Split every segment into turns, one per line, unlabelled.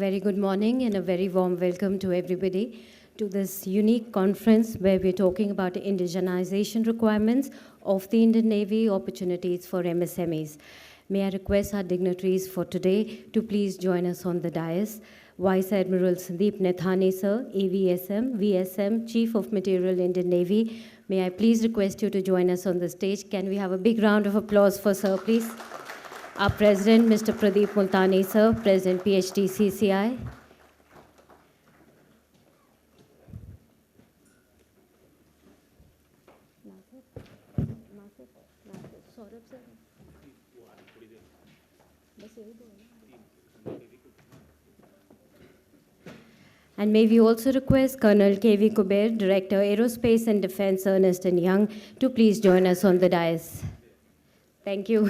very good morning and a very warm welcome to everybody to this unique conference where we're talking about the indigenization requirements of the Indian Navy, opportunities for MSMEs. May I request our dignitaries for today to please join us on the dais. Vice Admiral Sandeep Naithani, sir, AVSM, VSM, Chief of Materiel, Indian Navy. May I please request you to join us on the stage. Can we have a big round of applause for sir, please? Our President, Mr. Pradeep Multani, sir, President, PhD, CCI. And may we also request Colonel K.V. Kuber, Director, Aerospace and Defense, Ernst & Young, to please join us on the dais. Thank you.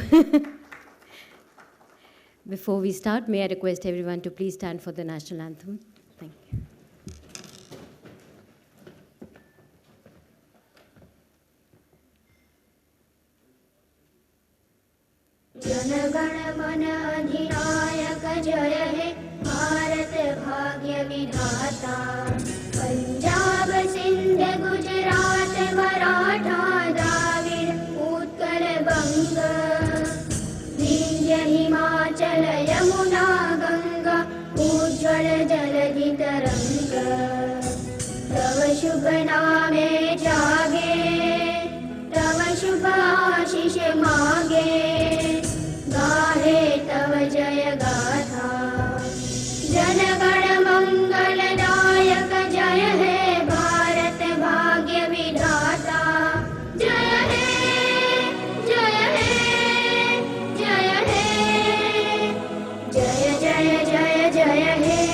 Before we start, may I request everyone to please stand for the national anthem. Thank you.
Jana Gana मन अधिनायक जय हे भारत भाग्य विधाता पंजाब सिंध गुजरात मराठा द्राविड़ उत्कल बंग विंध्य हिमाचल यमुना गंगा उज्ज्वल जलधि तरंग तव शुभ नामे जागे तव शुभ आशीष मागे गाहे तव जय गाथा जन गण मंगलदायक जय हे भारत भाग्य विधाता जय हे जय हे जय हे जय जय जय जय हे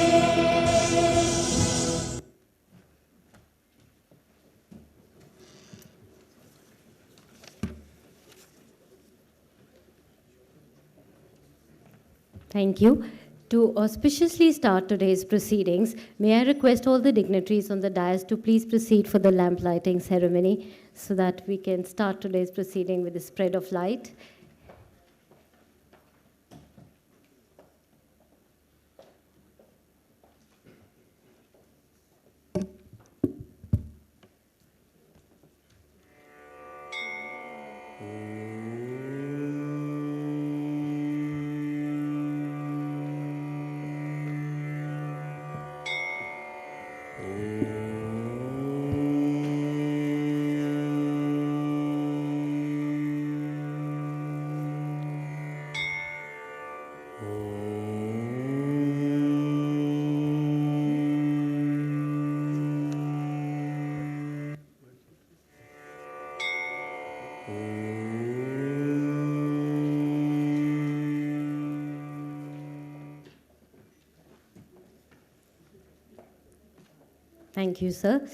Thank you. To auspiciously start today's proceedings, may I request all the dignitaries on the dais to please proceed for the lamp lighting ceremony so that we can start today's proceeding with the spread of light. Thank you, sir.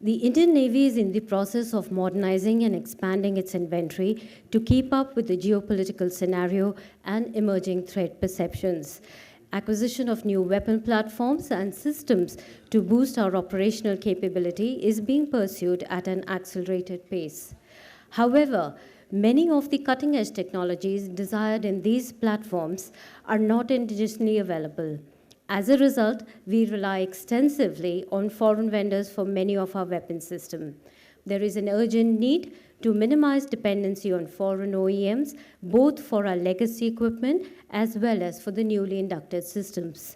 The Indian Navy is in the process of modernizing and expanding its inventory to keep up with the geopolitical scenario and emerging threat perceptions. Acquisition of new weapon platforms and systems to boost our operational capability is being pursued at an accelerated pace. However, many of the cutting-edge technologies desired in these platforms are not indigenously available. As a result, we rely extensively on foreign vendors for many of our weapon systems. There is an urgent need to minimize dependency on foreign OEMs, both for our legacy equipment as well as for the newly inducted systems.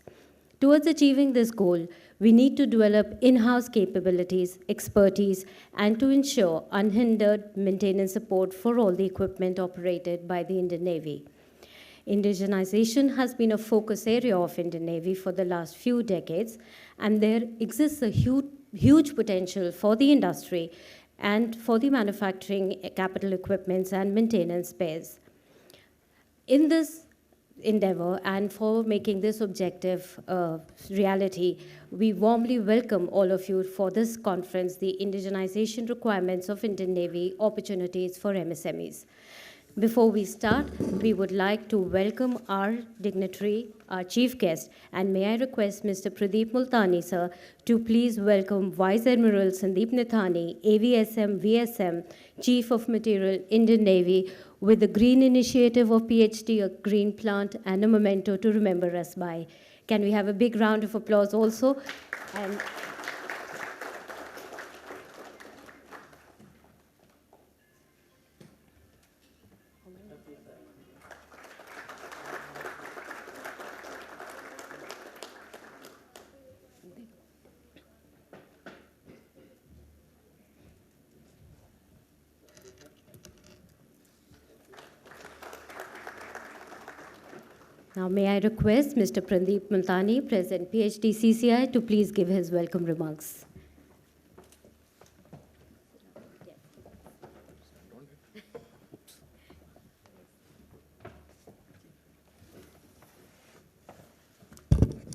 Towards achieving this goal, we need to develop in-house capabilities, expertise, and to ensure unhindered maintenance support for all the equipment operated by the Indian Navy. Indigenization has been a focus area of Indian Navy for the last few decades, and there exists a huge potential for the industry and for the manufacturing capital equipments and maintenance spares. In this endeavor and for making this objective reality, we warmly welcome all of you for this conference, the Indigenization Requirements of Indian Navy, Opportunities for MSMEs. Before we start, we would like to welcome our dignitary, our chief guest, and may I request Mr. Pradeep Multani, sir, to please welcome Vice Admiral Sandeep Naithani, AVSM, VSM, Chief of Materiel, Indian Navy, with the green initiative of PhD, a green plant, and a memento to remember us by. Can we have a big round of applause also? And now, may I request Mr. Sandeep Naithani, President PhD CCI, to please give his welcome remarks.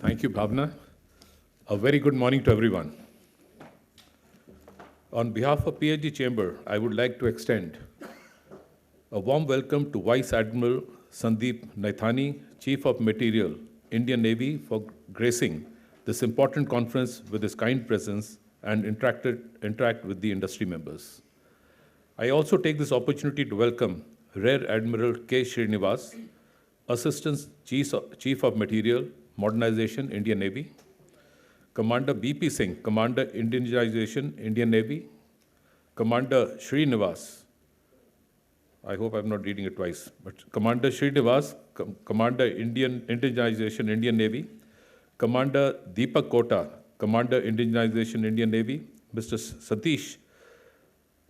Thank you, Bhavna. A very good morning to everyone. On behalf of PhD Chamber, I would like to extend a warm welcome to Vice Admiral Sandeep Naithani, Chief of Materiel, Indian Navy, for gracing this important conference with his kind presence and interact with the industry members. I also take this opportunity to welcome Rear Admiral K. Srinivas, Assistant Chief of Materiel, Modernization, Indian Navy, Commander B.P. Singh, Commander Indigenization, Indian Navy, Commander Srinivas, I hope I'm not reading it twice, but Commander Srinivas, Commander Indigenization, Indian Navy, Commander Deepak Kota, Commander Indigenization, Indian Navy, Mr. Satish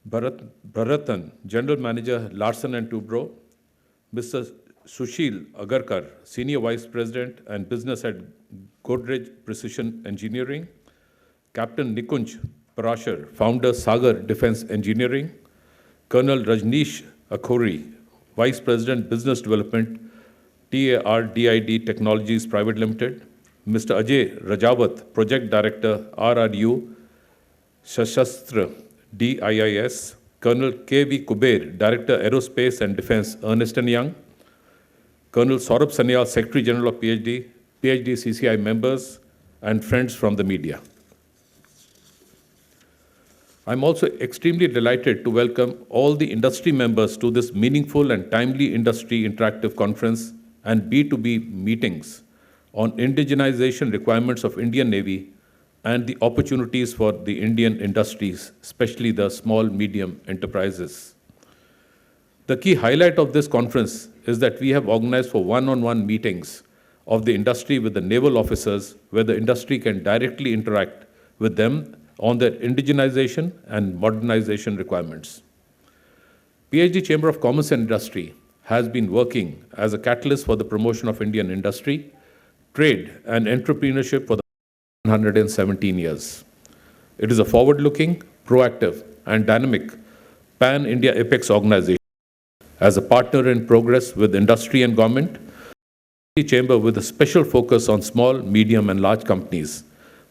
Bharatan, General Manager, Larsen and Toubro, Mr. Sushil Agarkar, Senior Vice President and Business at Godrej Precision Engineering, Captain Nikunj Parashar, Founder, Sagar Defense Engineering, Colonel Rajneesh Akhori, Vice President, Business Development, TARDID Technologies Private Limited, Mr. Ajay Rajawat, Project Director, RRU, Shashastra, DIIS, Colonel K.V. Kuber, Director, Aerospace and Defense, Ernst & Young, Colonel Saurabh Sanyal, Secretary General of PhD CCI members, and friends from the media. I'm also extremely delighted to welcome all the industry members to this meaningful and timely industry interactive conference and B2B meetings on indigenization requirements of Indian Navy and the opportunities for the Indian industries, especially the small, medium enterprises. The key highlight of this conference is that we have organized for one-on-one meetings of the industry with the naval officers, where the industry can directly interact with them on their indigenization and modernization requirements. PhD Chamber of Commerce and Industry has been working as a catalyst for the promotion of Indian industry, trade, and entrepreneurship for the 117 years. It is a forward-looking, proactive, and dynamic pan-India apex organization. As a partner in progress with industry and government, PhD Chamber, with a special focus on small, medium, and large companies,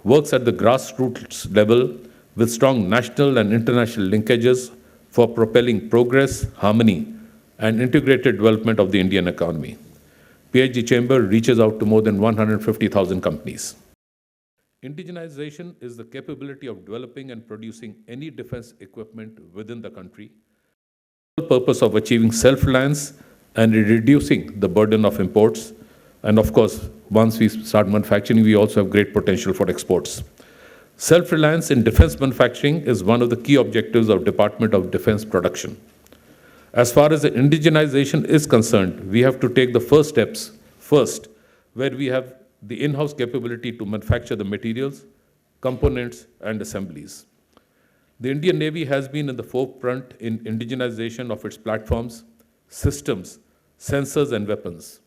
works at the grassroots level with strong national and international linkages for propelling progress, harmony, and integrated development of the Indian economy. PhD Chamber reaches out to more than 150,000 companies. Indigenization is the capability of developing and producing any defense equipment within the country, for the purpose of achieving self-reliance and reducing the burden of imports. And of course, once we start manufacturing, we also have great potential for exports. Self-reliance in defense manufacturing is one of the key objectives of Department of Defense production. As far as the indigenization is concerned, we have to take the first steps first, where we have the in-house capability to manufacture the materials, components, and assemblies. The Indian Navy has been in the forefront in indigenization of its platforms, systems, sensors, and weapons.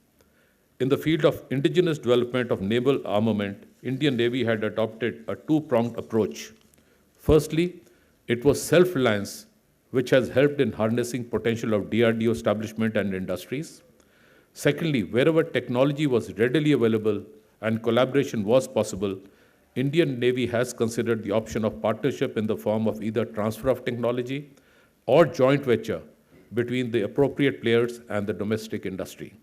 In the field of indigenous development of naval armament, Indian Navy had adopted a two-pronged approach. Firstly, it was self-reliance, which has helped in harnessing potential of DRDO establishment and industries. Secondly, wherever technology was readily available and collaboration was possible, Indian Navy has considered the option of partnership in the form of either transfer of technology or joint venture between the appropriate players and the domestic industry.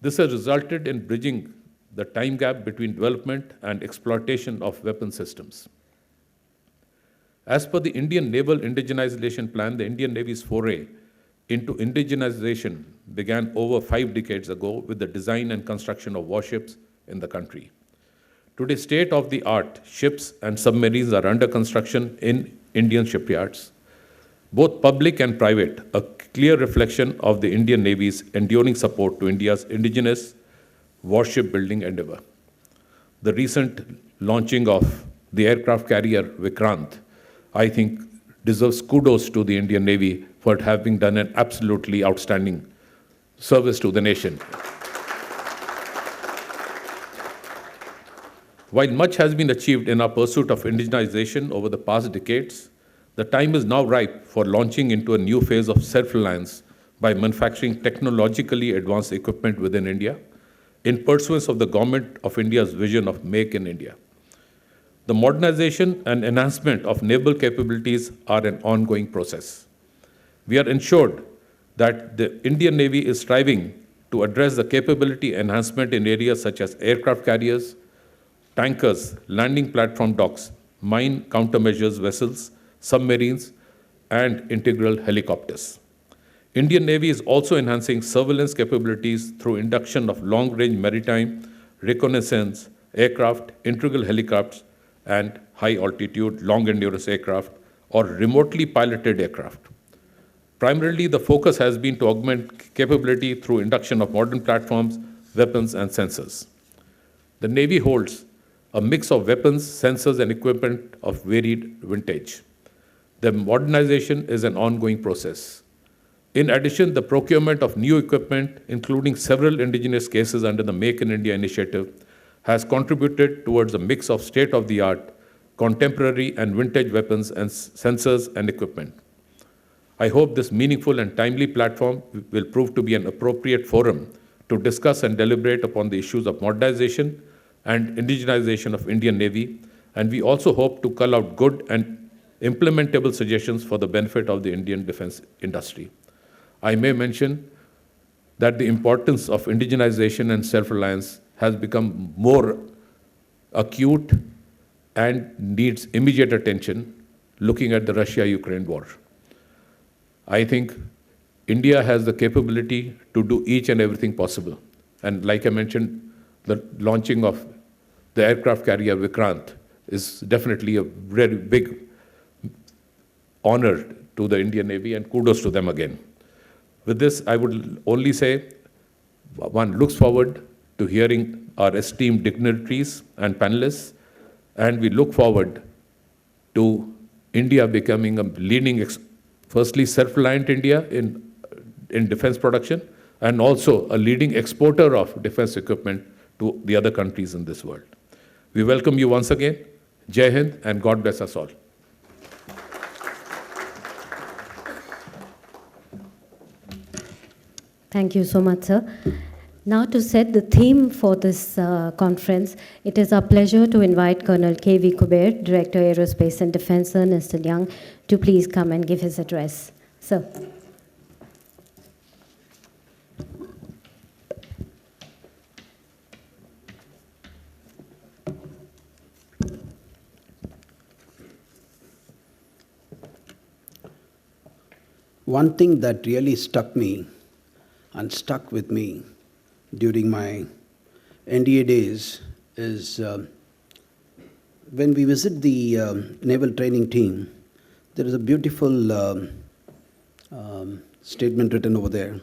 This has resulted in bridging the time gap between development and exploitation of weapon systems. As per the Indian Naval Indigenization Plan, the Indian Navy's foray into indigenization began over 5 decades ago with the design and construction of warships, in the country. Today, state-of-the-art ships and submarines are under construction in Indian shipyards, both public and private, a clear reflection of the Indian Navy's enduring support to India's indigenous warship building endeavor. The recent launching of the aircraft carrier Vikrant, I think, deserves kudos to the Indian Navy for having done an absolutely outstanding service to the nation. While much has been achieved in our pursuit of indigenization over the past decades, the time is now ripe for launching into a new phase of self-reliance by manufacturing technologically advanced equipment within India in pursuance of the Government of India's vision of Make in India. The modernization and enhancement of naval capabilities are an ongoing process. We are ensured that the Indian Navy is striving to address the capability enhancement in areas such as aircraft carriers, tankers, landing platform docks, mine countermeasures vessels, submarines, and integral helicopters. Indian Navy is also enhancing surveillance capabilities through induction of long-range maritime reconnaissance aircraft, integral helicopters, and high-altitude, long-endurance aircraft, or remotely piloted aircraft. Primarily, the focus has been to augment capability through induction of modern platforms, weapons, and sensors. The Navy holds a mix of weapons, sensors, and equipment of varied vintage. The modernization is an ongoing process. In addition, the procurement of new equipment, including several indigenous cases under the Make in India initiative, has contributed towards a mix of state-of-the-art, contemporary, and vintage weapons and sensors and equipment. I hope this meaningful and timely platform will prove to be an appropriate forum to discuss and deliberate upon the issues of modernization and indigenization of Indian Navy, and we also hope to cull out good and implementable suggestions for the benefit of the Indian defense industry. I may mention that the importance of indigenization and self-reliance has become more acute and needs immediate attention looking at the Russia-Ukraine war. I think India has the capability to do each and everything possible. And like I mentioned, the launching of the aircraft carrier Vikrant is definitely a very big honor to the Indian Navy, and kudos to them again. With this, I would only say one looks forward to hearing our esteemed dignitaries and panelists, and we look forward to India becoming a leading, firstly, self-reliant India in defense production, and also a leading exporter of defense equipment to the other countries in this world. We welcome you once again. Jai Hind, and God bless us all.
Thank you so much, sir. Now, to set the theme for this conference, it is our pleasure to invite Colonel K.V. Kuber, Director Aerospace and Defense, Ernst & Young, to please come and give his address. Sir.
One thing that really stuck me and stuck with me during my NDA days is when we visit the naval training team, there is a beautiful statement written over there.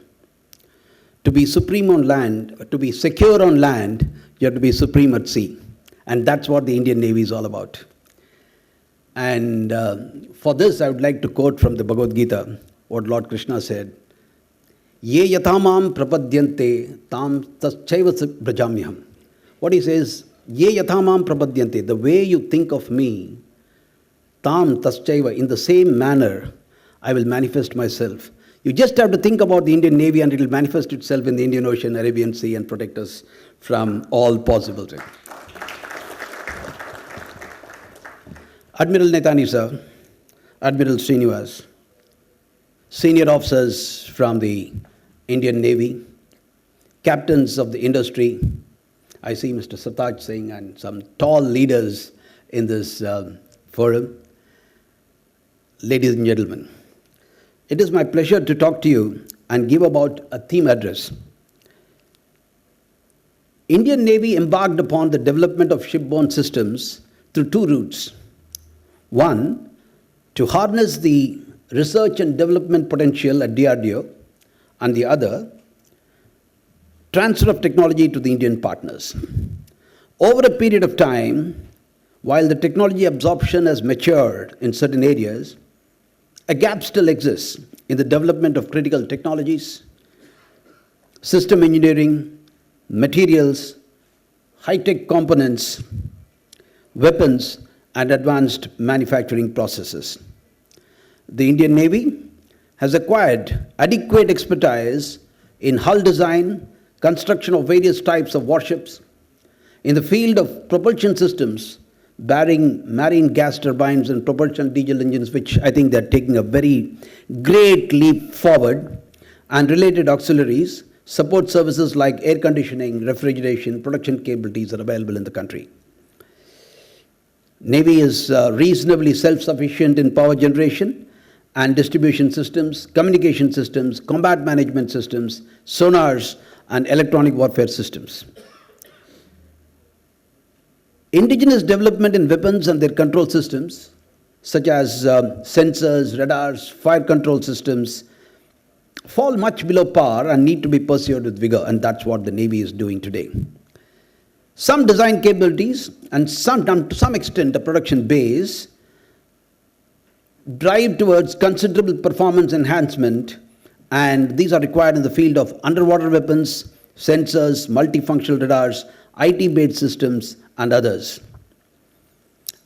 To be supreme on land, to be secure on land, you have to be supreme at sea. And that's what the Indian Navy is all about. And for this, I would like to quote from the Bhagavad Gita, what Lord Krishna said, Ye yatamam prapadyante tam taschaiva brajamyaham. What he says, Ye yatamam prapadyante, the way you think of me, tam taschaiva, in the same manner, I will manifest myself. You just have to think about the Indian Navy and it will manifest itself in the Indian Ocean, Arabian Sea, and protect us from all possible things. Admiral Naithani, sir, Admiral Srinivas, senior officers from the Indian Navy, captains of the industry. I see Mr. Sataj Singh and some tall leaders in this forum. Ladies and gentlemen, it is my pleasure to talk to you and give about a theme address. Indian Navy embarked upon the development of shipborne systems through two routes. One, to harness the research and development potential at DRDO, and the other, transfer of technology to the Indian partners. Over a period of time, while the technology absorption has matured in certain areas, a gap still exists in the development of critical technologies, system engineering, materials, high-tech components, weapons, and advanced manufacturing processes. The Indian Navy has acquired adequate expertise in hull design, construction of various types of warships, in the field of propulsion systems, bearing marine gas turbines and propulsion diesel engines, which I think they're taking a very great leap forward, and related auxiliaries. Support services like air conditioning, refrigeration, production capabilities are available in the country. Navy is reasonably self-sufficient in power generation and distribution systems, communication systems, combat management systems, sonars, and electronic warfare systems. Indigenous development in weapons and their control systems, such as sensors, radars, fire control systems, fall much below par and need to be pursued with vigor, and that's what the Navy is doing today. Some design capabilities and to some extent the production base drive towards considerable performance enhancement, and these are required in the field of underwater weapons, sensors, multifunctional radars, IT-based systems, and others.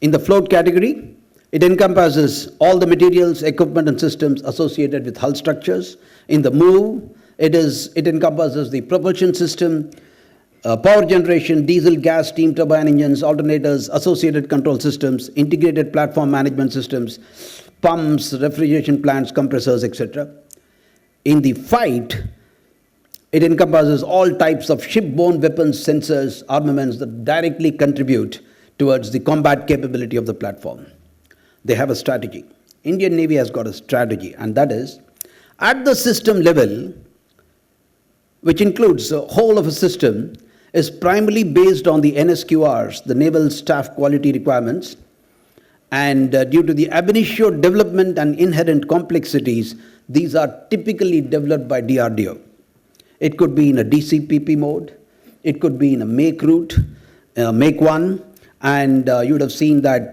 In the float category, it encompasses all the materials, equipment, and systems associated with hull structures. In the move, it encompasses the propulsion system, power generation, diesel, gas, steam turbine engines, alternators, associated control systems, integrated platform management systems, pumps, refrigeration plants, compressors, etc. In the fight, it encompasses all types of shipborne weapons, sensors, armaments that directly contribute towards the combat capability of the platform. They have a strategy. Indian Navy has got a strategy, and that is, at the system level, which includes the whole of a system, is primarily based on the NSQRs, the Naval Staff Quality Requirements, and due to the ab initio development and inherent complexities, these are typically developed by DRDO. It could be in a DCPP mode, it could be in a make route, make one, and you would have seen that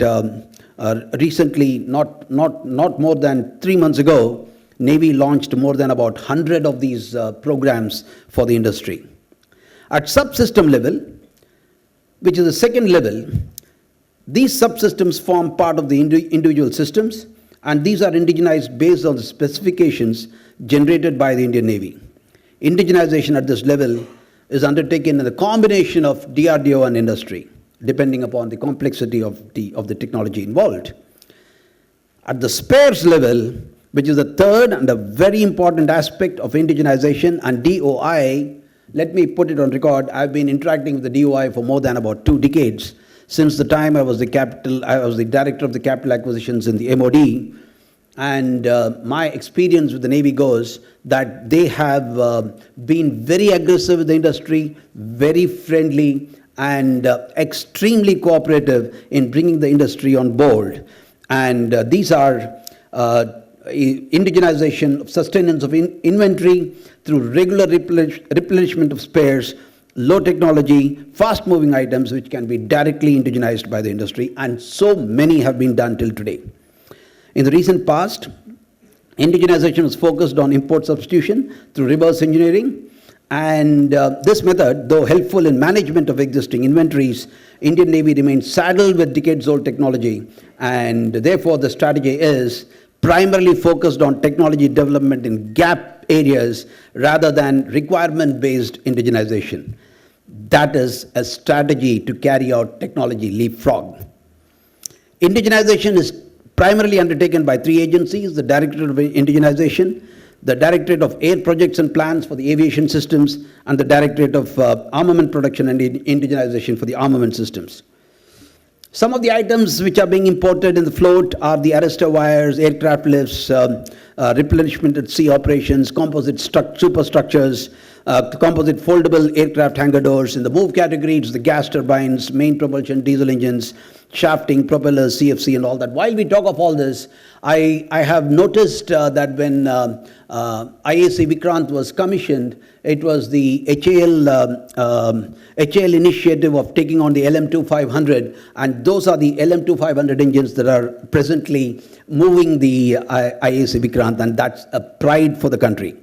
recently, not more than 3 months ago, Navy launched more than about 100 of these programs for the industry. At subsystem level, which is the second level, these subsystems form part of the individual systems, and these are indigenized based on the specifications generated by the Indian Navy. Indigenization at this level is undertaken in the combination of DRDO and industry, depending upon the complexity of the technology involved. At the spares level, which is the third and a very important aspect of indigenization and DOI, let me put it on record, I've been interacting with the DOI for more than about 2 decades, since the time I was the director of the capital acquisitions in the MOD, and my experience with the Navy goes that they have been very aggressive with the industry, very friendly, and extremely cooperative in bringing the industry on board. And these are indigenization, sustenance of inventory through regular replenishment of spares, low technology, fast-moving items which can be directly indigenized by the industry, and so many have been done till today. In the recent past, indigenization was focused on import substitution through reverse engineering, and this method, though helpful in management of existing inventories, Indian Navy remains saddled with decades-old technology, and therefore the strategy is primarily focused on technology development in gap areas rather than requirement-based indigenization. That is a strategy to carry out technology leapfrog. Indigenization is primarily undertaken by 3 agencies: the Directorate of Indigenization, the Directorate of Air Projects and Plans for the aviation systems, and the Directorate of Armament Production and Indigenization for the armament systems. Some of the items which are being imported in the float are the arrestor wires, aircraft lifts, replenishment at sea operations, composite superstructures, composite foldable aircraft hangar doors. In the move category, it's the gas turbines, main propulsion, diesel engines, shafting, propellers, CFC, and all that. While we talk of all this, I have noticed that when IAC Vikrant was commissioned, it was the HAL initiative of taking on the LM2500, and those are the LM2500 engines that are presently moving the IAC Vikrant, and that's a pride for the country.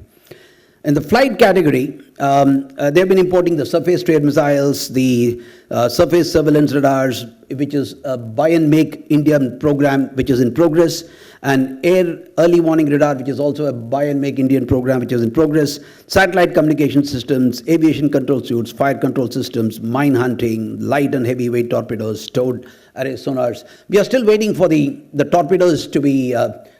In the flight category, they've been importing the surface-to-air missiles, the surface surveillance radars, which is a buy and make Indian program, which is in progress, and air early warning radar, which is also a buy and make Indian program, which is in progress, satellite communication systems, aviation control suits, fire control systems, mine hunting, light and heavyweight torpedoes, towed array sonars. We are still waiting for the torpedoes to be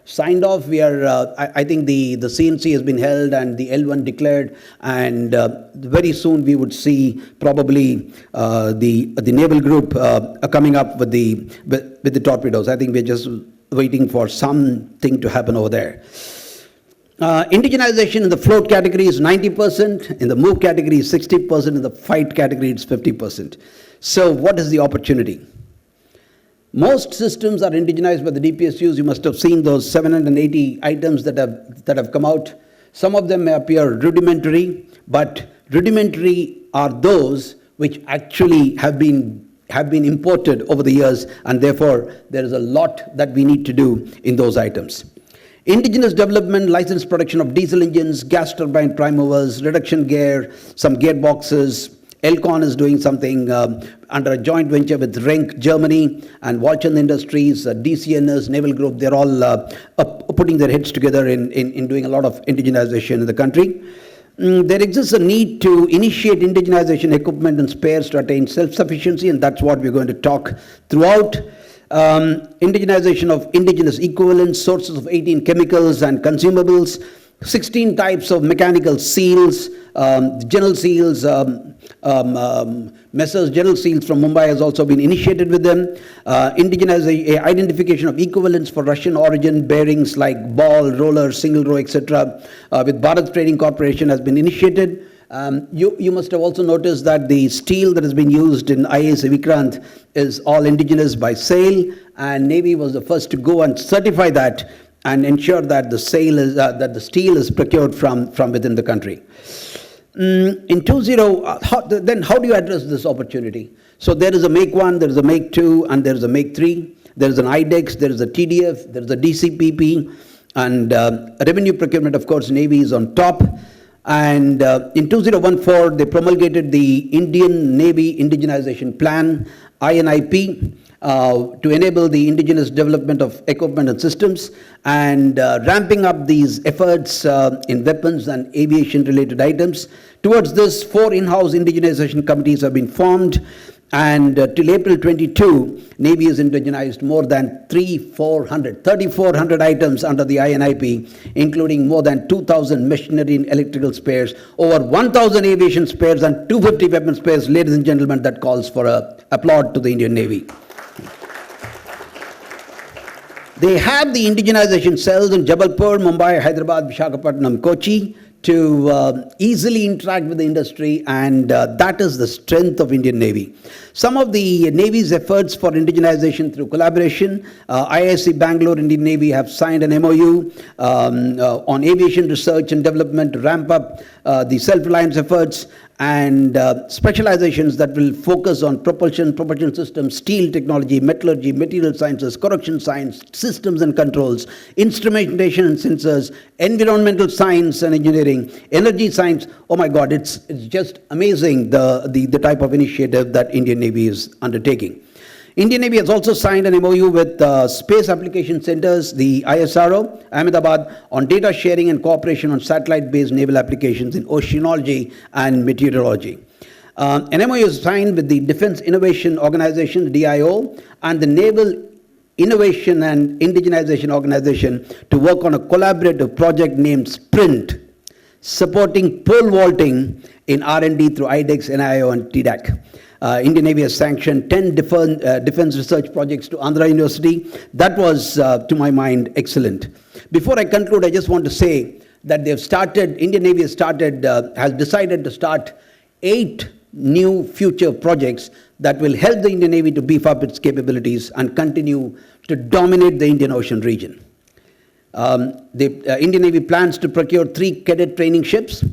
signed off. We are, I think the CNC has been held and the L1 declared, and very soon we would see probably the naval group coming up with the torpedoes. I think we're just waiting for something to happen over there. Indigenization in the float category is 90%, in the move category is 60%, in the fight category it's 50%. So what is the opportunity? Most systems are indigenized by the DPSUs. You must have seen those 780 items that have come out. Some of them may appear rudimentary, but rudimentary are those which actually have been imported over the years, and therefore there is a lot that we need to do in those items. Indigenous development, licensed production of diesel engines, gas turbine prime movers, reduction gear, some gearboxes. Elcon is doing something under a joint venture with Renk, Germany, and Walchand Industries, DCNS, Naval Group. They're all putting their heads together in doing a lot of indigenization in the country. There exists a need to initiate indigenization equipment and spares to attain self-sufficiency, and that's what we're going to talk throughout. Indigenization of indigenous equivalents, sources of 18 chemicals and consumables, 16 types of mechanical seals, General Seals, Messrs. General Seals from Mumbai has also been initiated with them. Identification of equivalents for Russian origin bearings like ball, roller, single row, etc. With Bharat Trading Corporation has been initiated. You must have also noticed that the steel that has been used in IAS Vikrant is all indigenous by SAIL, and Navy was the first to go and certify that and ensure that the steel is procured from within the country. In 20, then how do you address this opportunity? So there is a Make 1, there is a Make 2, and there is a Make 3. There is an IDEX, there is a TDF, there is a DCPP, and revenue procurement, of course, Navy is on top. And in 2014, they promulgated the Indian Navy Indigenization Plan, INIP, to enable the indigenous development of equipment and systems, and ramping up these efforts in weapons and aviation-related items. Towards this, 4 in-house indigenization committees have been formed, and till April 22, Navy has indigenized more than 3,400 items under the INIP, including more than 2,000 machinery and electrical spares, over 1,000 aviation spares, and 250 weapon spares. Ladies and gentlemen, that calls for an applaud to the Indian Navy. They have the indigenization cells in Jabalpur, Mumbai, Hyderabad, Visakhapatnam, Kochi to easily interact with the industry, and that is the strength of Indian Navy. Some of the Navy's efforts for indigenization through collaboration, IISc Bangalore Indian Navy have signed an MOU on aviation research and development to ramp up the self-reliance efforts, and specializations that will focus on propulsion systems, steel technology, metallurgy, material sciences, corrosion science, systems and controls, instrumentation and sensors, environmental science and engineering, energy science. Oh my God, it's just amazing the type of initiative that Indian Navy is undertaking. Indian Navy has also signed an MOU with Space Application Centers, the ISRO, Ahmedabad, on data sharing and cooperation on satellite-based naval applications in oceanology and meteorology. An MOU is signed with the Defense Innovation Organization, the DIO, and the Naval Innovation and Indigenization Organization to work on a collaborative project named SPRINT, supporting pole vaulting in R&D through IDEX, NIO, and TDAC. Indian Navy has sanctioned 10 defense research projects to Andhra University. That was, to my mind, excellent. Before I conclude, I just want to say that they've started, Indian Navy has decided to start 8 new future projects that will help the Indian Navy to beef up its capabilities and continue to dominate the Indian Ocean region. The Indian Navy plans to procure 3 cadet training ships,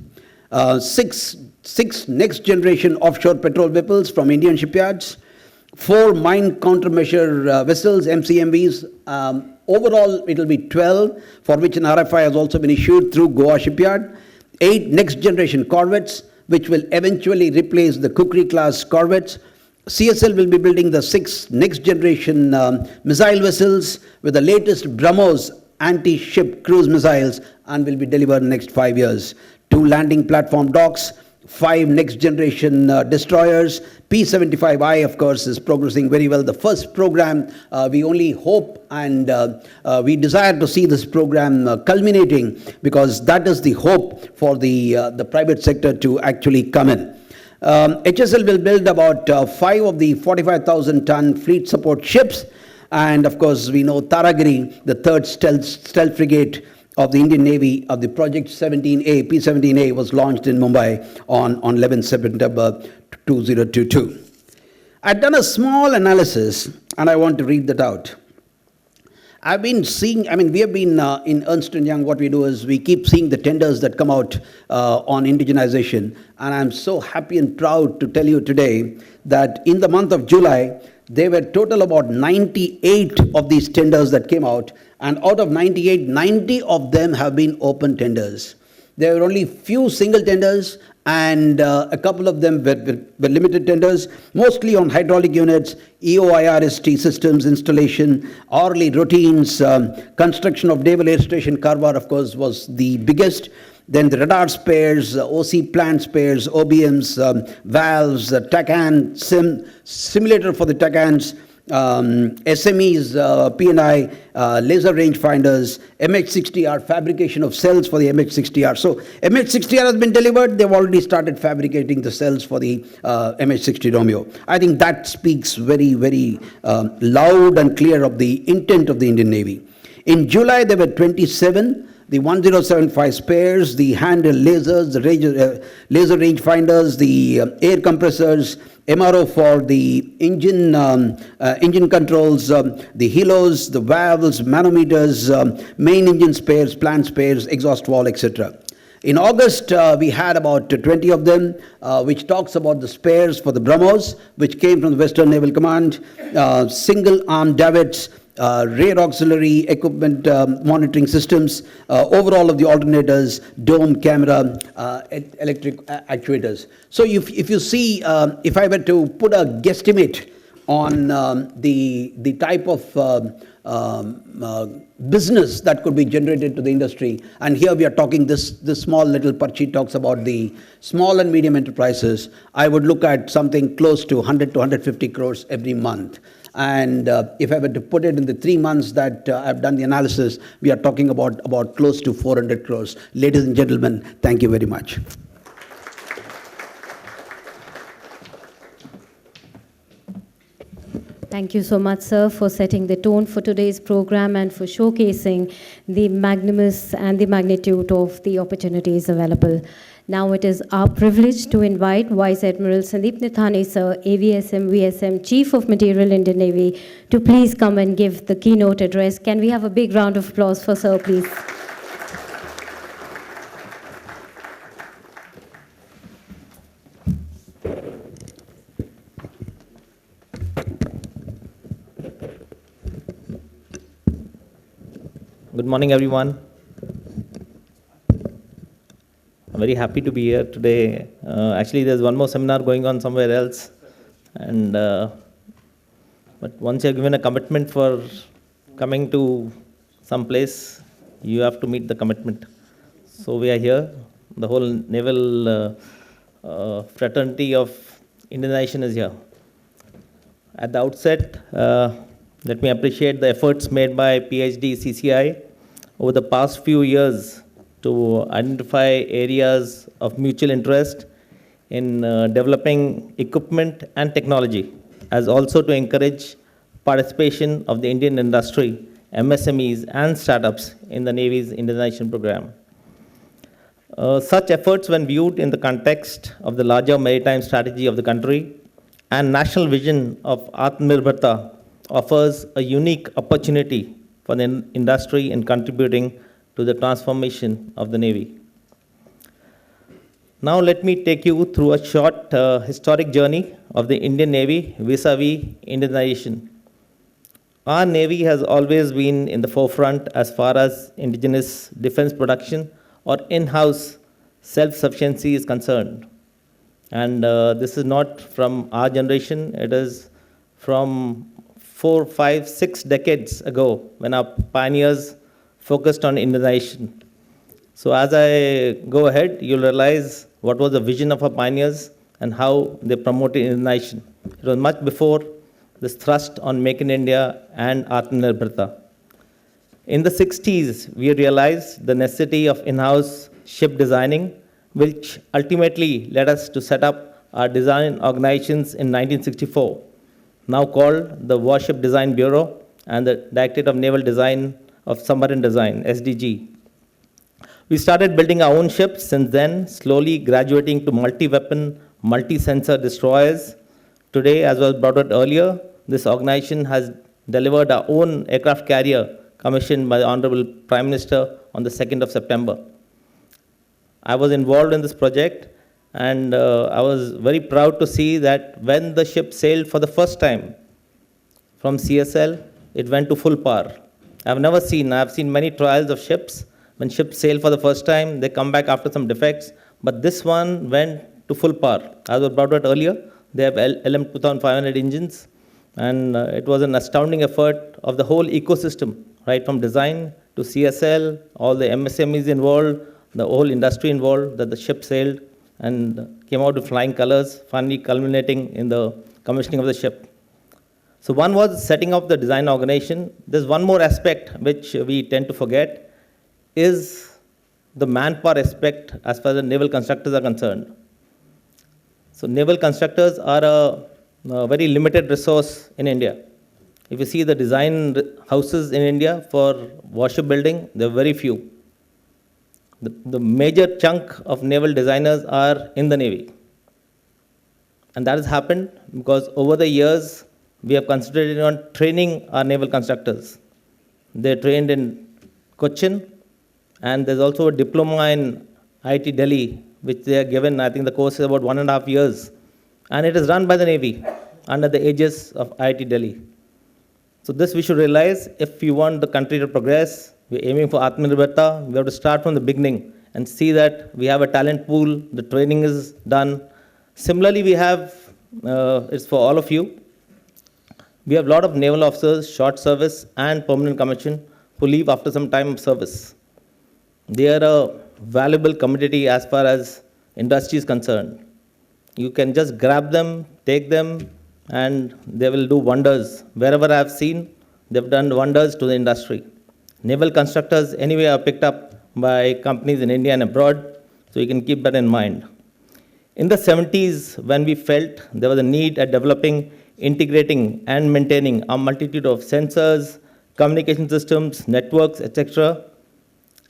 6 next-generation offshore patrol vessels from Indian shipyards, 4 mine countermeasure vessels, MSMEs. Overall, it will be 12, for which an RFI has also been issued through Goa Shipyard, 8 next-generation corvettes, which will eventually replace the Kukri-class corvettes. CSL will be building the 6 next-generation missile vessels with the latest BrahMos anti-ship cruise missiles and will be delivered in the next 5 years. 2 landing platform docks, 5 next-generation destroyers. P-75I, of course, is progressing very well. The first program, we only hope and we desire to see this program culminating, because that is the hope for the private sector to actually come in. HSL will build about 5 of the 45,000-ton fleet support ships. And, of course, we know Taragiri, the 3rd stealth frigate of the Indian Navy, of the Project 17A, P-17A, was launched in Mumbai on 11 September 2022. I've done a small analysis, and I want to read that out. I've been seeing, we have been in Ernst & Young, what we do is we keep seeing the tenders that come out on indigenization, and I'm so happy and proud to tell you today that in the month of July, there were total about 98 of these tenders that came out, and out of 98, 90 of them have been open tenders. There were only few single tenders, and a couple of them were limited tenders, mostly on hydraulic units, EOIRST systems installation, hourly routines, construction of naval air station. Karwar, of course, was the biggest. Then the radar spares, OC plant spares, OBMs, valves, TACAN, simulator for the TACANs, SMEs, P&I, laser rangefinders, MH-60R, fabrication of cells for the MH-60R. So MH-60R has been delivered. They've already started fabricating the cells for the MH-60 Romeo. I think that speaks very, very loud and clear of the intent of the Indian Navy. In July, there were 27. The 1075 spares, the handheld lasers, the laser rangefinders, the air compressors, MRO for the engine controls, the helos, the valves, manometers, main engine spares, plant spares, exhaust valve, etc. In August, we had about 20 of them, which talks about the spares for the BrahMos, which came from the Western Naval Command, single-arm davits, rear auxiliary equipment monitoring systems, overall of the alternators, dome camera, electric actuators. So if you see, if I were to put a guesstimate on the type of business that could be generated to the industry, and here we are talking, this small little parchi talks about the small and medium enterprises, I would look at something close to 100 to 150 crores every month. And if I were to put it in the 3 months that I've done the analysis, we are talking about close to 400 crores. Ladies and gentlemen, thank you very much.
Thank you so much, sir, for setting the tone for today's program and for showcasing the magnanimous and the magnitude of the opportunities available. Now it is our privilege to invite Vice Admiral Sandeep Naithani, sir, AVSM, VSM, Chief of Materiel Indian Navy, to please come and give the keynote address. Can we have a big round of applause for sir, please?
Good morning, everyone. I'm very happy to be here today. Actually, there's one more seminar going on somewhere else. And but once you're given a commitment for coming to some place, you have to meet the commitment. So we are here. The whole naval fraternity of Indigenization is here. At the outset, let me appreciate the efforts made by PhD CCI over the past few years to identify areas of mutual interest in developing equipment and technology, as also to encourage participation of the Indian industry, MSMEs, and startups in the Navy's indigenization program. Such efforts, when viewed in the context of the larger maritime strategy of the country and national vision of Atmanirbharta, offers a unique opportunity for the industry in contributing to the transformation of the Navy. Now let me take you through a short historic journey of the Indian Navy vis-a-vis Indigenization. Our Navy has always been in the forefront as far as indigenous defense production or in-house self-sufficiency is concerned. And this is not from our generation, it is from 4, 5, 6 decades ago when our pioneers focused on indigenization. So as I go ahead, you'll realize what was the vision of our pioneers and how they promoted indigenization. It was much before this thrust on Make in India and Atmanirbharta. In the 60s, we realized the necessity of in-house ship designing, which ultimately led us to set up our design organizations in 1964, now called the Warship Design Bureau and the Directorate of Naval Design of Submarine Design, SDG. We started building our own ships since then, slowly graduating to multi-weapon, multi-sensor destroyers. Today, as was brought out earlier, this organization has delivered our own aircraft carrier commissioned by the Honorable Prime Minister on the 2nd of September. I was involved in this project, and I was very proud to see that when the ship sailed for the first time from CSL, it went to full power. I've seen many trials of ships. When ships sail for the first time, they come back after some defects, but this one went to full power. As was brought out earlier, they have LM 2500 engines, and it was an astounding effort of the whole ecosystem, right from design to CSL, all the MSMEs involved, the whole industry involved, that the ship sailed and came out with flying colors, finally culminating in the commissioning of the ship. So one was setting up the design organization. There's one more aspect which we tend to forget, is the manpower aspect as far as the naval constructors are concerned. So naval constructors are a very limited resource in India. If you see the design houses in India for warship building, there are very few. The major chunk of naval designers are in the Navy. And that has happened because over the years, we have concentrated on training our naval constructors. They're trained in Cochin, and there's also a diploma in IIT Delhi, which they are given. I think the course is about 1.5 years. And it is run by the Navy under the aegis of IIT Delhi. So this we should realize, if we want the country to progress, we're aiming for Atmanirbharta, we have to start from the beginning and see that we have a talent pool, the training is done. Similarly, we have, it's for all of you, we have a lot of naval officers, short service and permanent commission, who leave after some time of service. They are a valuable commodity as far as industry is concerned. You can just grab them, take them, and they will do wonders. Wherever I have seen, they've done wonders to the industry. Naval constructors anyway are picked up by companies in India and abroad, so you can keep that in mind. In the 70s, when we felt there was a need at developing, integrating, and maintaining a multitude of sensors, communication systems, networks, etc.,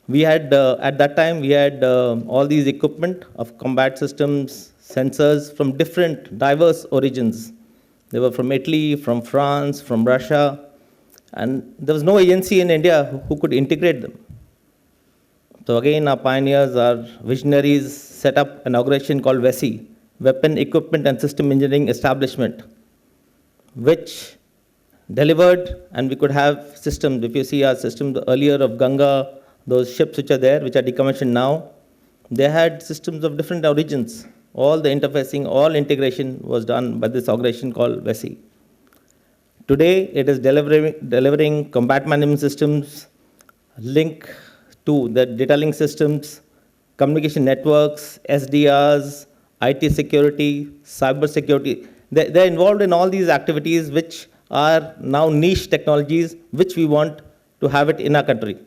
we had, at that time, we had all these equipment of combat systems, sensors from different, diverse origins. They were from Italy, from France, from Russia, and there was no agency in India who could integrate them. So again, our pioneers, our visionaries set up an organization called WESI, Weapon Equipment and System Engineering Establishment, which delivered, and we could have systems. If you see our systems earlier of Ganga, those ships which are there, which are decommissioned now, they had systems of different origins. All the interfacing, all integration was done by this organization called WESI. Today, it is delivering combat management systems, link to the data link systems, communication networks, SDRs, IT security, cyber security. They're involved in all these activities which are now niche technologies which we want to have it in our country.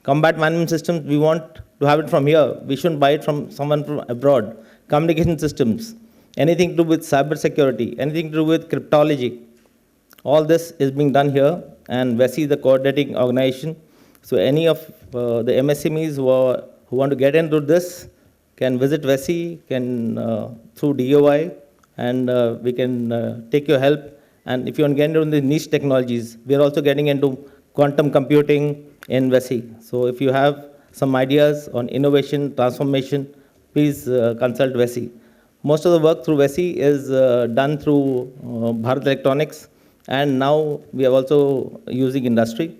Combat management systems, we want to have it from here. We shouldn't buy it from someone from abroad. Communication systems, anything to do with cyber security, anything to do with cryptology. All this is being done here, and WESI is the coordinating organization. So any of the MSMEs who are who want to get into this can visit VESI, can through DOI, and we can take your help. And if you want to get into the niche technologies, we are also getting into quantum computing in VESI. So if you have some ideas on innovation, transformation, please consult VESI. Most of the work through VESI is done through Bharat Electronics, and now we are also using industry.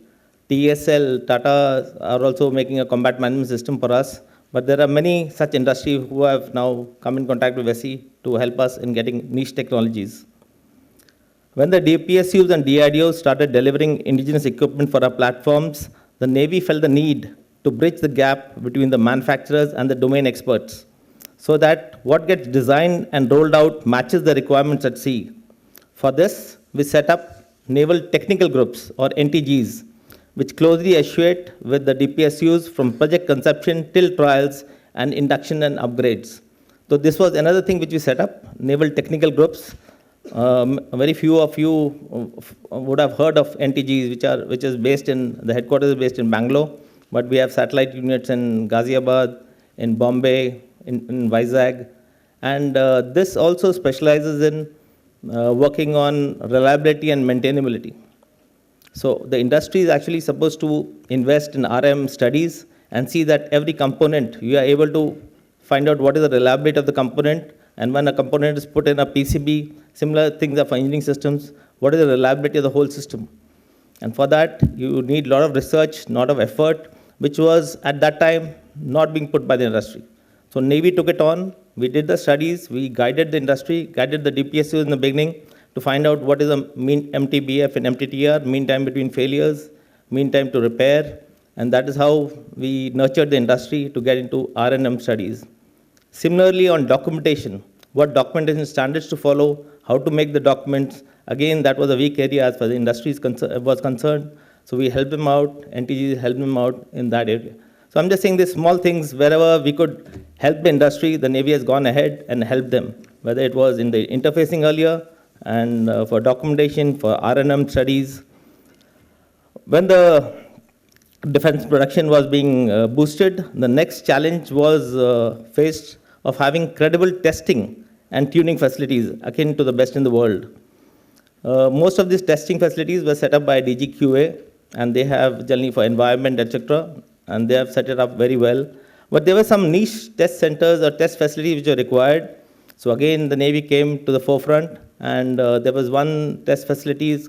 TSL, Tata are also making a combat management system for us, but there are many such industries who have now come in contact with VESI to help us in getting niche technologies. When the DPSUs and DRDOs started delivering indigenous equipment for our platforms, the Navy felt the need to bridge the gap between the manufacturers and the domain experts, so that what gets designed and rolled out matches the requirements at sea. For this, we set up Naval Technical Groups, or NTGs, which closely associate with the DPSUs from project conception till trials and induction and upgrades. So this was another thing which we set up, Naval Technical Groups. Very few of you would have heard of NTGs, which is based in, the headquarters is based in Bangalore, but we have satellite units in Ghaziabad, in Bombay, in Vizag. And this also specializes in working on reliability and maintainability. So the industry is actually supposed to invest in RM studies and see that every component, you are able to find out what is the reliability of the component, and when a component is put in a PCB, similar things are for engineering systems, what is the reliability of the whole system? And for that, you need a lot of research, a lot of effort, which was at that time not being put by the industry. So Navy took it on, we did the studies, we guided the industry, guided the DPSUs in the beginning to find out what is the mean MTBF and MTTR, mean time between failures, mean time to repair, and that is how we nurtured the industry to get into R&M studies. Similarly, on documentation, what documentation standards to follow, how to make the documents, again, that was a weak area as far as the industry was concerned, so we helped them out, NTGs helped them out in that area. So I'm just saying these small things, wherever we could help the industry, the Navy has gone ahead and helped them, whether it was in the interfacing earlier, and for documentation, for R&M studies. When the defense production was being boosted, the next challenge was faced of having credible testing and tuning facilities akin to the best in the world. Most of these testing facilities were set up by DGQA, and they have generally for environment, etc., and they have set it up very well. But there were some niche test centers or test facilities which were required. So again, the Navy came to the forefront, and there was one test facilities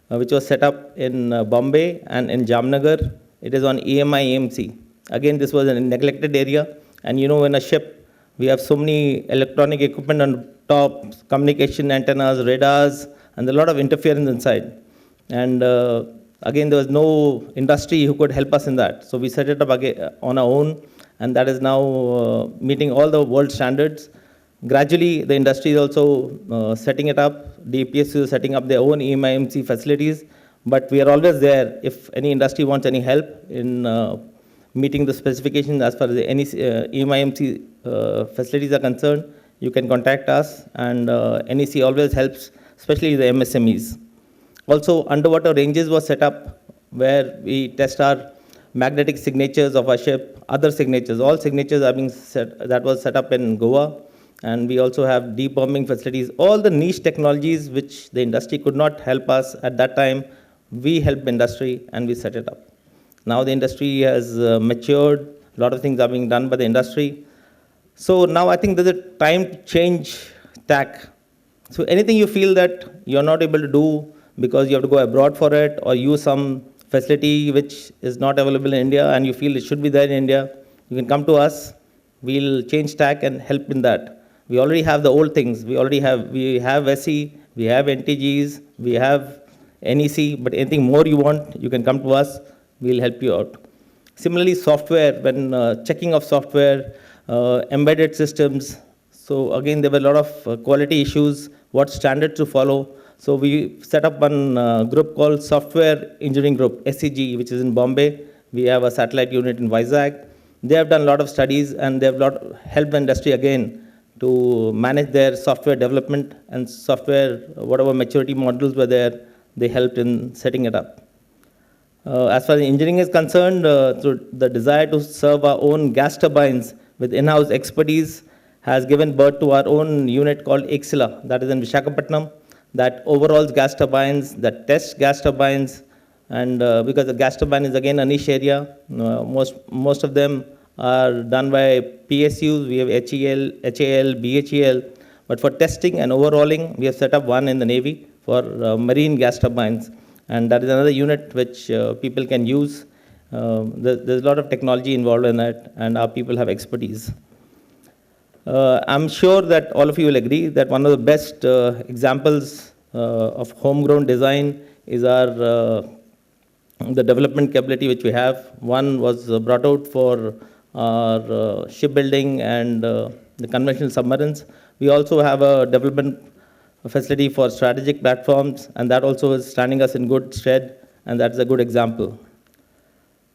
which was set up in Bombay and in Jamnagar. It is on EMI AMC. Again, this was a neglected area, and you know, in a ship, we have so many electronic equipment on top, communication antennas, radars, and a lot of interference inside. And again, there was no industry who could help us in that. So we set it up again on our own, and that is now meeting all the world standards. Gradually, the industry is also setting it up. DPSU is setting up their own EMIMC facilities, but we are always there if any industry wants any help in meeting the specifications as far as any EMIMC facilities are concerned. You can contact us, and NEC always helps, especially the MSMEs. Also, underwater ranges were set up where we test our magnetic signatures of our ship, other signatures. All signatures are being set, that was set up in Goa. And we also have deep bombing facilities. All the niche technologies which the industry could not help us at that time, we helped industry and we set it up. Now the industry has matured. A lot of things are being done by the industry. So now I think there's a time to change tack. So anything you feel that you're not able to do because you have to go abroad for it, or use some facility which is not available in India and you feel it should be there in India, you can come to us. We'll change tack and help in that. We already have the old things. We have SE, we have NTGs, we have NEC, but anything more you want, you can come to us. We'll help you out. Similarly, software, when checking of software, embedded systems. So again, there were a lot of quality issues, what standards to follow. So we set up one group called Software Engineering Group, SEG, which is in Bombay. We have a satellite unit in Vizag. They have done a lot of studies, and they have helped the industry again to manage their software development and software, whatever maturity modules were there, they helped in setting it up. As far as engineering is concerned, so the desire to serve our own gas turbines with in-house expertise has given birth to our own unit called Ixila, that is in Visakhapatnam, that overhauls gas turbines, that tests gas turbines, and because the gas turbine is again a niche area, most of them are done by PSUs. We have HAL, BHEL, but for testing and overhauling, we have set up one in the Navy for marine gas turbines, and that is another unit which people can use. There's a lot of technology involved in that, and our people have expertise. I'm sure that all of you will agree that one of the best examples of homegrown design is the development capability which we have. One was brought out for our shipbuilding and the conventional submarines. We also have a development facility for strategic platforms, and that also is standing us in good stead, and that's a good example.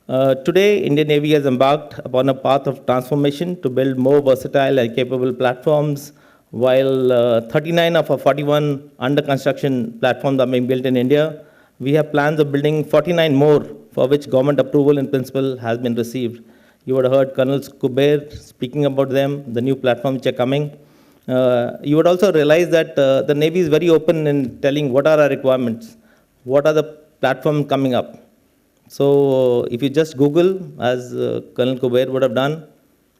Today, Indian Navy has embarked upon a path of transformation to build more versatile and capable platforms, while 39 of our 41 under construction platforms are being built in India. We have plans of building 49 more, for which government approval in principle has been received. You would have heard Colonel Kuber speaking about them, the new platforms which are coming. You would also realize that the Navy is very open in telling what are our requirements, what are the platforms coming up. So if you just Google, as Colonel Kuber would have done,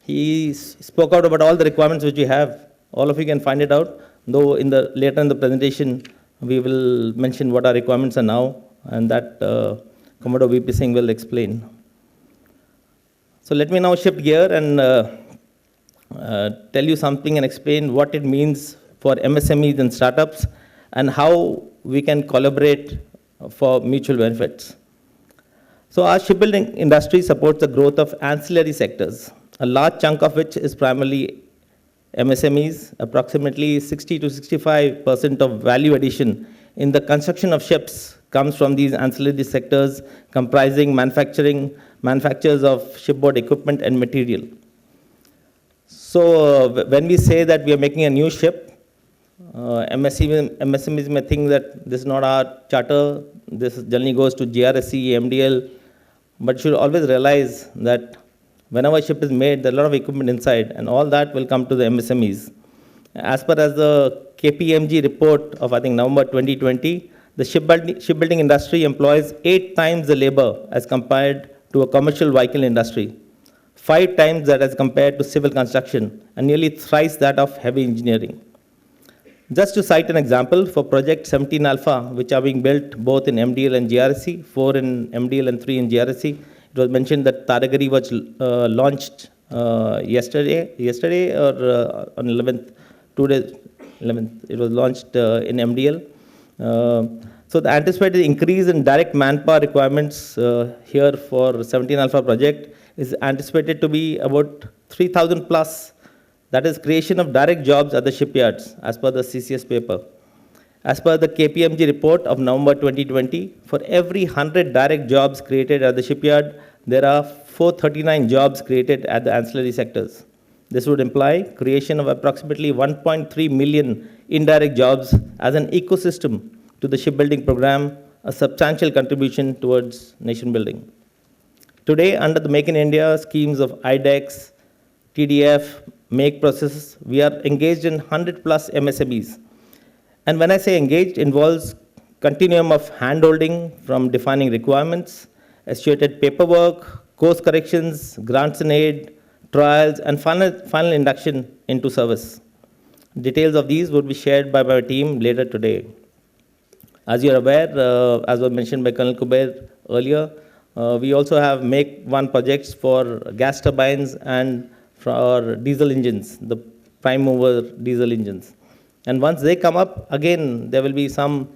he spoke out about all the requirements which we have. All of you can find it out, though later in the presentation, we will mention what our requirements are now, and that Commodore VP Singh will explain. So let me now shift gear and tell you something and explain what it means for MSMEs and startups and how we can collaborate for mutual benefits. So our shipbuilding industry supports the growth of ancillary sectors, a large chunk of which is primarily MSMEs. Approximately 60 to 65% of value addition in the construction of ships comes from these ancillary sectors comprising manufacturers of shipboard equipment and material. So when we say that we are making a new ship, MSMEs may think that this is not our charter, this generally goes to GRSC, MDL, but you should always realize that whenever a ship is made, there are a lot of equipment inside, and all that will come to the MSMEs. As per as the KPMG report of, I think, November 2020, the shipbuilding industry employs 8 times the labor as compared to a commercial vehicle industry, 5 times that as compared to civil construction, and nearly thrice that of heavy engineering. Just to cite an example, for Project 17 Alpha, which are being built both in MDL and GRSC, 4 in MDL and 3 in GRSC, it was mentioned that Taragari was launched yesterday or on 11th, 2 days, 11th, it was launched in MDL. So the anticipated increase in direct manpower requirements here for 17 Alpha project is anticipated to be about 3,000 plus. That is creation of direct jobs at the shipyards, as per the CCS paper. As per the KPMG report of November 2020, for every 100 direct jobs created at the shipyard, there are 439 jobs created at the ancillary sectors. This would imply creation of approximately 1.3 million indirect jobs as an ecosystem to the shipbuilding program, a substantial contribution towards nation building. Today, under the Make in India schemes of IDEX, TDF, make processes, we are engaged in 100 plus MSMEs. And when I say engaged, involves continuum of handholding from defining requirements, associated paperwork, course corrections, grants and aid, trials, and final induction into service. Details of these would be shared by my team later today. As you're aware, as was mentioned by Colonel Kuber earlier, we also have Make One projects for gas turbines and for diesel engines, the prime mover diesel engines. And once they come up, again, there will be some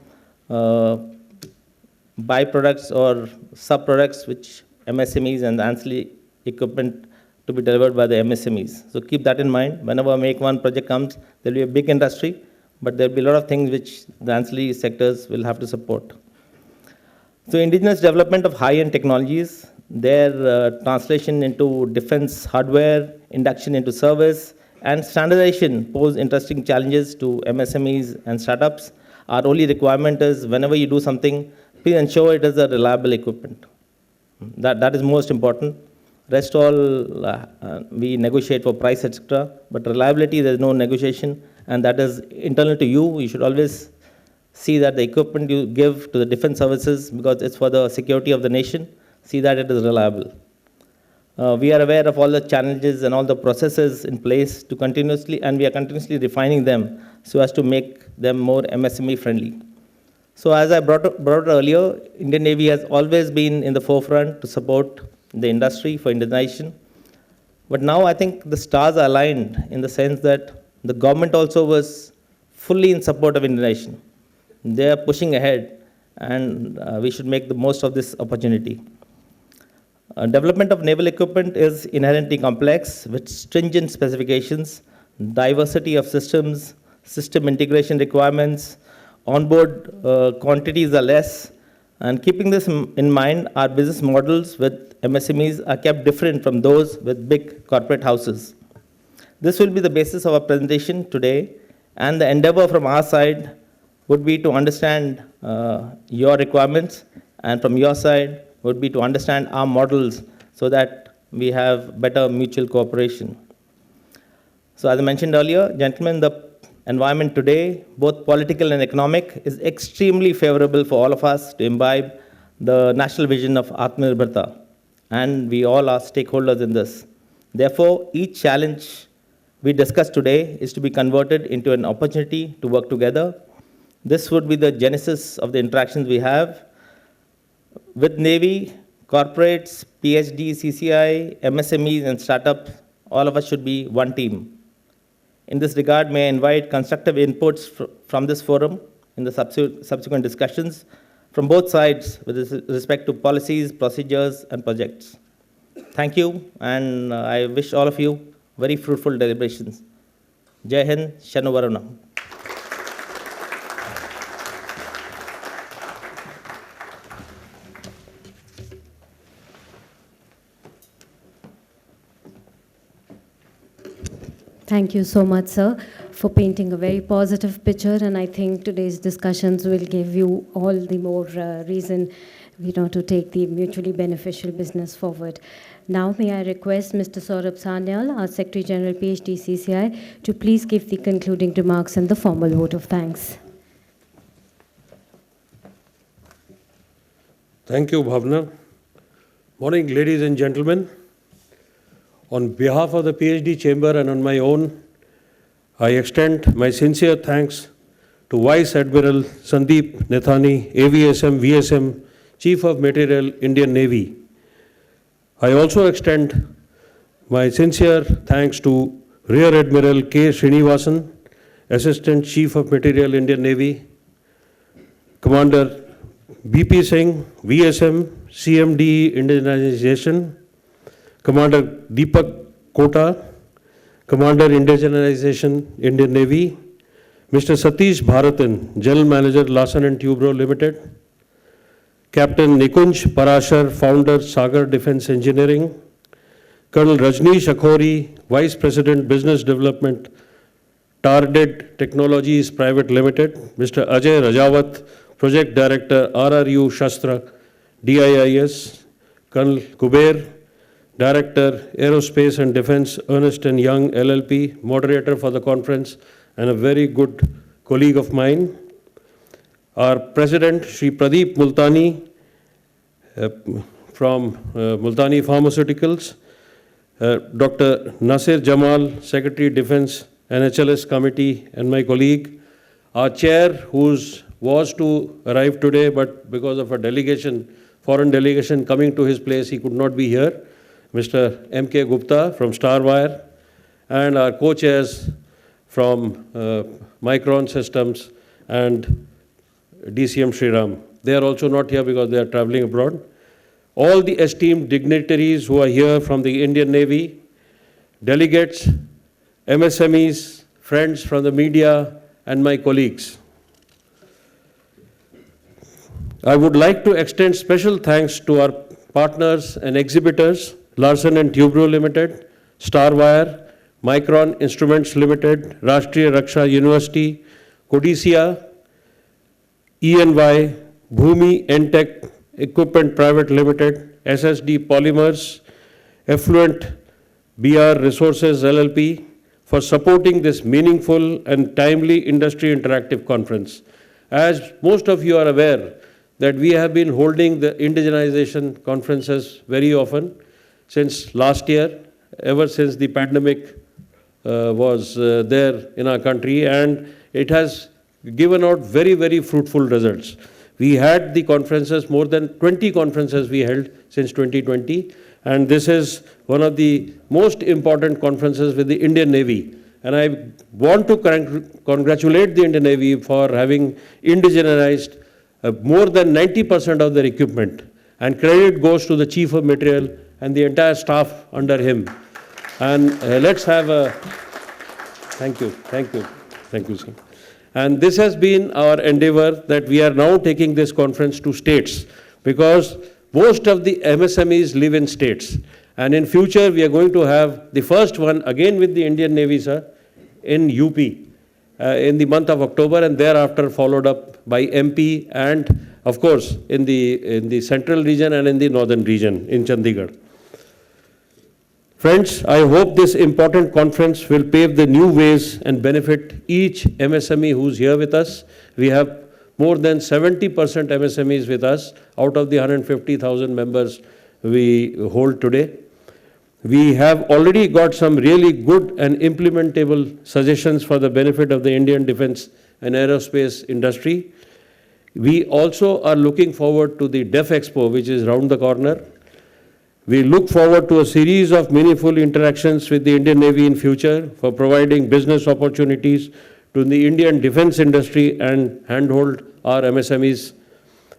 byproducts or sub-products which MSMEs and ancillary equipment to be delivered by the MSMEs. So keep that in mind. Whenever Make One project comes, there will be a big industry, but there will be a lot of things which the ancillary sectors will have to support. So indigenous development of high-end technologies, their translation into defense hardware, induction into service, and standardization pose interesting challenges to MSMEs and startups. Our only requirement is whenever you do something, please ensure it is a reliable equipment. That is most important. Rest all, we negotiate for price, etc. But reliability, there is no negotiation, and that is internal to you. You should always see that the equipment you give to the defense services, because it's for the security of the nation, see that it is reliable. We are aware of all the challenges and all the processes in place to continuously, and we are continuously refining them so as to make them more MSME friendly. So as I brought up earlier, Indian Navy has always been in the forefront to support the industry for indigenization. But now I think the stars are aligned in the sense that the government also was fully in support of indigenization. They are pushing ahead, and we should make the most of this opportunity. Development of naval equipment is inherently complex with stringent specifications, diversity of systems, system integration requirements, onboard quantities are less, and keeping this in mind, our business models with MSMEs are kept different from those with big corporate houses. This will be the basis of our presentation today, and the endeavor from our side would be to understand your requirements, and from your side would be to understand our models so that we have better mutual cooperation. So as I mentioned earlier, gentlemen, the environment today, both political and economic, is extremely favorable for all of us to imbibe the national vision of Atmanirbharta, and we all are stakeholders in this. Therefore, each challenge we discuss today is to be converted into an opportunity to work together. This would be the genesis of the interactions we have with Navy, corporates, PhD, CCI, MSMEs, and startups. All of us should be one team. In this regard, may I invite constructive inputs from this forum in the subsequent discussions from both sides with respect to policies, procedures, and projects. Thank you, and I wish all of you very fruitful deliberations. Jai Hind, Shanu Varuna.
Thank you so much, sir, for painting a very positive picture, and I think today's discussions will give you all the more reason to take the mutually beneficial business forward. Now, may I request Mr. Saurabh Sanyal, our Secretary General, PhD, CCI, to please give the concluding remarks and the formal vote of thanks.
Thank you, Bhavna. Morning, ladies and gentlemen. On behalf of the PhD Chamber and on my own, I extend my sincere thanks to Vice Admiral Sandeep Naithani, AVSM, VSM, Chief of Materiel, Indian Navy. I also extend my sincere thanks to Rear Admiral K. Srinivasan, Assistant Chief of Materiel, Indian Navy, Commander BP Singh, VSM, CMD Indigenisation, Commander Deepak Kota, Commander Indigenisation, Indian Navy, Mr. Satish Bharatan, General Manager, Larsen & Toubro Limited, Captain Nikunj Parashar, Founder, Sagar Defense Engineering, Colonel Rajneesh Akhori, Vice President, Business Development, Tarded Technologies Private Limited, Mr. Ajay Rajawat, Project Director, RRU Shastra, DIIS, Colonel Kuber, Director, Aerospace and Defense, Ernst & Young, LLP, moderator for the conference, and a very good colleague of mine. Our President, Shri Pradeep Multani, from Multani Pharmaceuticals, Dr. Nasir Jamal, Secretary, Defense, NHLS Committee, and my colleague. Our Chair, who was to arrive today, but because of a delegation, foreign delegation coming to his place, he could not be here. Mr. M.K. Gupta from Starwire, and our co-chairs from Micron Systems and DCM Sriram. They are also not here because they are traveling abroad. All the esteemed dignitaries who are here from the Indian Navy, delegates, MSMEs, friends from the media, and my colleagues. I would like to extend special thanks to our partners and exhibitors, Larsen & Toubro Limited, Starwire, Micron Instruments Limited, Rashtriya Raksha University, Codicia, ENY, Bhumi Entech Equipment Private Limited, SSD Polymers, Effluent BR Resources LLP, for supporting this meaningful and timely industry interactive conference. As most of you are aware, that we have been holding the indigenization conferences very often since last year, ever since the pandemic was there in our country, and it has given out very, very fruitful results. We had the conferences, more than 20 conferences we held since 2020, and this is one of the most important conferences with the Indian Navy. And I want to congratulate the Indian Navy for having indigenized more than 90% of their equipment. And credit goes to the Chief of Materiel and the entire staff under him. And let's have a, thank you, sir. And this has been our endeavor, that we are now taking this conference to states, because most of the MSMEs live in states. And in future, we are going to have the first one, again with the Indian Navy, sir, in UP in the month of October, and thereafter followed up by MP and, of course, in the central region and in the northern region in Chandigarh. Friends, I hope this important conference will pave the new ways and benefit each MSME who's here with us. We have more than 70% MSMEs with us out of the 150,000 members we hold today. We have already got some really good and implementable suggestions for the benefit of the Indian defense and aerospace industry. We also are looking forward to the DEF Expo, which is round the corner. We look forward to a series of meaningful interactions with the Indian Navy in future for providing business opportunities to the Indian defense industry and handhold our MSMEs.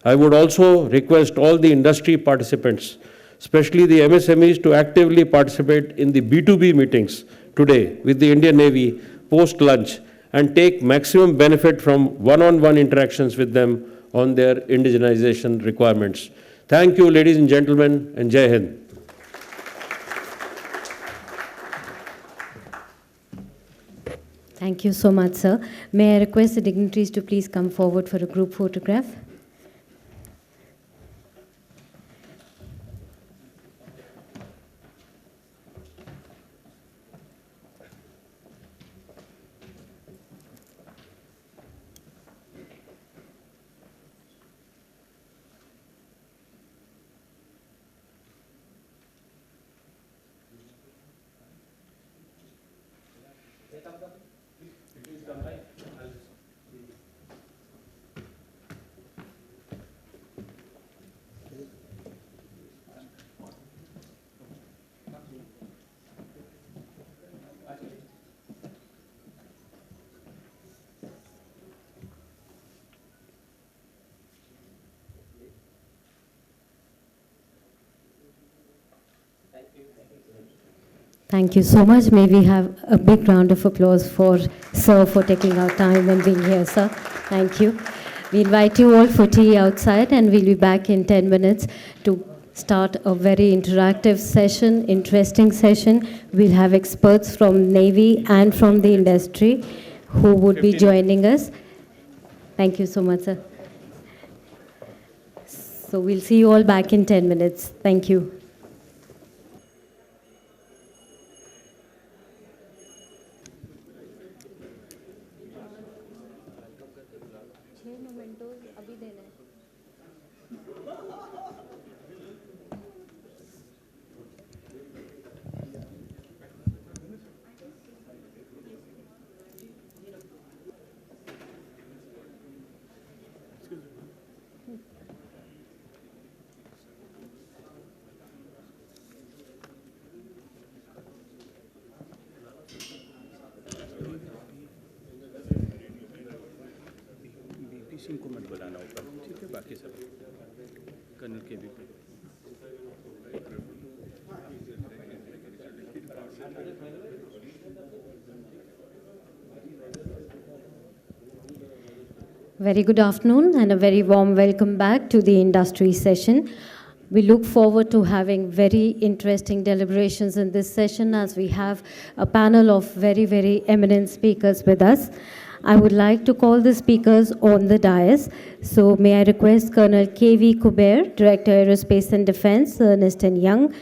I would also request all the industry participants, especially the MSMEs, to actively participate in the B2B meetings today with the Indian Navy post-lunch and take maximum benefit from one-on-one interactions with them on their indigenization requirements. Thank you, ladies and gentlemen, and Jai Hind.
Thank you so much, sir. May I request the dignitaries to please come forward for a group photograph? Thank you so much. May we have a big round of applause for Sir for taking our time and being here, sir. Thank you. We invite you all for tea outside, and we'll be back in 10 minutes to start a very interactive session, interesting session. We'll have experts from Navy and from the industry who would be joining us. Thank you so much, sir. So we'll see you all back in 10 minutes. Thank you.
को मत बुलाना ऊपर, ठीक है? बाकी सब colonel के भी
Very good afternoon and a very warm welcome back to the industry session. We look forward to having very interesting deliberations in this session, as we have a panel of very, very eminent speakers with us. I would like to call the speakers on the dais. So may I request Colonel K.V. Kuber, Director Aerospace and Defense, Ernst & Young,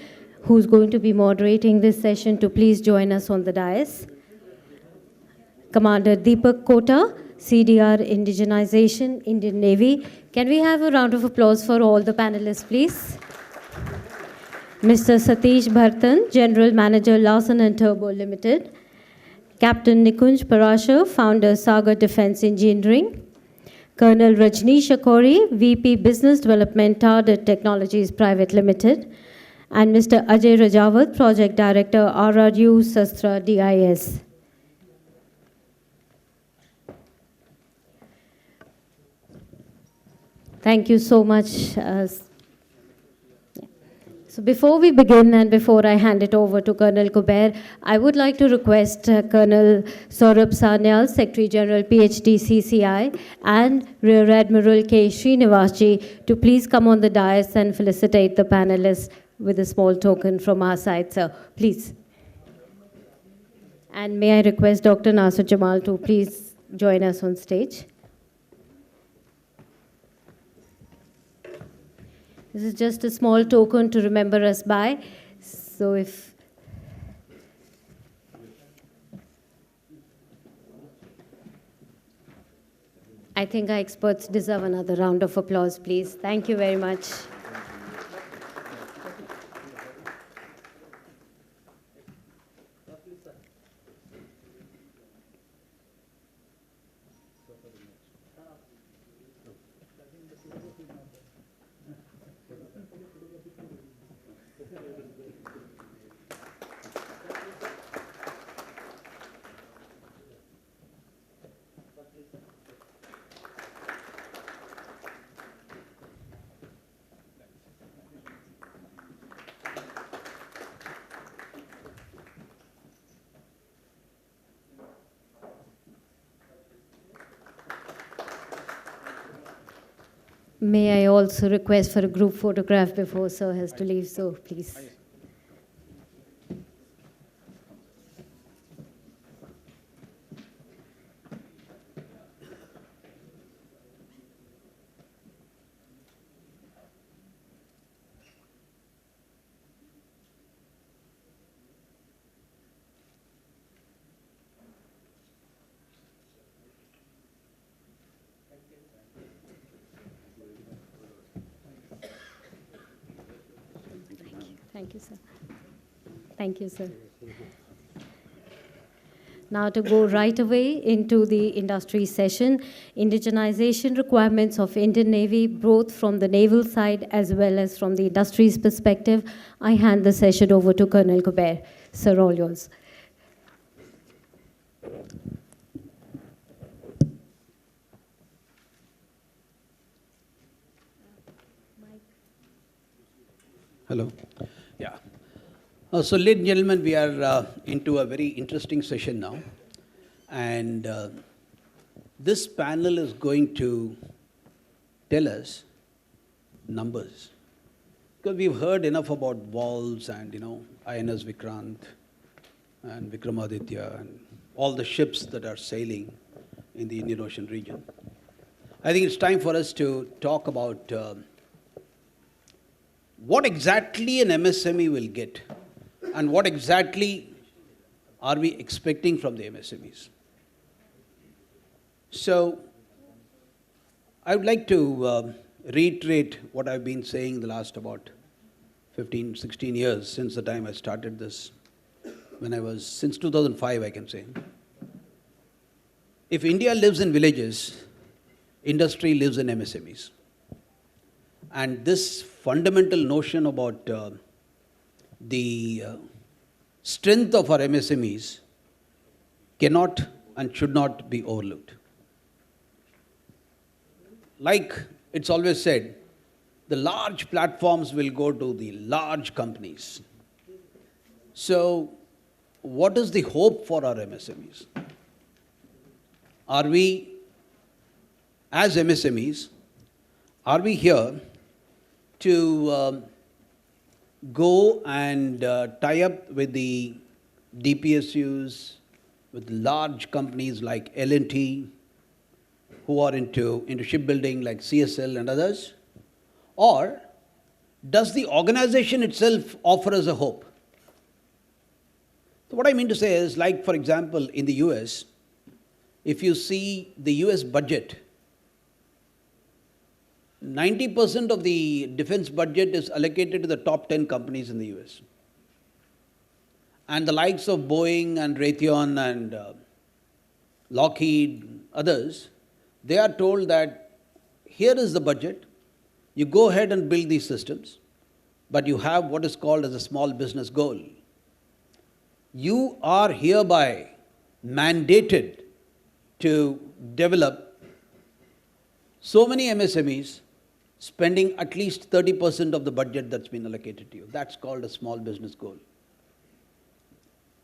who's going to be moderating this session, to please join us on the dais. Commander Deepak Kota, CDR Indigenization, Indian Navy. Can we have a round of applause for all the panelists, please? Mr. Satish Bhartan, General Manager, Larsen & Turbo Limited. Captain Nikunj Parashar, Founder, Sagar Defense Engineering. Colonel Rajneesh Akori, VP Business Development, Target Technologies Private Limited. And Mr. Ajay Rajawat, Project Director, RRU Sastra DIS. Thank you so much. So before we begin and before I hand it over to Colonel Kuber, I would like to request Colonel Saurabh Sanyal, Secretary General PhD CCI, and Rear Admiral K. Srinivasji to please come on the dais and felicitate the panelists with a small token from our side, sir. Please. And may I request Dr. Nasir Jamal to please join us on stage. This is just a small token to remember us by. So if I think our experts deserve another round of applause, please. Thank you very much. May I also request for a group photograph before sir has to leave, so please. Thank you, sir. Thank you, sir. Now to go right away into the industry session, indigenization requirements of Indian Navy, both from the naval side as well as from the industry's perspective. I hand the session over to Colonel Kuber. Sir, all yours.
Hello. Yeah. So, ladies and gentlemen, we are into a very interesting session now. And this panel is going to tell us numbers. Because we've heard enough about walls and, INS Vikrant and Vikramaditya and all the ships that are sailing in the Indian Ocean region. I think it's time for us to talk about what exactly an MSME will get and what exactly are we expecting from the MSMEs. So I would like to reiterate what I've been saying the last about 15, 16 years since the time I started this, since 2005 I can say. If India lives in villages, industry lives in MSMEs. And this fundamental notion about the strength of our MSMEs cannot and should not be overlooked. Like it's always said, the large platforms will go to the large companies. So, what is the hope for our MSMEs? Are we, as MSMEs, are we here to go and tie up with the DPSUs, with large companies like L&T, who are into shipbuilding like CSL and others? Or does the organization itself offer us a hope? So what I mean to say is, like for example, in the US, if you see the US budget, 90% of the defense budget is allocated to the top 10 companies in the US. And the likes of Boeing and Raytheon and Lockheed, others, they are told that here is the budget, you go ahead and build these systems, but you have what is called as a small business goal. You are hereby mandated to develop so many MSMEs, spending at least 30% of the budget that's been allocated to you. That's called a small business goal.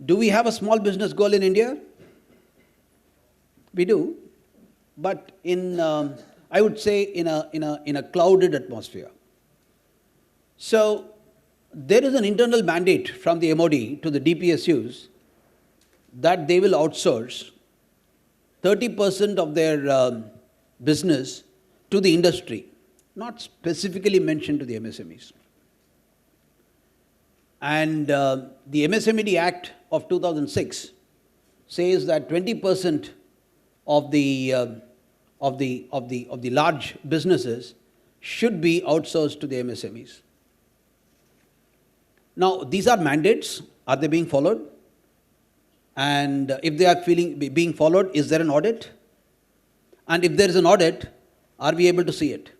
Do we have a small business goal in India? We do, but in, I would say, in a clouded atmosphere. So there is an internal mandate from the MOD to the DPSUs that they will outsource 30% of their business to the industry, not specifically mentioned to the MSMEs. And the MSMED Act of 2006 says that 20% of the large businesses should be outsourced to the MSMEs. Now, these are mandates. Are they being followed? And if they are being followed, is there an audit? And if there is an audit, are we able to see it?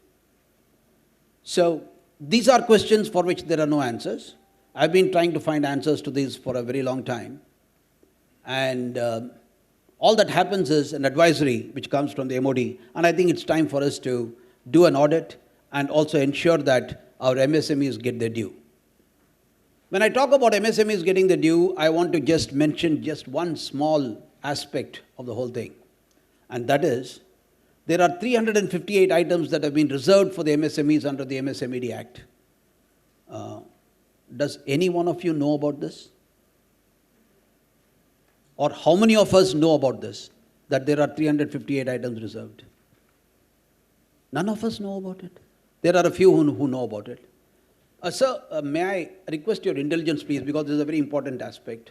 So these are questions for which there are no answers. I've been trying to find answers to these for a very long time. And all that happens is an advisory which comes from the MOD. And I think it's time for us to do an audit and also ensure that our MSMEs get their due. When I talk about MSMEs getting the due, I want to just mention just one small aspect of the whole thing. And that is, there are 358 items that have been reserved for the MSMEs under the MSMED Act. Does any one of you know about this? Or how many of us know about this, that there are 358 items reserved? None of us know about it. There are a few who know about it. Sir, may I request your indulgence, please, because this is a very important aspect.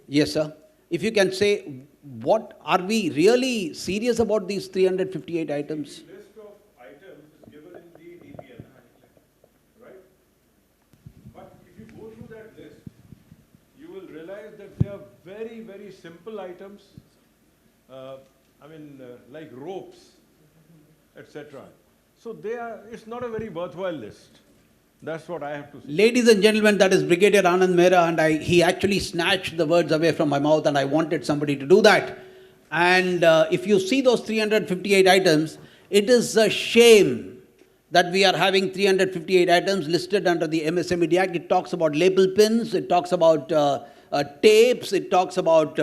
Yes, sir. If you can say, what are we really serious about these 358 items?
The list of items is given in the DPN, right? But if you go through that list, you will realize that they are very, very simple items. Like ropes, etc. So it's not a very worthwhile list. That's what I have to say.
Ladies and gentlemen, that is Brigadier Anand Mehra, and he actually snatched the words away from my mouth, and I wanted somebody to do that. And if you see those 358 items, it is a shame that we are having 358 items listed under the MSMED Act. It talks about label pins, it talks about tapes, it talks about...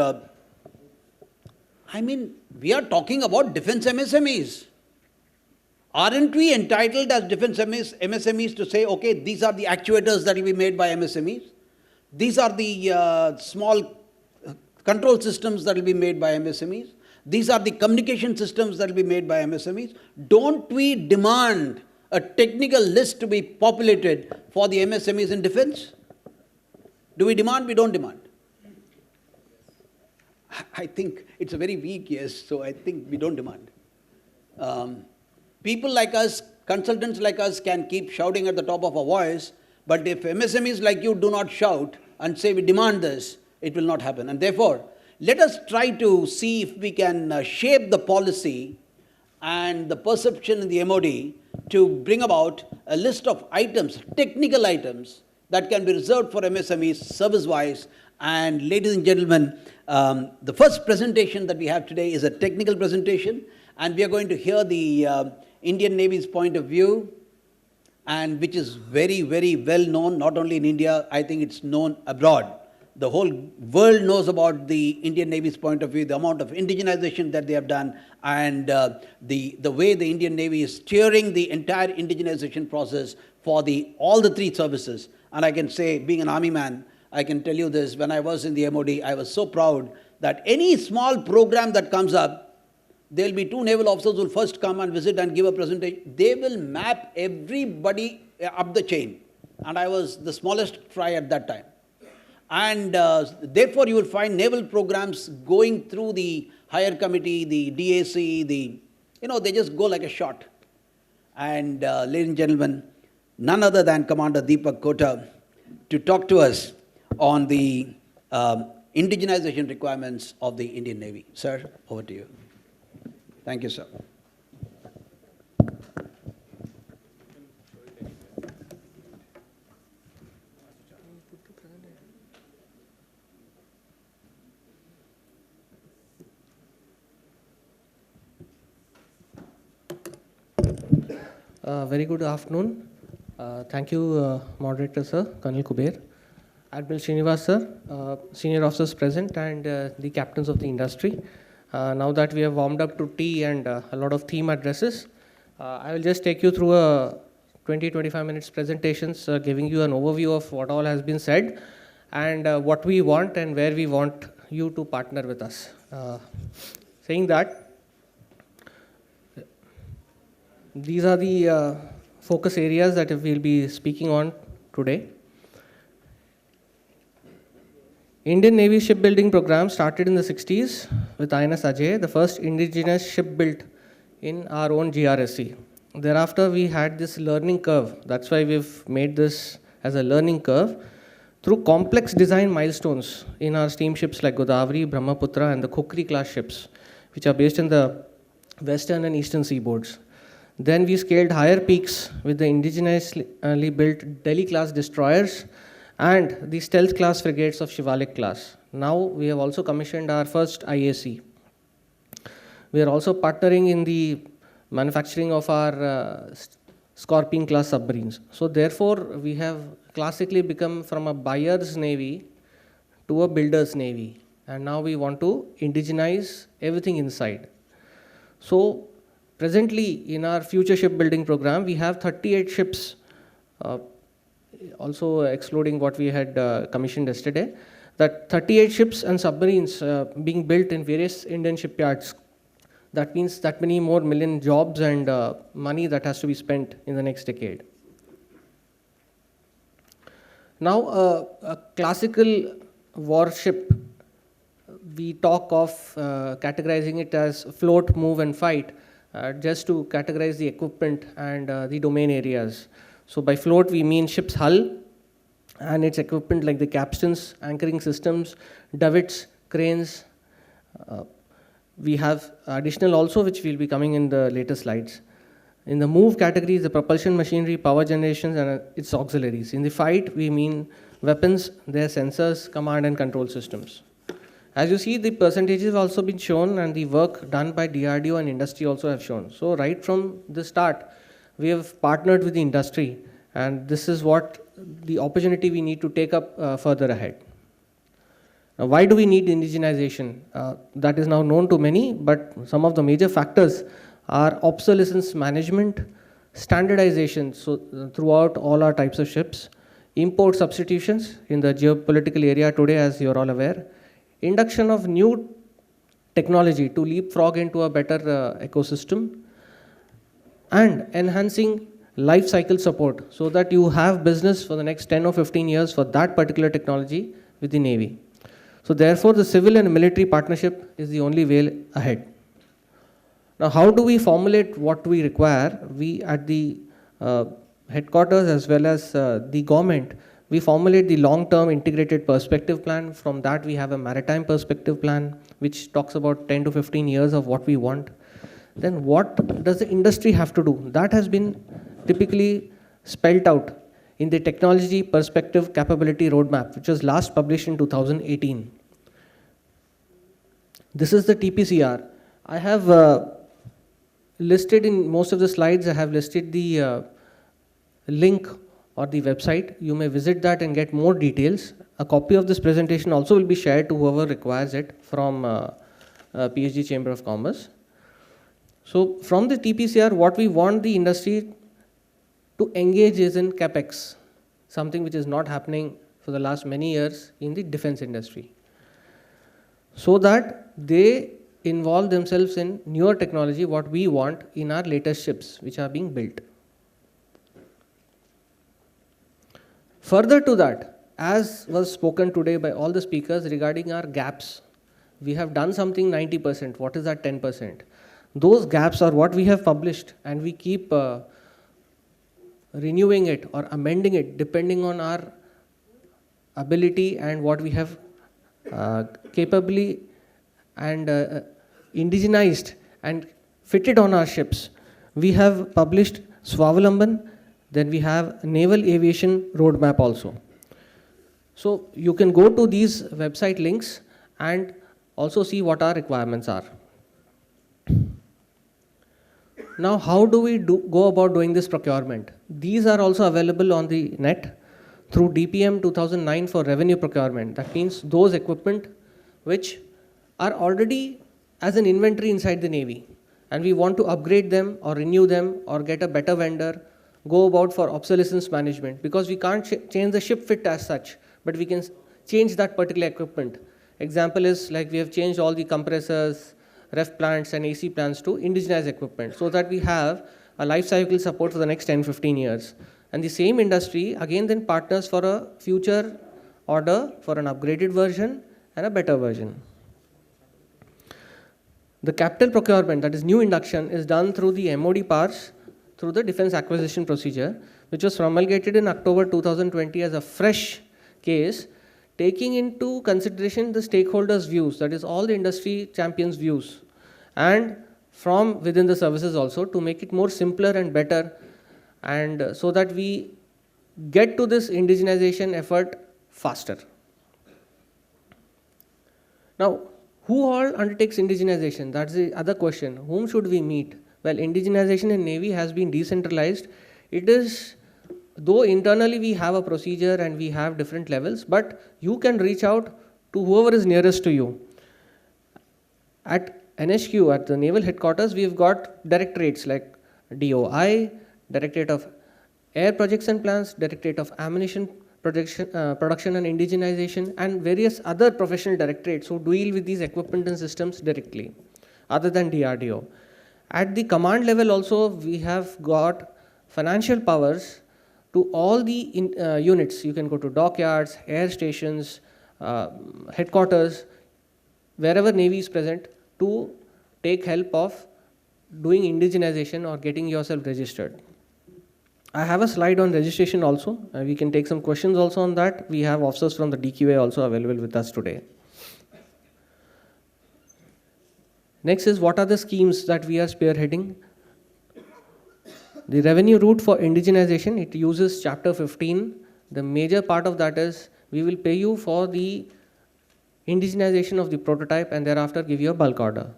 we are talking about defense MSMEs. Aren't we entitled as defense MSMEs to say, okay, these are the actuators that will be made by MSMEs. These are the small control systems that will be made by MSMEs. These are the communication systems that will be made by MSMEs. Don't we demand a technical list to be populated for the MSMEs in defense? Do we demand? We don't demand. I think it's a very weak yes, so I think we don't demand. People like us, consultants like us can keep shouting at the top of our voice, but if MSMEs like you do not shout and say we demand this, it will not happen. And therefore, let us try to see if we can shape the policy and the perception in the MOD to bring about a list of items, technical items, that can be reserved for MSMEs service-wise. And ladies and gentlemen, the first presentation that we have today is a technical presentation, and we are going to hear the Indian Navy's point of view, and which is very, very well known, not only in India, I think it's known abroad. The whole world knows about the Indian Navy's point of view, the amount of indigenization that they have done, and the way the Indian Navy is steering the entire indigenization process for all the three services. And I can say, being an army man, I can tell you this, when I was in the MOD, I was so proud that any small program that comes up, there will be 2 naval officers who will first come and visit and give a presentation. They will map everybody up the chain. And I was the smallest fry at that time. And therefore, you will find naval programs going through the higher committee, the DAC, they just go like a shot. And ladies and gentlemen, none other than Commander Deepak Kota to talk to us on the indigenization requirements of the Indian Navy. Sir, over to you. Thank you, sir.
Very good afternoon. Thank you, Moderator Sir, Colonel Kuber, Admiral Srinivas Sir, senior officers present, and the captains of the industry. Now that we have warmed up to tea and a lot of theme addresses, I will just take you through a 20-25 minutes presentations, giving you an overview of what all has been said and what we want and where we want you to partner with us. Saying that, these are the focus areas that we'll be speaking on today. Indian Navy shipbuilding program started in the 60s with INS Ajay, the first indigenous ship built in our own GRSC. Thereafter, we had this learning curve. That's why we've made this as a learning curve through complex design milestones in our steamships like Godavari, Brahmaputra, and the Kukri class ships, which are based in the western and eastern seaboards. Then we scaled higher peaks with the indigenously built Delhi class destroyers and the stealth class frigates of Shivalik class. Now we have also commissioned our first IAC. We are also partnering in the manufacturing of our Scorpion class submarines. So therefore, we have classically become from a buyer's navy to a builder's navy. And now we want to indigenize everything inside. So presently, in our future shipbuilding program, we have 38 ships, also excluding what we had commissioned yesterday, that 38 ships and submarines being built in various Indian shipyards. That means that many more million jobs and money that has to be spent in the next decade. Now, a classical warship, we talk of categorizing it as float, move, and fight. Just to categorize the equipment and the domain areas. So by float, we mean ship's hull and its equipment like the capstans, anchoring systems, davits, cranes. We have additional also, which will be coming in the later slides. In the move category, the propulsion machinery, power generations, and its auxiliaries. In the fight, we mean weapons, their sensors, command and control systems. As you see, the percentages have also been shown and the work done by DRDO and industry also have shown. So right from the start, we have partnered with the industry, and this is what the opportunity we need to take up further ahead. Now, why do we need indigenization? That is now known to many, but some of the major factors are obsolescence management, standardization, so throughout all our types of ships, import substitutions in the geopolitical area today, as you are all aware, induction of new technology to leapfrog into a better ecosystem, and enhancing life cycle support so that you have business for the next 10 or 15 years for that particular technology with the Navy. So therefore, the civil and military partnership is the only way ahead. Now, how do we formulate what we require? We at the headquarters as well as the government, we formulate the long-term integrated perspective plan. From that, we have a maritime perspective plan, which talks about 10 to 15 years of what we want. Then what does the industry have to do? That has been typically spelled out in the technology perspective capability roadmap, which was last published in 2018. This is the TPCR. I have listed in most of the slides, I have listed the link or the website. You may visit that and get more details. A copy of this presentation also will be shared to whoever requires it from PhD Chamber of Commerce. So from the TPCR, what we want the industry to engage is in CapEx, something which is not happening for the last many years in the defense industry. so that they involve themselves in newer technology, what we want in our latest ships which are being built. Further to that, as was spoken today by all the speakers regarding our gaps, we have done something 90%. What is that 10%? Those gaps are what we have published, and we keep renewing it or amending it depending on our ability and what we have capably and indigenized and fitted on our ships. We have published Swavalamban, then we have Naval Aviation Roadmap also. So you can go to these website links and also see what our requirements are. Now, how do we go about doing this procurement? These are also available on the net through DPM 2009 for revenue procurement. That means those equipment which are already as an inventory inside the Navy, and we want to upgrade them or renew them or get a better vendor, go about for obsolescence management, because we can't change the ship fit as such, but we can change that particular equipment. Example is like we have changed all the compressors, ref plants and AC plants to indigenized equipment, so that we have a life cycle support for the next 10-15 years. And the same industry again then partners for a future order for an upgraded version and a better version. The capital procurement, that is new induction, is done through the MOD powers through the defense acquisition procedure, which was promulgated in October 2020 as a fresh case, taking into consideration the stakeholders' views, that is all the industry champions' views, and from within the services also, to make it more simpler and better, and so that we get to this indigenization effort faster. Now, who all undertakes indigenization? That's the other question. Whom should we meet? Well, indigenization in Navy has been decentralized. It is, though internally we have a procedure and we have different levels, but you can reach out to whoever is nearest to you. At NHQ, at the Naval Headquarters, we've got directorates like DOI, Directorate of Air Projects and Plans, Directorate of Ammunition Production and Indigenization, and various other professional directorates who deal with these equipment and systems directly, other than DRDO. At the command level also, we have got financial powers to all the units. You can go to dockyards, air stations, headquarters, wherever Navy is present, to take help of doing indigenization or getting yourself registered. I have a slide on registration also. We can take some questions also on that. We have officers from the DQA also available with us today. Next is, what are the schemes that we are spearheading? The revenue route for indigenization, it uses Chapter 15. The major part of that is we will pay you for the indigenization of the prototype and thereafter give you a bulk order.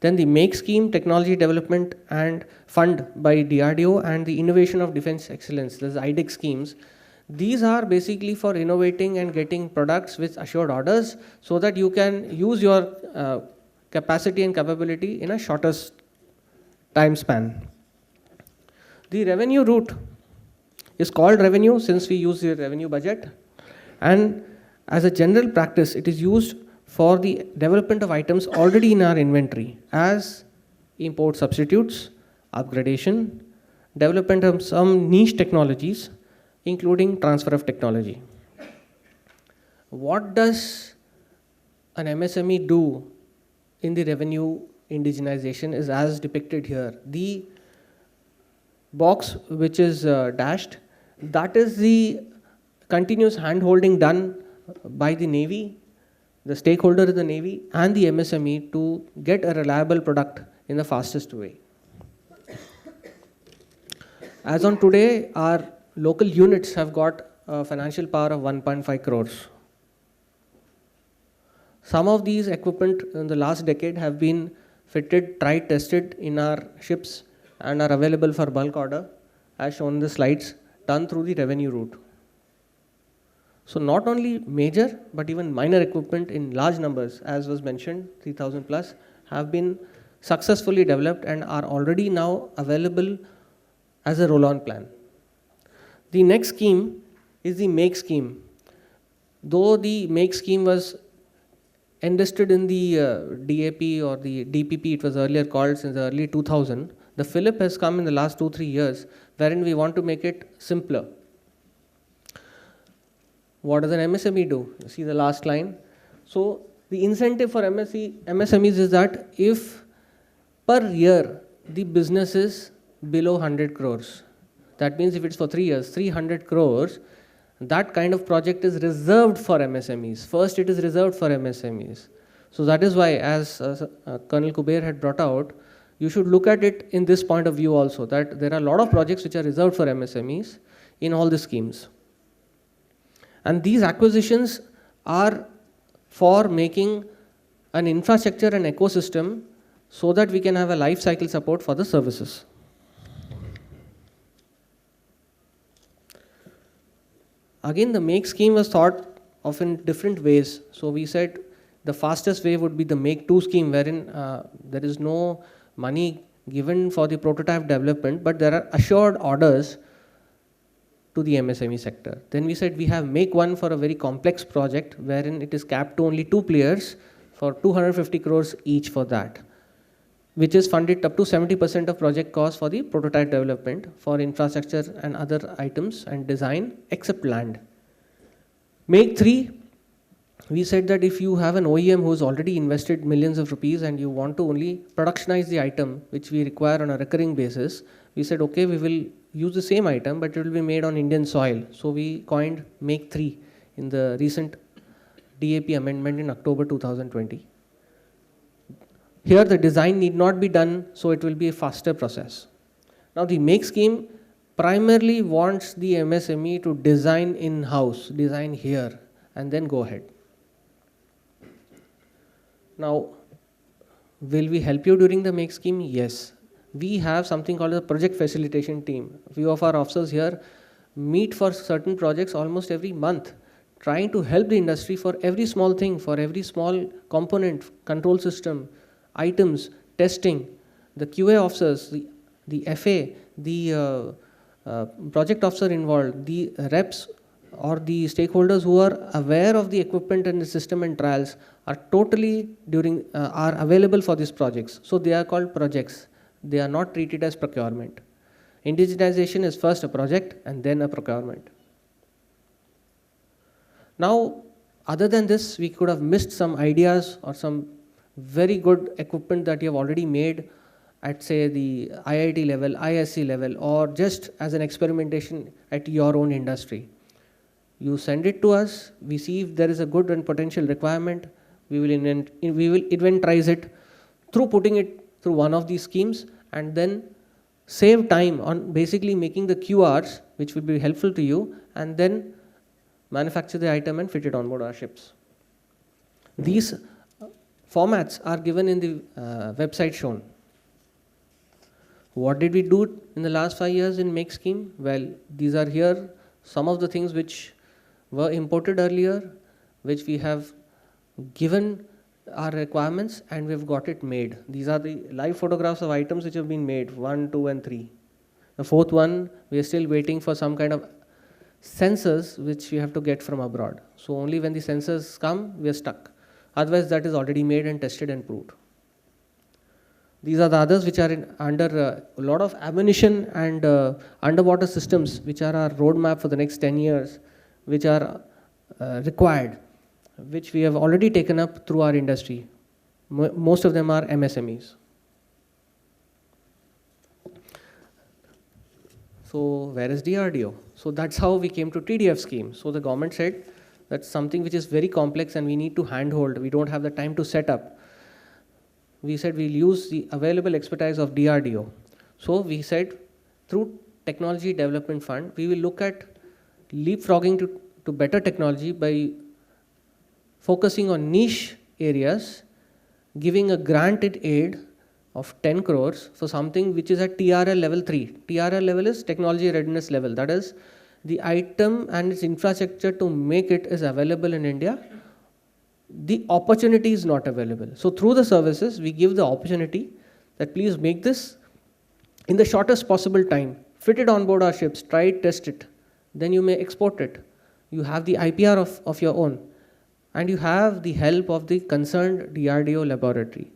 Then the MAKE scheme, Technology Development and Fund by DRDO, and the Innovation of Defense Excellence, those IDEX schemes. These are basically for innovating and getting products with assured orders so that you can use your capacity and capability in a shortest time span. The revenue route is called revenue since we use the revenue budget, and as a general practice, it is used for the development of items already in our inventory as import substitutes, upgradation, development of some niche technologies, including transfer of technology. What does an MSME do in the revenue indigenization is as depicted here. The box which is dashed, that is the continuous hand-holding done by the Navy, the stakeholder of the Navy, and the MSME to get a reliable product in the fastest way. As on today, our local units have got a financial power of 1.5 crores. Some of these equipment in the last decade have been fitted, tried, tested in our ships and are available for bulk order, as shown in the slides, done through the revenue route. So not only major, but even minor equipment in large numbers, as was mentioned, 3,000 plus, have been successfully developed and are already now available as a roll-on plan. The next scheme is the MAKE scheme. Though the MAKE scheme was enlisted in the DAP or the DPP, it was earlier called since the early 2000. The fillip has come in the last 2-3 years, wherein we want to make it simpler. What does an MSME do? You see the last line. So the incentive for MSMEs is that if per year the business is below 100 crores, that means if it's for 3 years, 300 crores, that kind of project is reserved for MSMEs. First, it is reserved for MSMEs. So that is why, as Colonel Kuber had brought out, you should look at it in this point of view also, that there are a lot of projects which are reserved for MSMEs in all the schemes. And these acquisitions are for making an infrastructure and ecosystem so that we can have a life cycle support for the services. Again, the make scheme was thought of in different ways. So we said the fastest way would be the make 2 scheme, wherein there is no money given for the prototype development, but there are assured orders to the MSME sector. Then we said we have make 1 for a very complex project, wherein it is capped to only 2 players for 250 crores each for that, which is funded up to 70% of project cost for the prototype development for infrastructure and other items and design except land. Make 3, we said that if you have an OEM who has already invested millions of rupees and you want to only productionize the item which we require on a recurring basis, we said okay, we will use the same item but it will be made on Indian soil. So we coined Make 3 in the recent DAP amendment in October 2020. Here the design need not be done, so it will be a faster process. Now the make scheme primarily wants the MSME to design in-house, design here, and then go ahead. Now, will we help you during the make scheme? Yes. We have something called a project facilitation team. A few of our officers here meet for certain projects almost every month, trying to help the industry for every small thing, for every small component, control system, items, testing, the QA officers, the FA, the project officer involved, the reps or the stakeholders who are aware of the equipment and the system and trials are totally are available for these projects. So they are called projects. They are not treated as procurement. Indigenization is first a project and then a procurement. Now, other than this, we could have missed some ideas or some very good equipment that you have already made at say the IIT level, ISC level, or just as an experimentation at your own industry. You send it to us, we see if there is a good and potential requirement, we will inventarize it through putting it through one of these schemes and then save time on basically making the QRs, which will be helpful to you, and then manufacture the item and fit it on board our ships. These formats are given in the website shown. What did we do in the last 5 years in Make scheme? Well, these are here some of the things which were imported earlier, which we have given our requirements and we've got it made. These are the live photographs of items which have been made, 1, 2 and 3. The 4th one, we are still waiting for some kind of sensors which we have to get from abroad. So only when the sensors come, we are stuck. Otherwise, that is already made and tested and proved. These are the others which are under a lot of ammunition and underwater systems, which are our roadmap for the next 10 years, which are required, which we have already taken up through our industry. Most of them are MSMEs. So where is DRDO? So that's how we came to TDF scheme. So the government said that's something which is very complex and we need to handhold. We don't have the time to set up. We said we'll use the available expertise of DRDO. So we said through Technology Development Fund, we will look at leapfrogging to better technology by focusing on niche areas, giving a granted aid of 10 crores for something which is at TRL level 3. TRL level is technology readiness level. That is, the item and its infrastructure to make it is available in India. The opportunity is not available. So through the services, we give the opportunity that please make this in the shortest possible time. Fit it on board our ships, try it, test it. Then you may export it. You have the IPR of your own. and you have the help of the concerned DRDO laboratory.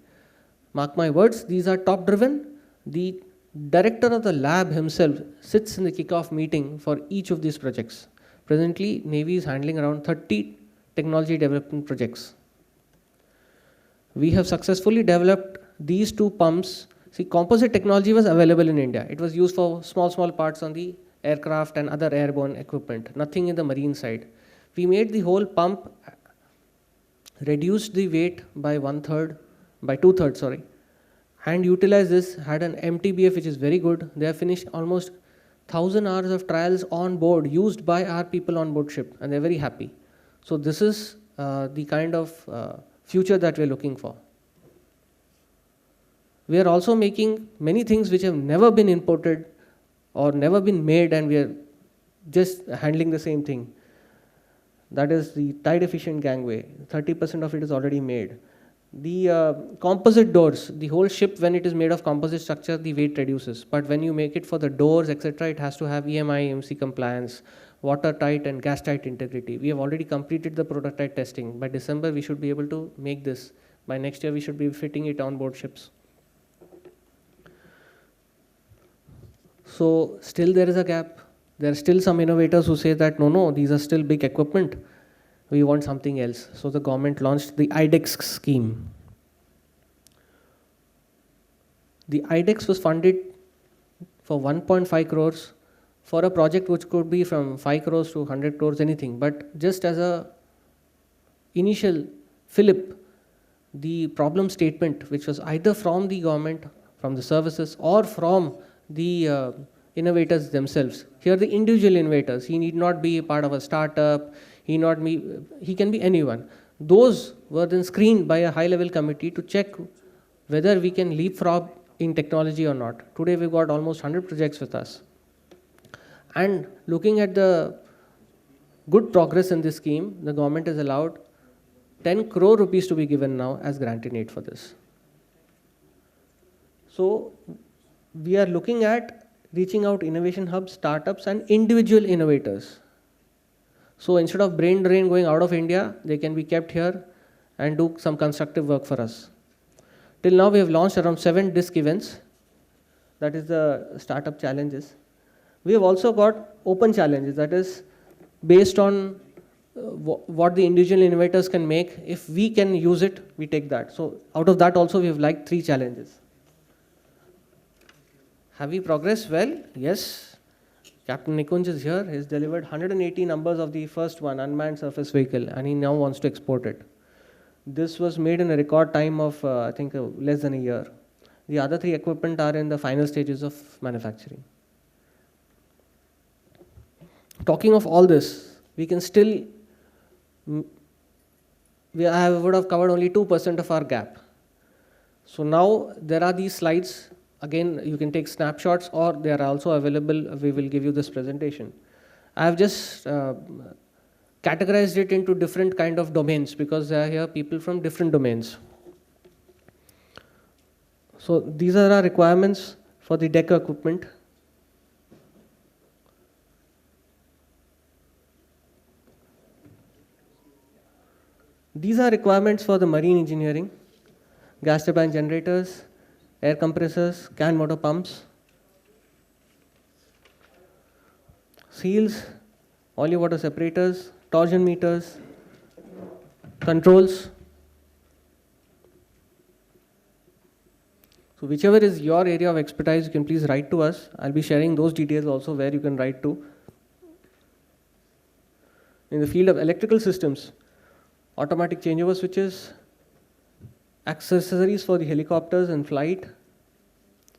Mark my words, these are top driven. The director of the lab himself sits in the kickoff meeting for each of these projects. Presently, Navy is handling around 30 technology development projects. We have successfully developed these two pumps. See, composite technology was available in India. It was used for small parts on the aircraft and other airborne equipment, nothing in the marine side. We made the whole pump, reduced the weight by two thirds, and utilized this, had an MTBF which is very good. They have finished almost 1,000 hours of trials on board, used by our people on board ship, and they're very happy. So this is the kind of future that we're looking for. We are also making many things which have never been imported or never been made, and we are just handling the same thing. That is the tide efficient gangway. 30% of it is already made. The composite doors, the whole ship, when it is made of composite structure, the weight reduces. But when you make it for the doors, etc., it has to have EMI, EMC compliance, watertight and gas tight integrity. We have already completed the prototype testing. By December, we should be able to make this. By next year, we should be fitting it on board ships. So still there is a gap. There are still some innovators who say that no, these are still big equipment. We want something else. So the government launched the IDEX scheme. The IDEX was funded for 1.5 crores for a project which could be from 5 crores to 100 crores, anything. But just as a initial fillip, the problem statement, which was either from the government, from the services, or from the innovators themselves. Here the individual innovators, he need not be a part of a startup, he can be anyone. Those were then screened by a high-level committee to check whether we can leapfrog in technology or not. Today we've got almost 100 projects with us. And looking at the good progress in this scheme, the government has allowed 10 crore rupees to be given now as grant in aid for this. So we are looking at reaching out innovation hubs, startups and individual innovators. So instead of brain drain going out of India, they can be kept here and do some constructive work for us. Till now we have launched around 7 disc events. That is the startup challenges. We have also got open challenges, that is based on what the individual innovators can make. If we can use it, we take that. So out of that also we have like 3 challenges. Have we progressed? Well, yes. Captain Nikunj is here. He's delivered 180 numbers of the first one, unmanned surface vehicle, and he now wants to export it. This was made in a record time of, I think, less than a year. The other 3 equipment are in the final stages of manufacturing. Talking of all this, we can still, I would have covered only 2% of our gap. So now there are these slides. Again, you can take snapshots or they are also available. We will give you this presentation. I have just categorized it into different kind of domains because there are here people from different domains. So these are our requirements for the deck equipment. These are requirements for the marine engineering: gas turbine generators, air compressors, can motor pumps, seals, oily water separators, torsion meters, controls. So whichever is your area of expertise, you can please write to us. I'll be sharing those details also where you can write to. In the field of electrical systems, automatic changeover switches, accessories for the helicopters in flight,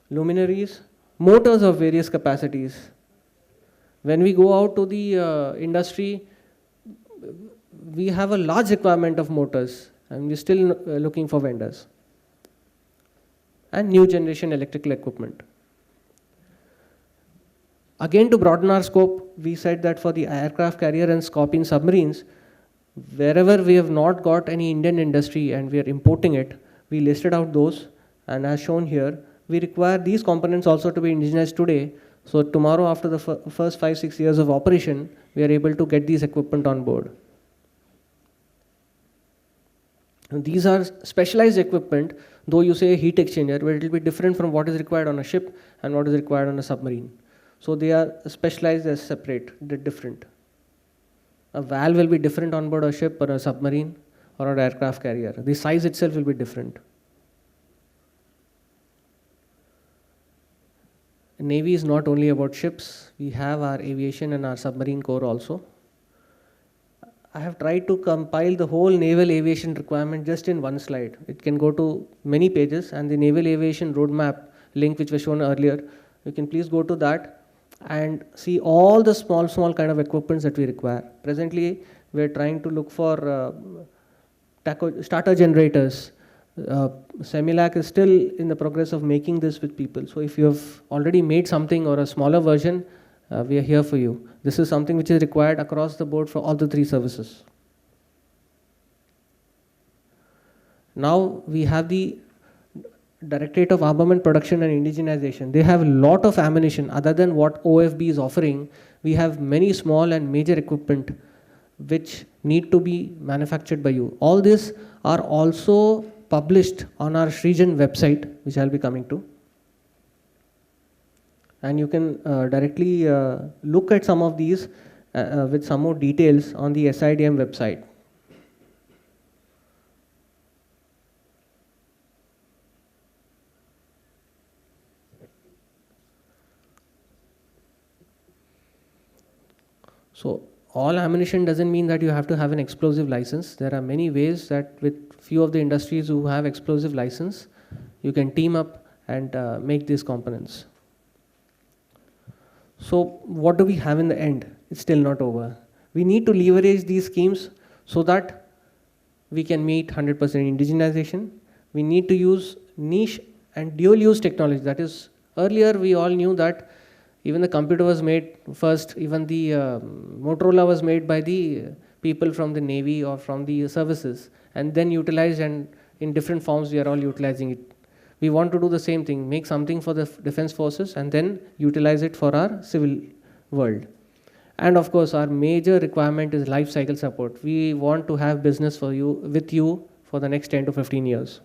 luminaries, motors of various capacities. When we go out to the industry, we have a large requirement of motors and we're still looking for vendors. And new generation electrical equipment. Again, to broaden our scope, we said that for the aircraft carrier and Scorpion submarines, wherever we have not got any Indian industry and we are importing it, we listed out those, and as shown here, we require these components also to be indigenized today. So tomorrow, after the first 5-6 years of operation, we are able to get these equipment on board. And these are specialized equipment, though you say heat exchanger, but it will be different from what is required on a ship and what is required on a submarine. So they are specialized as separate, they're different. A valve will be different on board a ship or a submarine or an aircraft carrier. The size itself will be different. Navy is not only about ships, we have our aviation and our submarine core also. I have tried to compile the whole naval aviation requirement just in one slide. It can go to many pages, and the naval aviation roadmap link which was shown earlier, you can please go to that and see all the small kind of equipments that we require. Presently, we are trying to look for starter generators. Semilac is still in the progress of making this with people. So if you have already made something or a smaller version, we are here for you. This is something which is required across the board for all the 3 services. Now we have the Directorate of Armament Production and Indigenization. They have a lot of ammunition. Other than what OFB is offering, we have many small and major equipment which need to be manufactured by you. All these are also published on our Srijan website, which I'll be coming to. And you can directly look at some of these with some more details on the SIDM website. So all ammunition doesn't mean that you have to have an explosive license. There are many ways that with few of the industries who have explosive license, you can team up and make these components. So what do we have in the end? It's still not over. We need to leverage these schemes so that we can meet 100% indigenization. We need to use niche and dual use technology. That is, earlier we all knew that even the computer was made first, even the Motorola was made by the people from the Navy or from the services, and then utilized, and in different forms we are all utilizing it. We want to do the same thing, make something for the defense forces and then utilize it for our civil world. And of course, our major requirement is life cycle support. We want to have business with you for the next 10 to 15 years.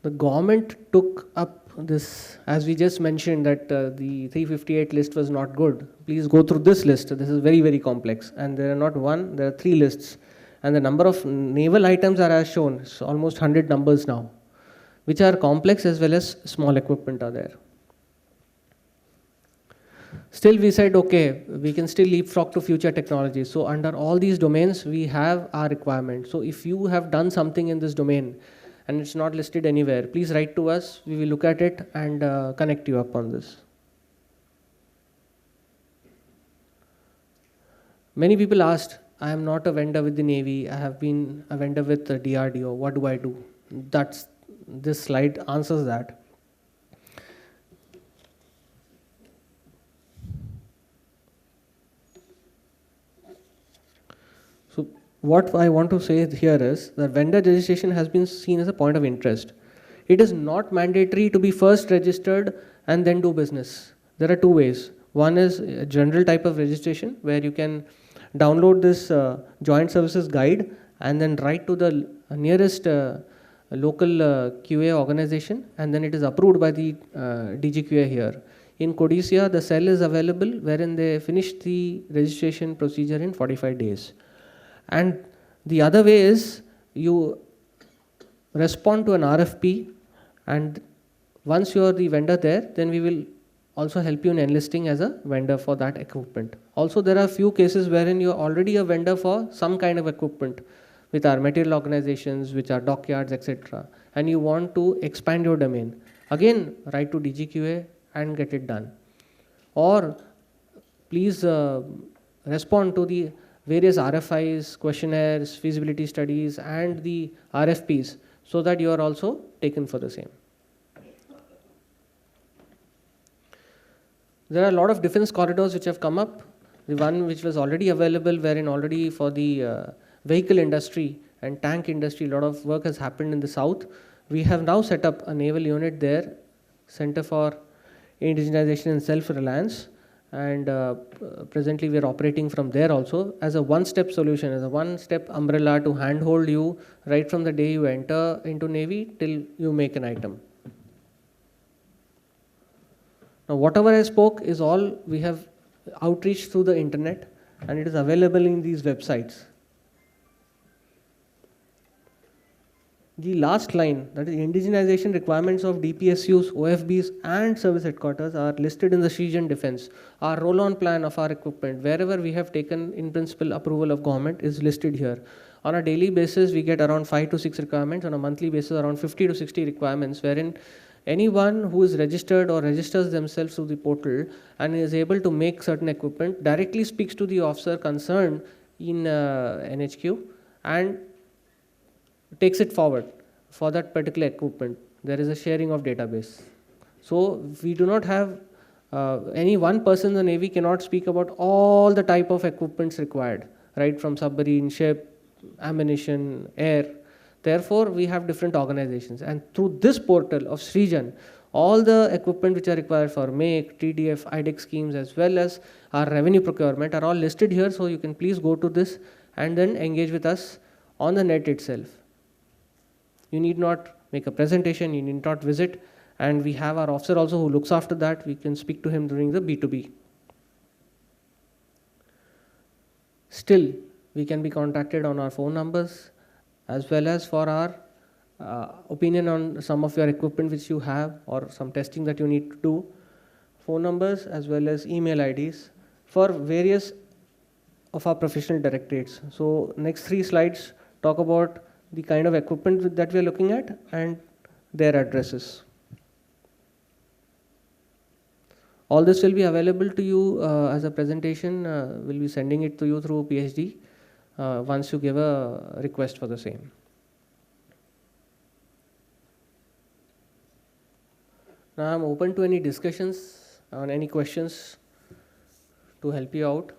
The government took up this, as we just mentioned, that the 358 list was not good. Please go through this list. This is very, very complex. And there are not one, there are 3 lists. And the number of naval items are as shown. It's almost 100 numbers now, which are complex as well as small equipment are there. Still we said, okay, we can still leapfrog to future technologies. So under all these domains, we have our requirement. So if you have done something in this domain and it's not listed anywhere, please write to us. We will look at it and connect you up on this. Many people asked, I am not a vendor with the Navy. I have been a vendor with the DRDO. What do I do? This slide answers that. So what I want to say here is that vendor registration has been seen as a point of interest. It is not mandatory to be first registered and then do business. There are 2 ways. One is a general type of registration where you can download this joint services guide and then write to the nearest local QA organization, and then it is approved by the DGQA here. In Codicea, the cell is available wherein they finish the registration procedure in 45 days. And the other way is you respond to an RFP, and once you are the vendor there, then we will also help you in enlisting as a vendor for that equipment. Also, there are few cases wherein you are already a vendor for some kind of equipment with our material organizations, which are dockyards, etc. And you want to expand your domain. Again, write to DGQA and get it done. Or please respond to the various RFIs, questionnaires, feasibility studies, and the RFPs so that you are also taken for the same. There are a lot of defense corridors which have come up. The one which was already available, wherein already for the vehicle industry and tank industry, a lot of work has happened in the south. We have now set up a naval unit there, Center for Indigenization and Self-Reliance, and presently we are operating from there also as a one-step solution, as a one-step umbrella to handhold you right from the day you enter into Navy till you make an item. Now, whatever I spoke is all we have outreach through the internet, and it is available in these websites. The last line, that is indigenization requirements of DPSUs, OFBs and service headquarters are listed in the Srijan Defense. Our roll-on plan of our equipment, wherever we have taken in principle approval of government, is listed here. On a daily basis, we get around 5 to 6 requirements. On a monthly basis, around 50 to 60 requirements, wherein anyone who is registered or registers themselves through the portal and is able to make certain equipment directly speaks to the officer concerned in NHQ and takes it forward for that particular equipment. There is a sharing of database. So we do not have any one person in the Navy cannot speak about all the type of equipments required, right from submarine, ship, ammunition, air. Therefore, we have different organizations, and through this portal of Srijan, all the equipment which are required for MAKE, TDF, IDEX schemes, as well as our revenue procurement are all listed here. So you can please go to this and then engage with us on the net itself. You need not make a presentation, you need not visit, and we have our officer also who looks after that. We can speak to him during the B2B. Still, we can be contacted on our phone numbers, as well as for our opinion on some of your equipment which you have or some testing that you need to do. Phone numbers as well as email IDs for various of our professional directorates. So next 3 slides talk about the kind of equipment that we are looking at and their addresses. All this will be available to you as a presentation. We'll be sending it to you through PhD once you give a request for the same. Now I'm open to any discussions on any questions to help you out.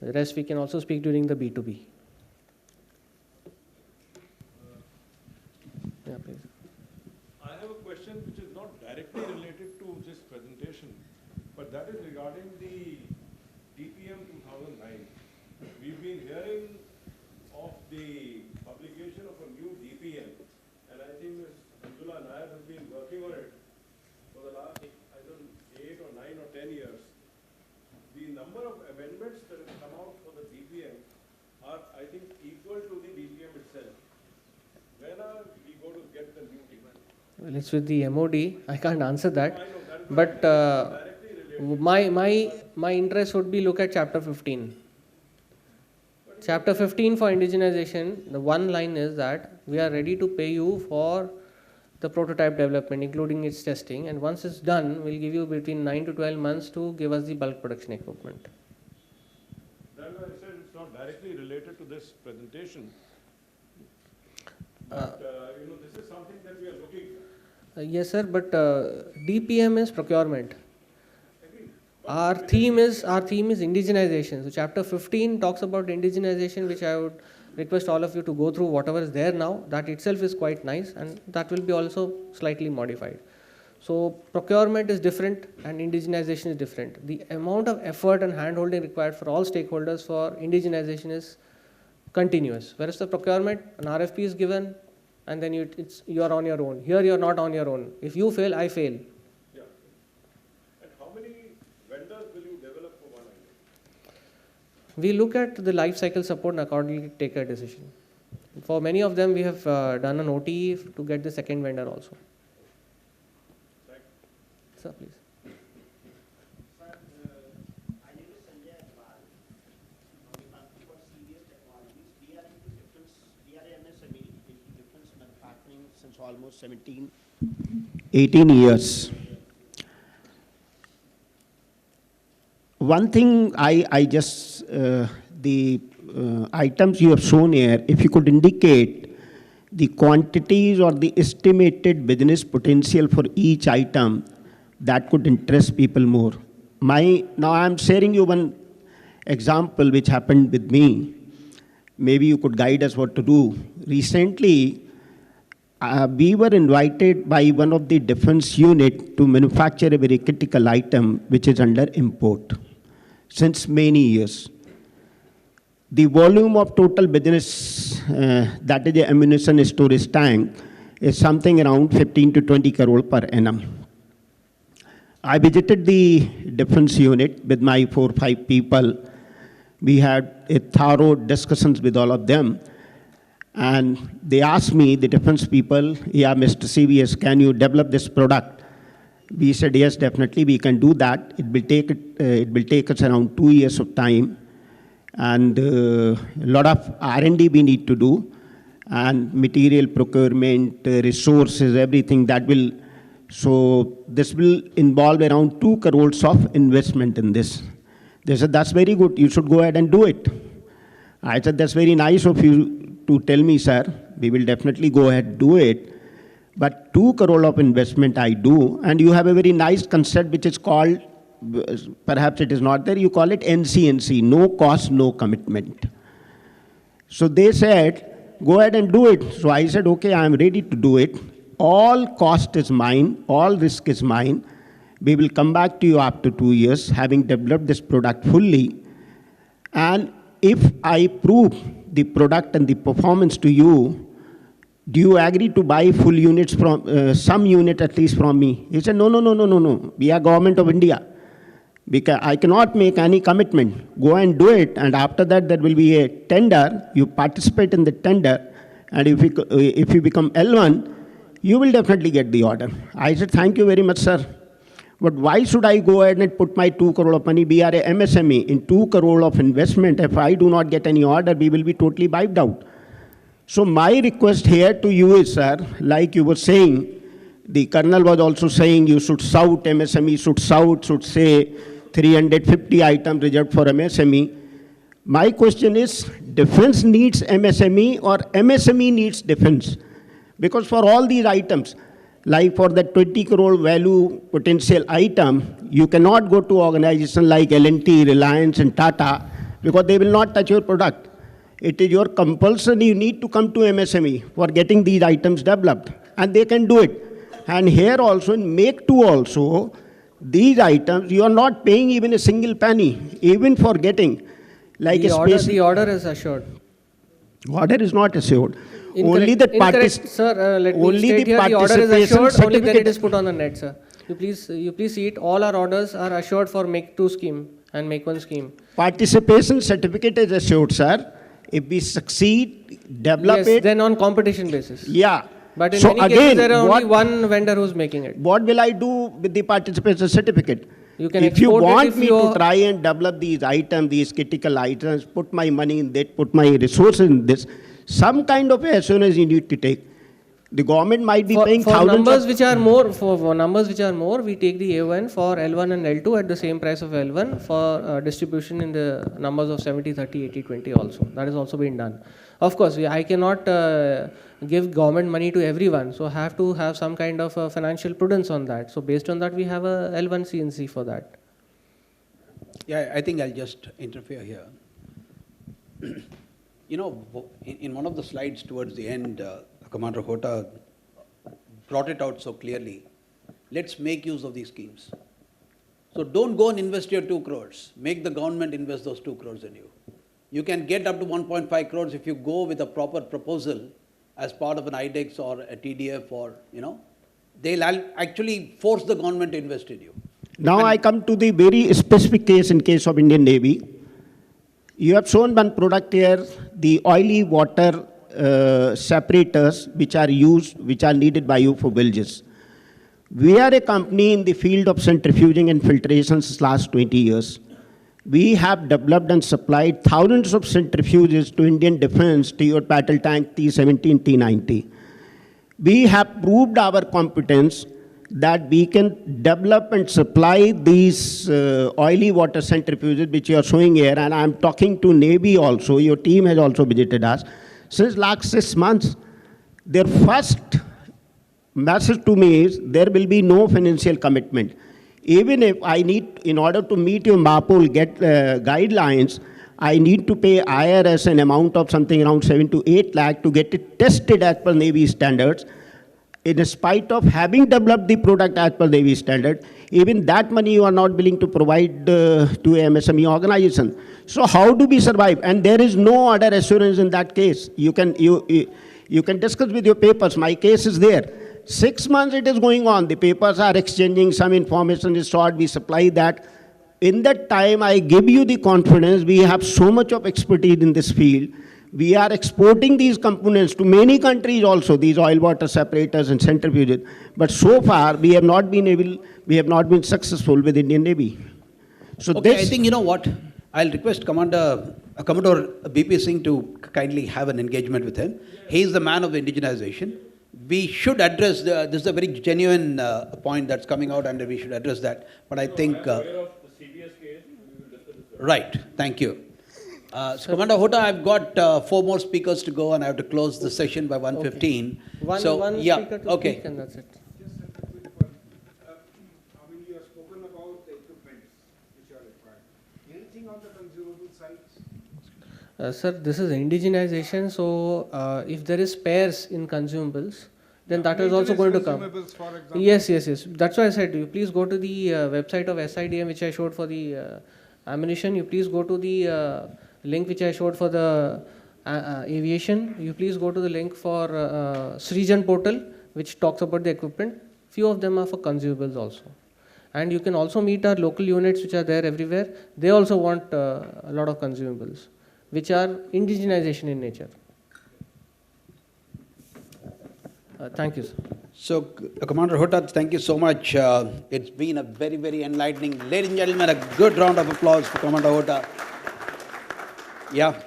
The rest we can also speak during the B2B. Yeah, please.
I have a question which is not directly related to this presentation, but that is regarding the DPM 2009. We've been hearing of the publication of a new DPM, and I think Ms. Abdullah Nair has been working on it for the last, I don't know, 8 or 9 or 10 years. The number of amendments that have come out for the DPM are, I think, equal to the DPM itself. When are we going to get the new DPM?
Well, it's with the MOD. I can't answer that.
I know, that is
But
directly related.
my interest would be look at chapter 15. Chapter 15 for indigenization, the one line is that we are ready to pay you for the prototype development, including its testing, and once it's done, we'll give you between 9 to 12 months to give us the bulk production equipment.
That's why I said it's not directly related to this presentation. This is something that we are looking for.
Yes, sir, but DPM is procurement. Our theme is indigenization. So chapter 15 talks about indigenization, which I would request all of you to go through whatever is there now. That itself is quite nice, and that will be also slightly modified. So procurement is different and indigenization is different. The amount of effort and hand-holding required for all stakeholders for indigenization is continuous. Whereas the procurement, an RFP is given and then you are on your own. Here you are not on your own. If you fail, I fail.
Yeah. And how many vendors will you develop for one item?
We look at the life cycle support and accordingly take a decision. For many of them, we have done an OTE to get the second vendor also. Sir, please.
My name is Sanjay Admiral. We are into serious technologies. We are a MSME in defense manufacturing since almost 18 years. One thing I just, the items you have shown here, if you could indicate the quantities or the estimated business potential for each item, that could interest people more. Now I'm sharing you one example which happened with me. Maybe you could guide us what to do. Recently, we were invited by one of the defense unit to manufacture a very critical item which is under import. since many years. The volume of total business, that is the ammunition storage tank, is something around 15 to 20 crore per annum. I visited the defense unit with my 4 or 5 people. We had a thorough discussions with all of them. And they asked me, the defense people, yeah, Mr. CVS, can you develop this product? We said, yes, definitely, we can do that. It will take us around 2 years of time. And a lot of R&D we need to do. And material procurement, resources, everything that will. So this will involve around 2 crores of investment in this. They said, that's very good. You should go ahead and do it. I said, that's very nice of you to tell me, sir. We will definitely go ahead and do it. But 2 crore of investment I do, and you have a very nice concept which is called, perhaps it is not there, you call it NCNC, no cost, no commitment. So they said, go ahead and do it. So I said, okay, I am ready to do it. All cost is mine, all risk is mine. We will come back to you after 2 years, having developed this product fully. And if I prove the product and the performance to you, do you agree to buy full units from, some unit at least from me? He said, no. We are government of India. Because I cannot make any commitment. Go and do it, and after that there will be a tender. You participate in the tender, and if you become L1, you will definitely get the order. I said, thank you very much, sir. But why should I go ahead and put my 2 crore of money? We are a MSME. In 2 crore of investment, if I do not get any order, we will be totally wiped out. So my request here to you is, sir, like you were saying, the colonel was also saying you should shout, MSME should say 350 items reserved for MSME. My question is, defense needs MSME or MSME needs defense? Because for all these items, like for the 20 crore value potential item, you cannot go to organizations like L&T, Reliance and Tata because they will not touch your product. It is your compulsion, you need to come to MSME for getting these items developed, and they can do it. And here also, in Make 2 also, these items, you are not paying even a single penny, even for getting, like
the
a
order,
space.
The order is assured.
Order is not assured.
Incorrect.
Only the
Incorrect, sir. Let me state here, the order is assured, only then it is put on the net, sir. You please see it. All our orders are assured for Make 2 scheme and Make 1 scheme.
Participation certificate is assured, sir. If we succeed, develop it.
Then on competition basis.
Yeah.
But in
so
many cases, there are only one vendor who's making it.
What will I do with the participation certificate?
You can
if you
export
want
it if
me to try and develop these items, these critical items, put my money in that, put my resources in this, some kind of assurance you need to take. The government might be paying thousands
numbers which are more, for numbers which are more, we take the A1 for L1 and L2 at the same price of L1 for distribution in the numbers of 70, 30, 80, 20 also. That is also being done. Of course, I cannot give government money to everyone, so have to have some kind of financial prudence on that. So based on that, we have a L1 CNC for that.
Yeah, I think I'll just interfere here. You know, in one of the slides towards the end, Commander Hota brought it out so clearly. Let's make use of these schemes. So don't go and invest your 2 crores. Make the government invest those 2 crores in you. You can get up to 1.5 crores if you go with a proper proposal as part of an IDEX or a TDF or, they'll actually force the government to invest in you.
Now I come to the very specific case in case of Indian Navy. You have shown one product here, the oily water separators which are needed by you for bilges. We are a company in the field of centrifuging and filtration since last 20 years. We have developed and supplied thousands of centrifuges to Indian defense, to your battle tank T-70 T-90. We have proved our competence that we can develop and supply these oily water centrifuges which you are showing here, and I am talking to Navy also, your team has also visited us. Since last 6 months, their first message to me is there will be no financial commitment. Even if I need, in order to meet your MAPOL guidelines, I need to pay IRS an amount of something around 7 to 8 lakh to get it tested as per Navy standards. in spite of having developed the product as per the AV standard, even that money you are not willing to provide to a MSME organization. So how do we survive? And there is no other assurance in that case. You can discuss with your papers. My case is there. 6 months it is going on. The papers are exchanging, some information is sought, we supply that. In that time, I give you the confidence, we have so much of expertise in this field. We are exporting these components to many countries also, these oil water separators and centrifuges. But so far, we have not been successful with Indian Navy. So
okay, I think you know what? I'll request Commodore BP Singh to kindly have an engagement with him. He is the man of the indigenization. We should address, this is a very genuine point that's coming out, and we should address that. But I think... right, thank you. So Commander Hota, I've got 4 more speakers to go, and I have to close the session by 1:15.
Okay. One
yeah,
speaker to
okay.
speak, and that's it.
Just a quick one. I mean, you have spoken about the equipment which are required. Anything on the consumable side?
Sir, this is indigenization, so if there is spares in consumables, then that is also going to come.
Consumables, for example.
Yes. That's why I said you please go to the website of SIDM, which I showed for the ammunition. You please go to the link which I showed for the aviation. You please go to the link for Srijan portal, which talks about the equipment. Few of them are for consumables also. And you can also meet our local units which are there everywhere. They also want a lot of consumables, which are indigenization in nature. Thank you, sir.
So, Commander Hota, thank you so much. It's been a very, very enlightening. Ladies and gentlemen, a good round of applause for Commander Hota. Yeah,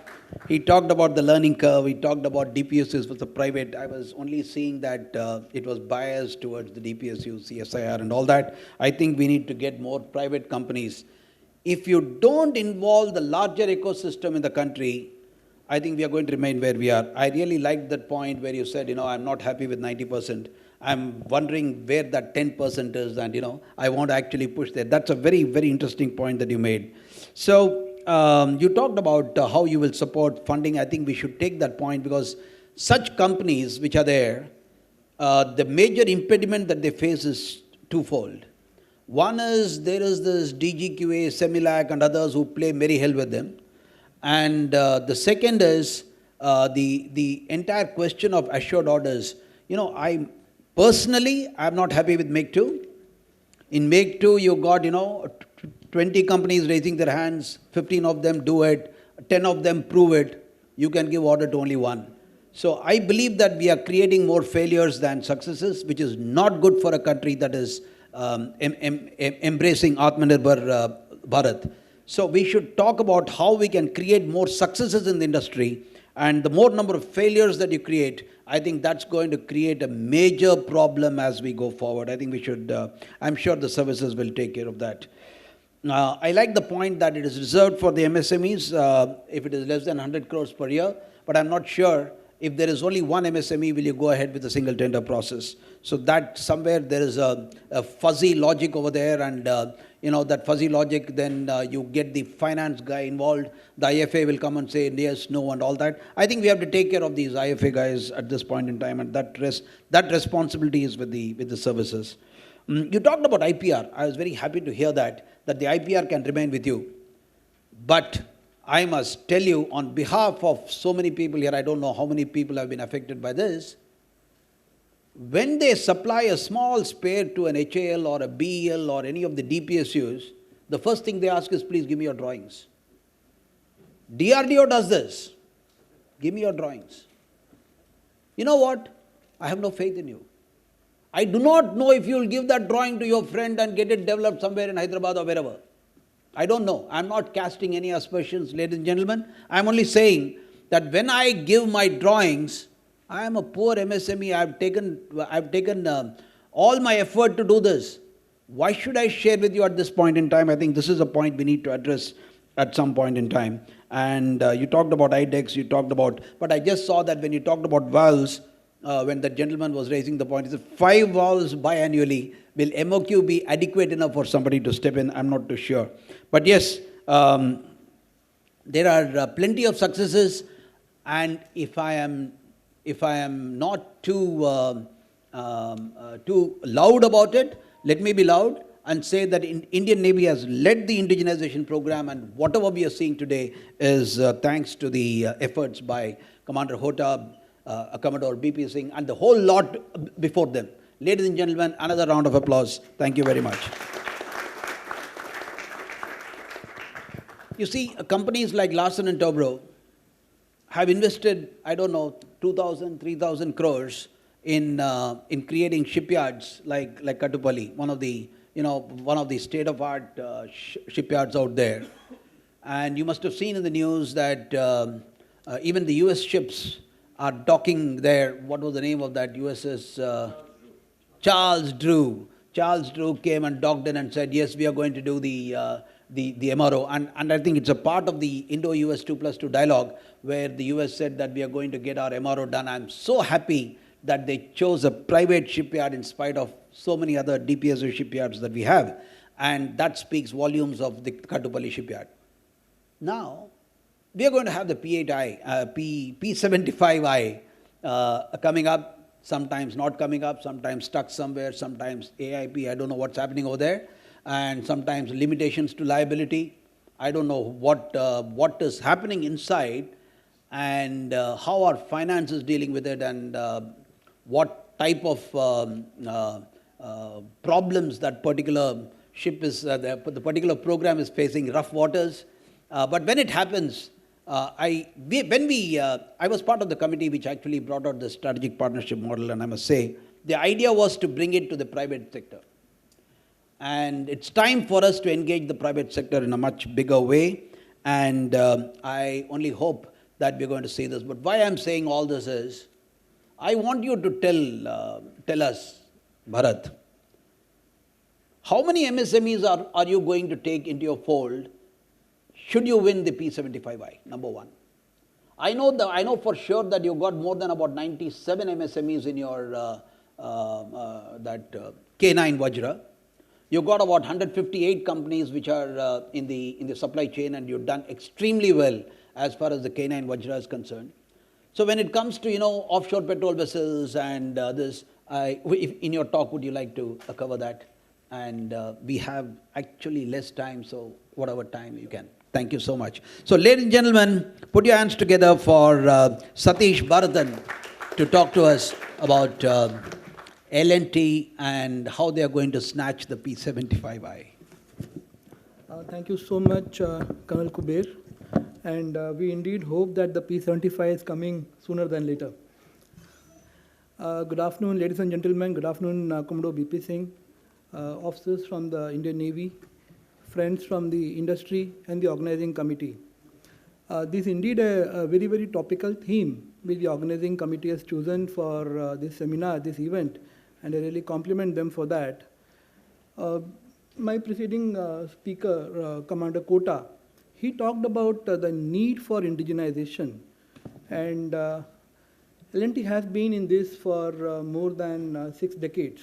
he talked about the learning curve. He talked about DPSUs with the private. I was only seeing that it was biased towards the DPSU, CSIR and all that. I think we need to get more private companies. If you don't involve the larger ecosystem in the country, I think we are going to remain where we are. I really liked that point where you said, I'm not happy with 90%. I'm wondering where that 10% is, and, I want to actually push that. That's a very, very interesting point that you made. So, you talked about how you will support funding. I think we should take that point, because such companies which are there, the major impediment that they face is twofold. One is there is this DGQA, Semilac and others who play merry hell with them. And the second is the entire question of assured orders. I'm not happy with Make 2. In Make 2, you got, 20 companies raising their hands, 15 of them do it, 10 of them prove it. You can give order to only 1. So I believe that we are creating more failures than successes, which is not good for a country that is embracing Atmanirbhar Bharat. So we should talk about how we can create more successes in the industry, and the more number of failures that you create, I think that's going to create a major problem as we go forward. I think we should, I'm sure the services will take care of that. I like the point that it is reserved for the MSMEs if it is less than 100 crores per year, but I'm not sure if there is only one MSME, will you go ahead with the single tender process? So that somewhere there is a fuzzy logic over there, and that fuzzy logic, then you get the finance guy involved. The IFA will come and say yes, no, and all that. I think we have to take care of these IFA guys at this point in time, and that responsibility is with the services. You talked about IPR. I was very happy to hear that the IPR can remain with you. But I must tell you, on behalf of so many people here, I don't know how many people have been affected by this. When they supply a small spare to an HAL or a BEL or any of the DPSUs, the first thing they ask is, please give me your drawings. DRDO does this. Give me your drawings. You know what? I have no faith in you. I do not know if you will give that drawing to your friend and get it developed somewhere in Hyderabad or wherever. I don't know. I'm not casting any aspersions, ladies and gentlemen. I'm only saying that when I give my drawings, I am a poor MSME. I've taken all my effort to do this. Why should I share with you at this point in time? I think this is a point we need to address at some point in time. And you talked about IDEX, but I just saw that when you talked about valves, when the gentleman was raising the point, he said 5 valves biannually. Will MOQ be adequate enough for somebody to step in? I'm not too sure. But yes, there are plenty of successes, and if I am not too too loud about it, let me be loud and say that Indian Navy has led the indigenization program, and whatever we are seeing today is thanks to the efforts by Commander Hota, Commodore BP Singh, and the whole lot before them. Ladies and gentlemen, another round of applause. Thank you very much. You see, companies like Larsen & Toubro have invested, I don't know, 2,000, 3,000 crores in creating shipyards like Kattupalli, one of the state-of-art shipyards out there. And you must have seen in the news that even the US ships are docking there. What was the name of that USS? Charles Drew. Charles Drew came and docked in and said, yes, we are going to do the MRO. And I think it's a part of the Indo-US 2+2 dialogue where the US said that we are going to get our MRO done. I'm so happy that they chose a private shipyard in spite of so many other DPSO shipyards that we have. And that speaks volumes of the Kattupalli shipyard. Now, we are going to have the P8I, P75I coming up, sometimes not coming up, sometimes stuck somewhere, sometimes AIP, I don't know what's happening over there, and sometimes limitations to liability. I don't know what is happening inside and how our finance is dealing with it, and what type of problems that particular ship is, the particular program is facing, rough waters. But when it happens, I was part of the committee which actually brought out the strategic partnership model, and I must say, the idea was to bring it to the private sector. And it's time for us to engage the private sector in a much bigger way, and I only hope that we're going to see this. But why I'm saying all this is, I want you to tell us, Bharat, how many MSMEs are you going to take into your fold should you win the P75I, number one? I know for sure that you got more than about 97 MSMEs in your K9 Vajra. You got about 158 companies which are in the supply chain, and you've done extremely well as far as the K9 Vajra is concerned. So when it comes to offshore petrol vessels and this, in your talk, would you like to cover that? And we have actually less time, so whatever time you can. Thank you so much. So ladies and gentlemen, put your hands together for Satish Bharathan to talk to us about L&T and how they are going to snatch the P75I.
Thank you so much, Colonel Kuber. And we indeed hope that the P75 is coming sooner than later. Good afternoon, ladies and gentlemen. Good afternoon, Commodore BP Singh, officers from the Indian Navy, friends from the industry and the organizing committee. This is indeed a very, very topical theme which the organizing committee has chosen for this seminar, this event, and I really compliment them for that. My preceding speaker, Commander Kota, he talked about the need for indigenization, and L&T has been in this for more than 6 decades.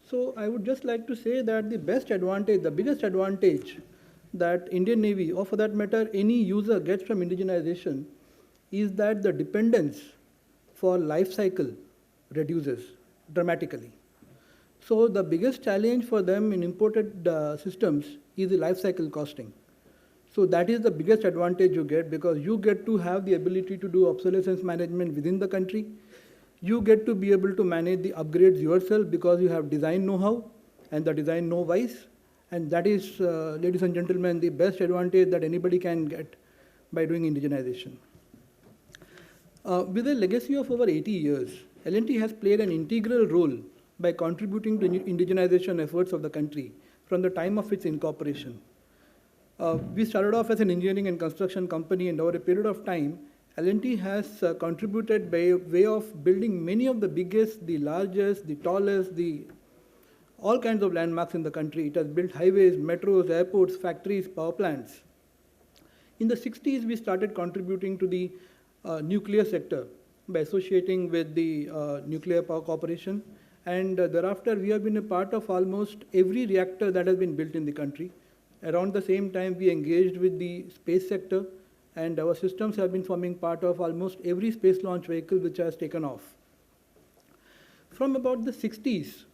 So I would just like to say that the best advantage, the biggest advantage that Indian Navy, or for that matter any user, gets from indigenization is that the dependence for life cycle reduces dramatically. So the biggest challenge for them in imported systems is the life cycle costing. So that is the biggest advantage you get, because you get to have the ability to do obsolescence management within the country. You get to be able to manage the upgrades yourself because you have design know-how and the design know-wise. And that is, ladies and gentlemen, the best advantage that anybody can get by doing indigenization. With a legacy of over 80 years, L&T has played an integral role by contributing to indigenization efforts of the country from the time of its incorporation. We started off as an engineering and construction company, and over a period of time, L&T has contributed by way of building many of the biggest, the largest, the tallest, all kinds of landmarks in the country. It has built highways, metros, airports, factories, power plants. In the 60s, we started contributing to the nuclear sector by associating with the Nuclear Power Corporation. And thereafter, we have been a part of almost every reactor that has been built in the country. Around the same time, we engaged with the space sector, and our systems have been forming part of almost every space launch vehicle which has taken off. From about the 60s,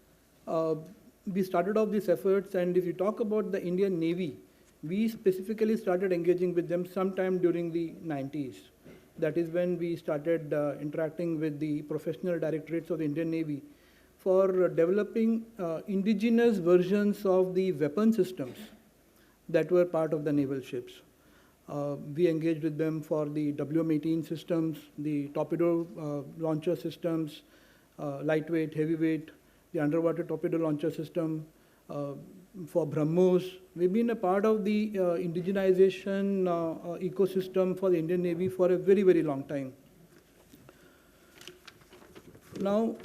we started off these efforts, and if you talk about the Indian Navy, we specifically started engaging with them sometime during the 90s. That is when we started interacting with the professional directorates of the Indian Navy for developing indigenous versions of the weapon systems that were part of the naval ships. We engaged with them for the WM-18 systems, the torpedo launcher systems, lightweight, heavyweight, the underwater torpedo launcher system, for BrahMos. We've been a part of the indigenization ecosystem for the Indian Navy for a very, very long time. Now,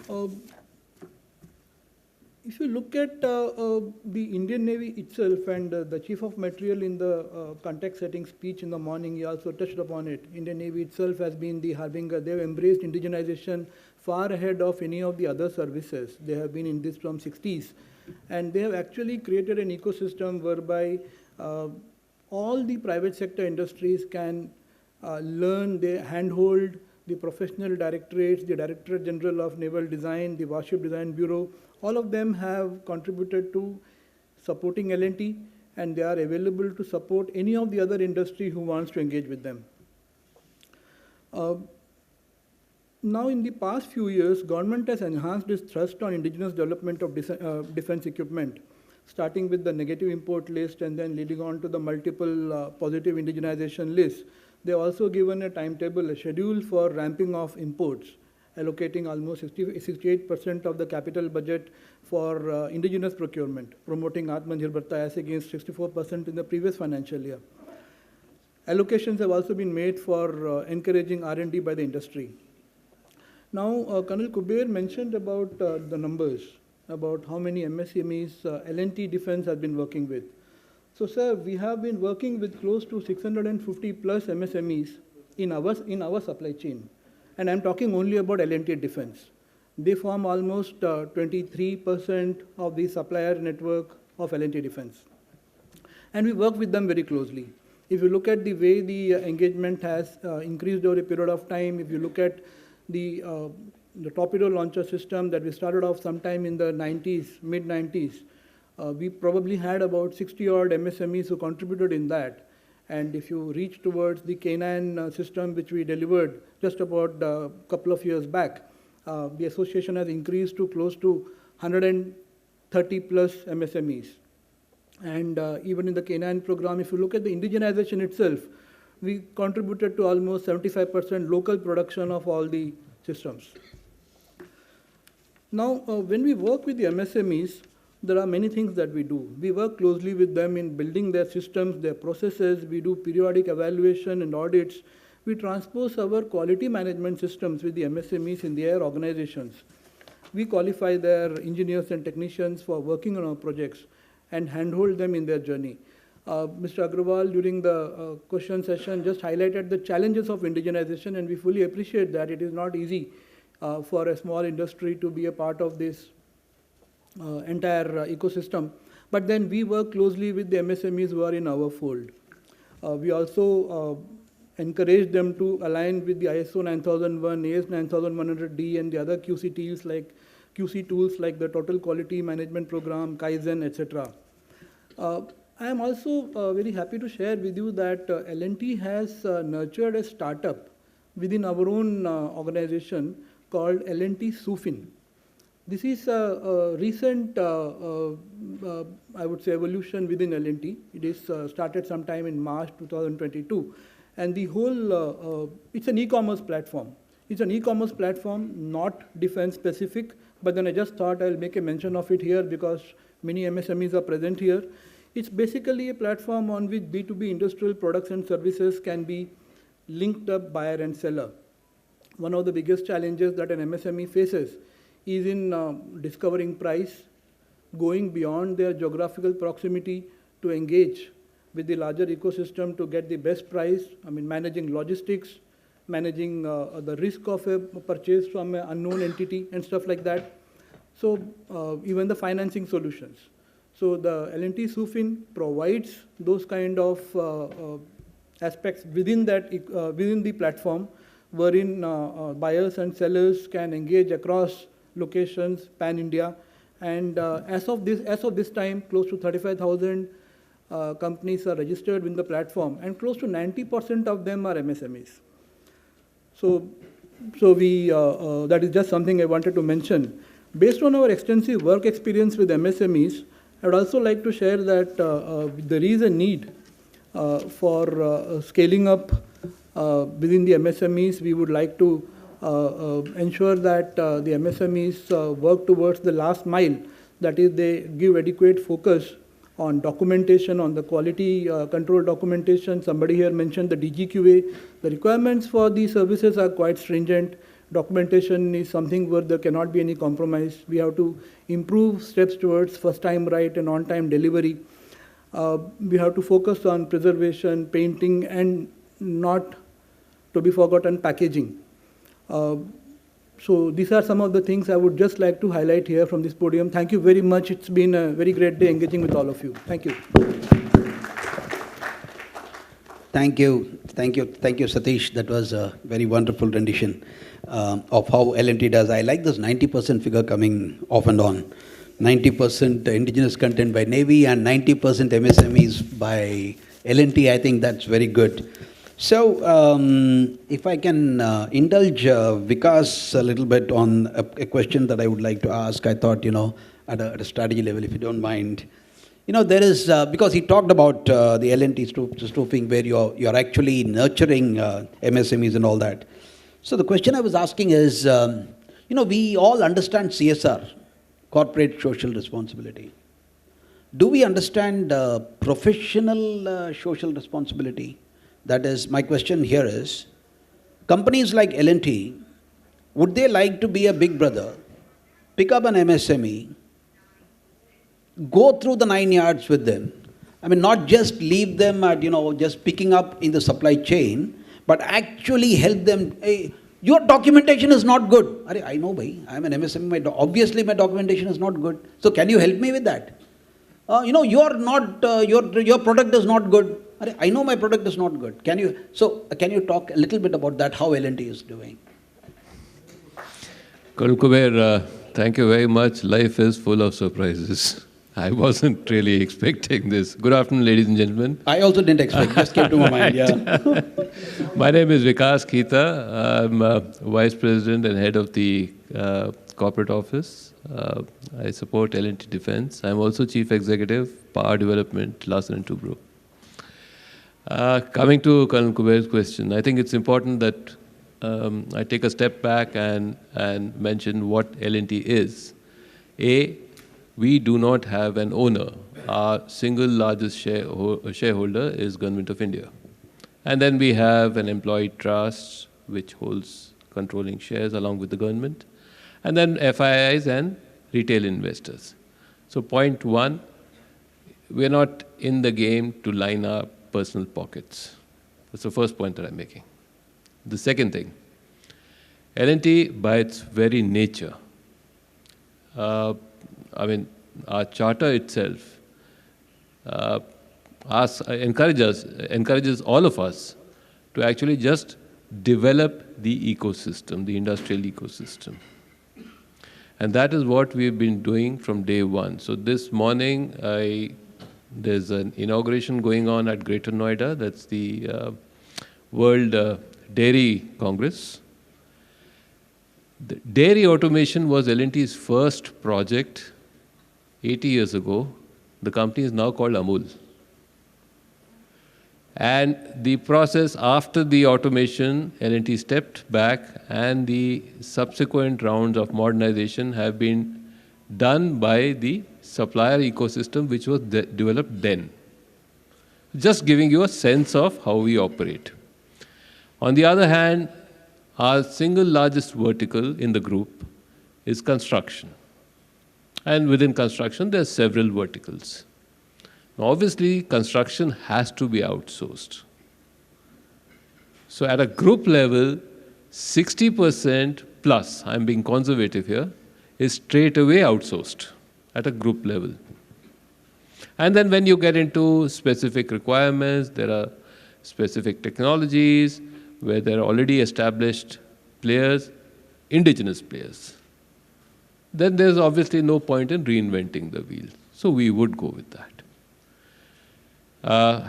if you look at the Indian Navy itself, and the Chief of Materiel in the context setting speech in the morning, he also touched upon it. Indian Navy itself has been the harbinger. They've embraced indigenization far ahead of any of the other services. They have been in this from 60s. And they have actually created an ecosystem whereby all the private sector industries can learn, they handhold the professional directorates, the Directorate General of Naval Design, the Warship Design Bureau. All of them have contributed to supporting L&T, and they are available to support any of the other industry who wants to engage with them. Now, in the past few years, government has enhanced its thrust on indigenous development of defense equipment, starting with the negative import list and then leading on to the multiple positive indigenization lists. They have also given a timetable, a schedule for ramping of imports, allocating almost 68% of the capital budget for indigenous procurement, promoting Atmanirbharta as against 64% in the previous financial year. Allocations have also been made for encouraging R&D by the industry. Now, Colonel Kuber mentioned about the numbers, about how many MSMEs L&T Defense has been working with. So, sir, we have been working with close to 650 plus MSMEs in our supply chain. And I'm talking only about L&T Defense. They form almost 23% of the supplier network of L&T Defense. And we work with them very closely. If you look at the way the engagement has increased over a period of time, if you look at the torpedo launcher system that we started off sometime in the 90s, mid-90s, we probably had about 60 odd MSMEs who contributed in that. And if you reach towards the Canine system, which we delivered just about a couple of years back, the association has increased to close to 130 plus MSMEs. And even in the Canine program, if you look at the indigenization itself, we contributed to almost 75% local production of all the systems. Now, when we work with the MSMEs, there are many things that we do. We work closely with them in building their systems, their processes. We do periodic evaluation and audits. We transpose our quality management systems with the MSMEs in their organizations. We qualify their engineers and technicians for working on our projects and handhold them in their journey. Mr. Agrawal, during the question session, just highlighted the challenges of indigenization, and we fully appreciate that. It is not easy for a small industry to be a part of this entire ecosystem. But then we work closely with the MSMEs who are in our fold. We also encourage them to align with the ISO 9001, AS 9100D, and the other QC tools like the Total Quality Management Program, Kaizen, etc. I am also very happy to share with you that L&T has nurtured a startup within our own organization called L&T SUFIN. This is a recent, I would say, evolution within L&T. It is started sometime in March 2022. And the whole, it's an e-commerce platform. It's an e-commerce platform, not defense specific, but then I just thought I'll make a mention of it here because many MSMEs are present here. It's basically a platform on which B2B industrial products and services can be linked up buyer and seller. One of the biggest challenges that an MSME faces is in discovering price, going beyond their geographical proximity to engage with the larger ecosystem to get the best price, managing logistics, managing the risk of a purchase from an unknown entity and stuff like that. So even the financing solutions. So the L&T SUFIN provides those kind of aspects within that within the platform, wherein buyers and sellers can engage across locations, pan-India. And as of this time, close to 35,000 companies are registered in the platform, and close to 90% of them are MSMEs. So that is just something I wanted to mention. Based on our extensive work experience with MSMEs, I would also like to share that there is a need for scaling up within the MSMEs. We would like to ensure that the MSMEs work towards the last mile, that is, they give adequate focus on documentation, on the quality control documentation. Somebody here mentioned the DGQA. The requirements for these services are quite stringent. Documentation is something where there cannot be any compromise. We have to improve steps towards first time right and on-time delivery. We have to focus on preservation, painting, and not to be forgotten, packaging. So these are some of the things I would just like to highlight here from this podium. Thank you very much. It's been a very great day engaging with all of you. Thank you.
Thank you, Satish. That was a very wonderful rendition of how L&T does. I like this 90% figure coming off and on. 90% indigenous content by Navy and 90% MSMEs by L&T. I think that's very good. So, if I can indulge Vikas a little bit on a question that I would like to ask, I thought, at a strategy level, if you don't mind. There is, because he talked about the L&T spoofing, where you're actually nurturing MSMEs and all that. So the question I was asking is, we all understand CSR, corporate social responsibility. Do we understand professional social responsibility? That is, my question here is, companies like L&T, would they like to be a big brother, pick up an MSME, go through the 9 yards with them? I mean, not just leave them at, just picking up in the supply chain, but actually help them. Hey, your documentation is not good. I know, bhai, I'm an MSME, obviously my documentation is not good. So can you help me with that? You're not, your product is not good. I know my product is not good. Can you talk a little bit about that, how L&T is doing?
Colonel Kuber, thank you very much. Life is full of surprises. I wasn't really expecting this. Good afternoon, ladies and gentlemen.
I also didn't expect, just came to my mind, yeah.
My name is Vikas Khita. I'm Vice President and Head of the Corporate Office. I support L&T Defense. I'm also Chief Executive, Power Development, Larsen & Toubro. Coming to Colonel Kuber's question, I think it's important that I take a step back and mention what L&T is. We do not have an owner. Our single largest shareholder is Government of India. And then we have an employee trust which holds controlling shares along with the government. And then FIIs and retail investors. So point one, we're not in the game to line our personal pockets. That's the first point that I'm making. The second thing, L&T by its very nature, our charter itself encourages all of us to actually just develop the ecosystem, the industrial ecosystem. And that is what we've been doing from day one. So this morning, there's an inauguration going on at Greater Noida. That's the World Dairy Congress. The dairy automation was L&T's first project 80 years ago. The company is now called Amul. And the process after the automation, L&T stepped back, and the subsequent rounds of modernization have been done by the supplier ecosystem which was developed then. Just giving you a sense of how we operate. On the other hand, our single largest vertical in the group is construction. And within construction, there are several verticals. Now, obviously, construction has to be outsourced. So at a group level, 60% plus, I'm being conservative here, is straight away outsourced at a group level. And then when you get into specific requirements, there are specific technologies where there are already established players, indigenous players. then there's obviously no point in reinventing the wheel. So we would go with that.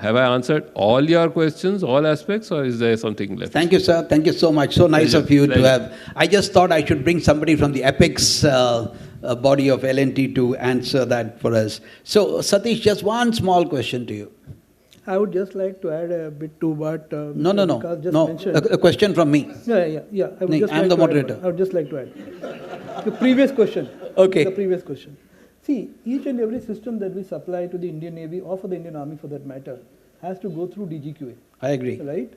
Have I answered all your questions, all aspects, or is there something left?
Thank you, sir. Thank you so much. So nice
Pleasure.
of you to
Pleasure.
have. I just thought I should bring somebody from the Apex body of L&T to answer that for us. So, Satish, just one small question to you.
I would just like to add a bit to what
No.
Vikas just mentioned.
A question from me.
Yeah. I would
No,
just
I'm
like
the
to
moderator.
Add, I would just like to add. The previous question.
Okay.
The previous question. See, each and every system that we supply to the Indian Navy or for the Indian Army for that matter has to go through DGQA.
I agree.
Right?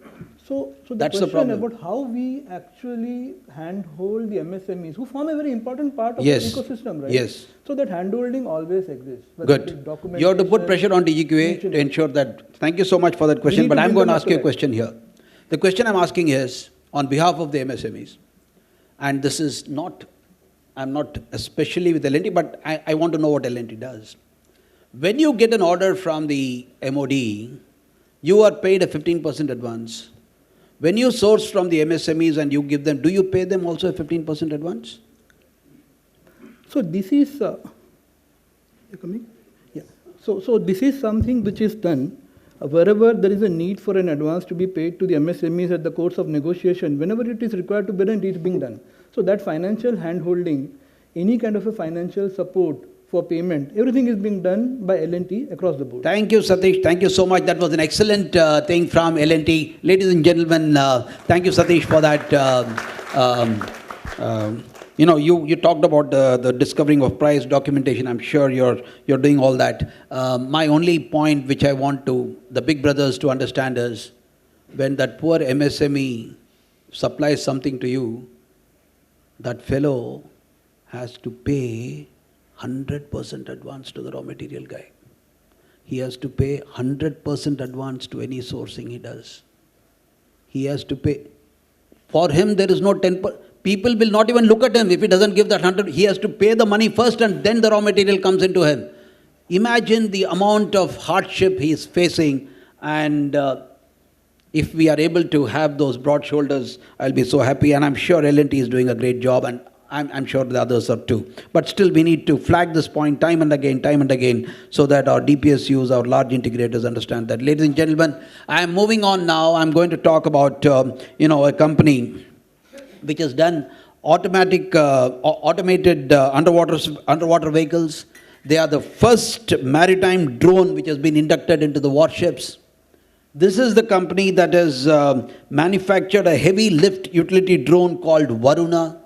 So the
That's the
question
problem.
about how we actually handhold the MSMEs, who form a very important part of
Yes.
the ecosystem, right?
Yes.
So that handholding always exists. whether it is
Good. You have to put pressure on DGQA to ensure that. Thank you so much for that question,
need
but
to
I'm
build
going to
them
ask
up
you a
to that.
question here. The question I'm asking is, on behalf of the MSMEs, and this is not, I'm not especially with L&T, but I want to know what L&T does. When you get an order from the MOD, you are paid a 15% advance. When you source from the MSMEs and you give them, do you pay them also a 15% advance?
So this is, you coming? Yeah. So this is something which is done wherever there is a need for an advance to be paid to the MSMEs at the course of negotiation. Whenever it is required to be done, it is being done. So that financial handholding, any kind of a financial support for payment, everything is being done by L&T across the board.
Thank you, Satish. Thank you so much. That was an excellent thing from L&T. Ladies and gentlemen, thank you, Satish, for that. You talked about the discovering of price documentation. I'm sure you're doing all that. My only point which I want the big brothers to understand is, when that poor MSME supplies something to you, that fellow has to pay 100% advance to the raw material guy. He has to pay 100% advance to any sourcing he does. He has to pay. For him, there is no 10%. People will not even look at him if he doesn't give that 100. He has to pay the money first and then the raw material comes into him. Imagine the amount of hardship he is facing, and if we are able to have those broad shoulders, I'll be so happy, and I'm sure L&T is doing a great job, and I'm sure the others are too. But still, we need to flag this point time and again, so that our DPSUs, our large integrators understand that. Ladies and gentlemen, I am moving on now. I'm going to talk about, a company which has done automated underwater vehicles. They are the first maritime drone which has been inducted into the warships. This is the company that has manufactured a heavy lift utility drone called Varuna,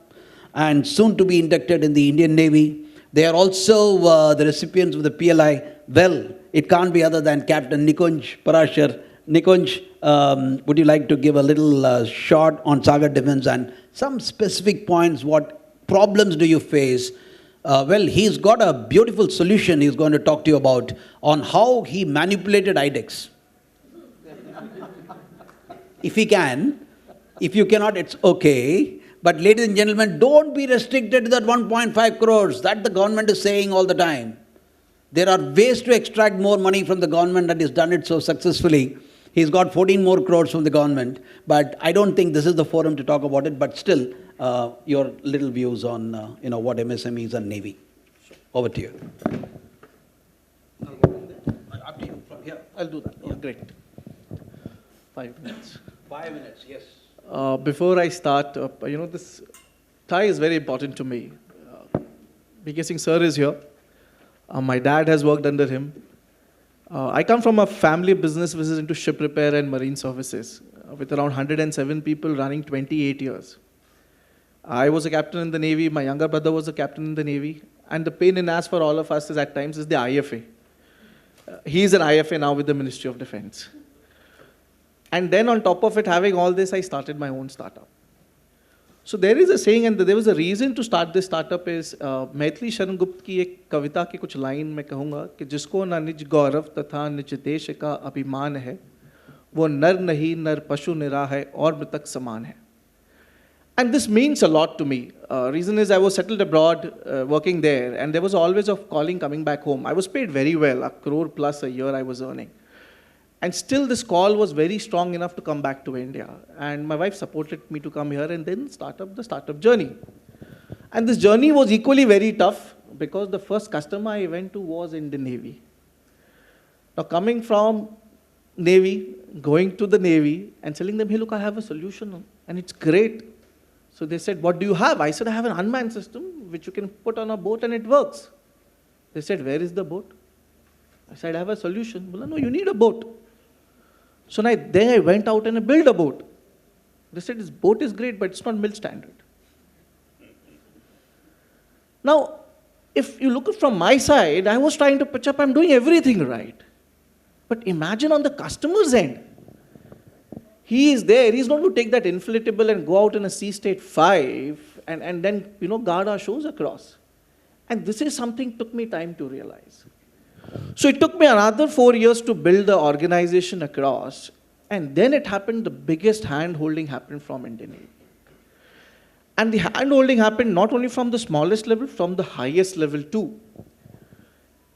and soon to be inducted in the Indian Navy. They are also the recipients of the PLI. Well, it can't be other than Captain Nikunj Parashar. Nikunj, would you like to give a little short on Sagar Defense and some specific points? What problems do you face? Well, he's got a beautiful solution he's going to talk to you about on how he manipulated IDEX. If he can. If you cannot, it's okay. But ladies and gentlemen, don't be restricted to that 1.5 crores that the government is saying all the time. There are ways to extract more money from the government, and he's done it so successfully. He's got 14 more crores from the government, but I don't think this is the forum to talk about it. But still, your little views on what MSMEs and Navy. Over to you.
Up to you. From here, I'll do that. Yeah, great. 5 minutes.
5 minutes, yes.
Before I start, this tie is very important to me. BK Singh sir is here. My dad has worked under him. I come from a family business which is into ship repair and marine services, with around 107 people running 28 years. I was a captain in the Navy, my younger brother was a captain in the Navy, and the pain in ass for all of us is at times is the IFA. He's an IFA now with the Ministry of Defense. And then on top of it, having all this, I started my own startup. So there is a saying, and there was a reason to start this startup is, Maithili Sharan Gupt की एक कविता की कुछ line मैं कहूँगा कि जिसको न निज गौरव तथा निज देश का अभिमान है, वो नर नहीं नर पशु निरा है और मृतक समान है. And this means a lot to me. Reason is I was settled abroad, working there, and there was always a calling coming back home. I was paid very well, 1 crore plus a year I was earning. And still this call was very strong enough to come back to India. And my wife supported me to come here and then start up the startup journey. And this journey was equally very tough because the first customer I went to was in the Navy. Now coming from Navy, going to the Navy and telling them, hey, look, I have a solution and it's great. So they said, what do you have? I said, I have an unmanned system which you can put on a boat and it works. They said, where is the boat? I said, I have a solution. Well, no, you need a boat. So then I went out and I built a boat. They said, this boat is great, but it's not mill standard. Now, if you look from my side, I was trying to pitch up, I'm doing everything right. But imagine on the customer's end. He is there, he's not going to take that inflatable and go out in a sea state 5 and then, guard our shows across. And this is something took me time to realize. So it took me another 4 years to build the organization across. And then it happened, the biggest hand-holding happened from Indian Navy. And the hand-holding happened not only from the smallest level, from the highest level too.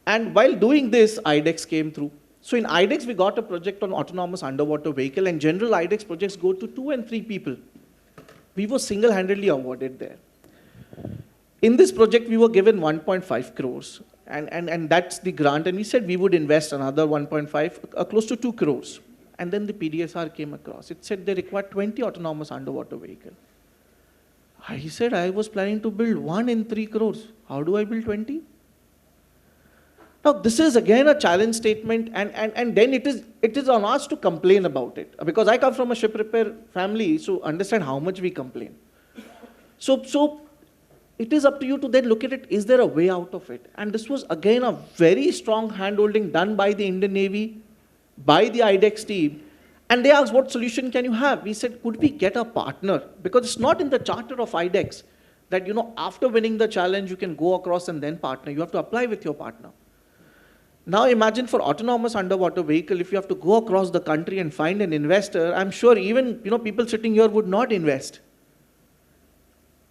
And while doing this, IDEX came through. So in IDEX, we got a project on autonomous underwater vehicle, and general IDEX projects go to 2 and 3 people. We were single-handedly awarded there. In this project, we were given 1.5 crores, and that's the grant, and we said we would invest another 1.5, close to 2 crores. And then the PDSR came across. It said they require 20 autonomous underwater vehicles. I said, I was planning to build 1 in 3 crores. How do I build 20? Now, this is again a challenge statement, and then it is on us to complain about it. Because I come from a ship repair family, so understand how much we complain. So it is up to you to then look at it, is there a way out of it? And this was again a very strong handholding done by the Indian Navy, by the IDEX team. And they asked, what solution can you have? We said, could we get a partner? Because it's not in the charter of IDEX that, after winning the challenge, you can go across and then partner. You have to apply with your partner. Now imagine for autonomous underwater vehicle, if you have to go across the country and find an investor, I'm sure even, people sitting here would not invest.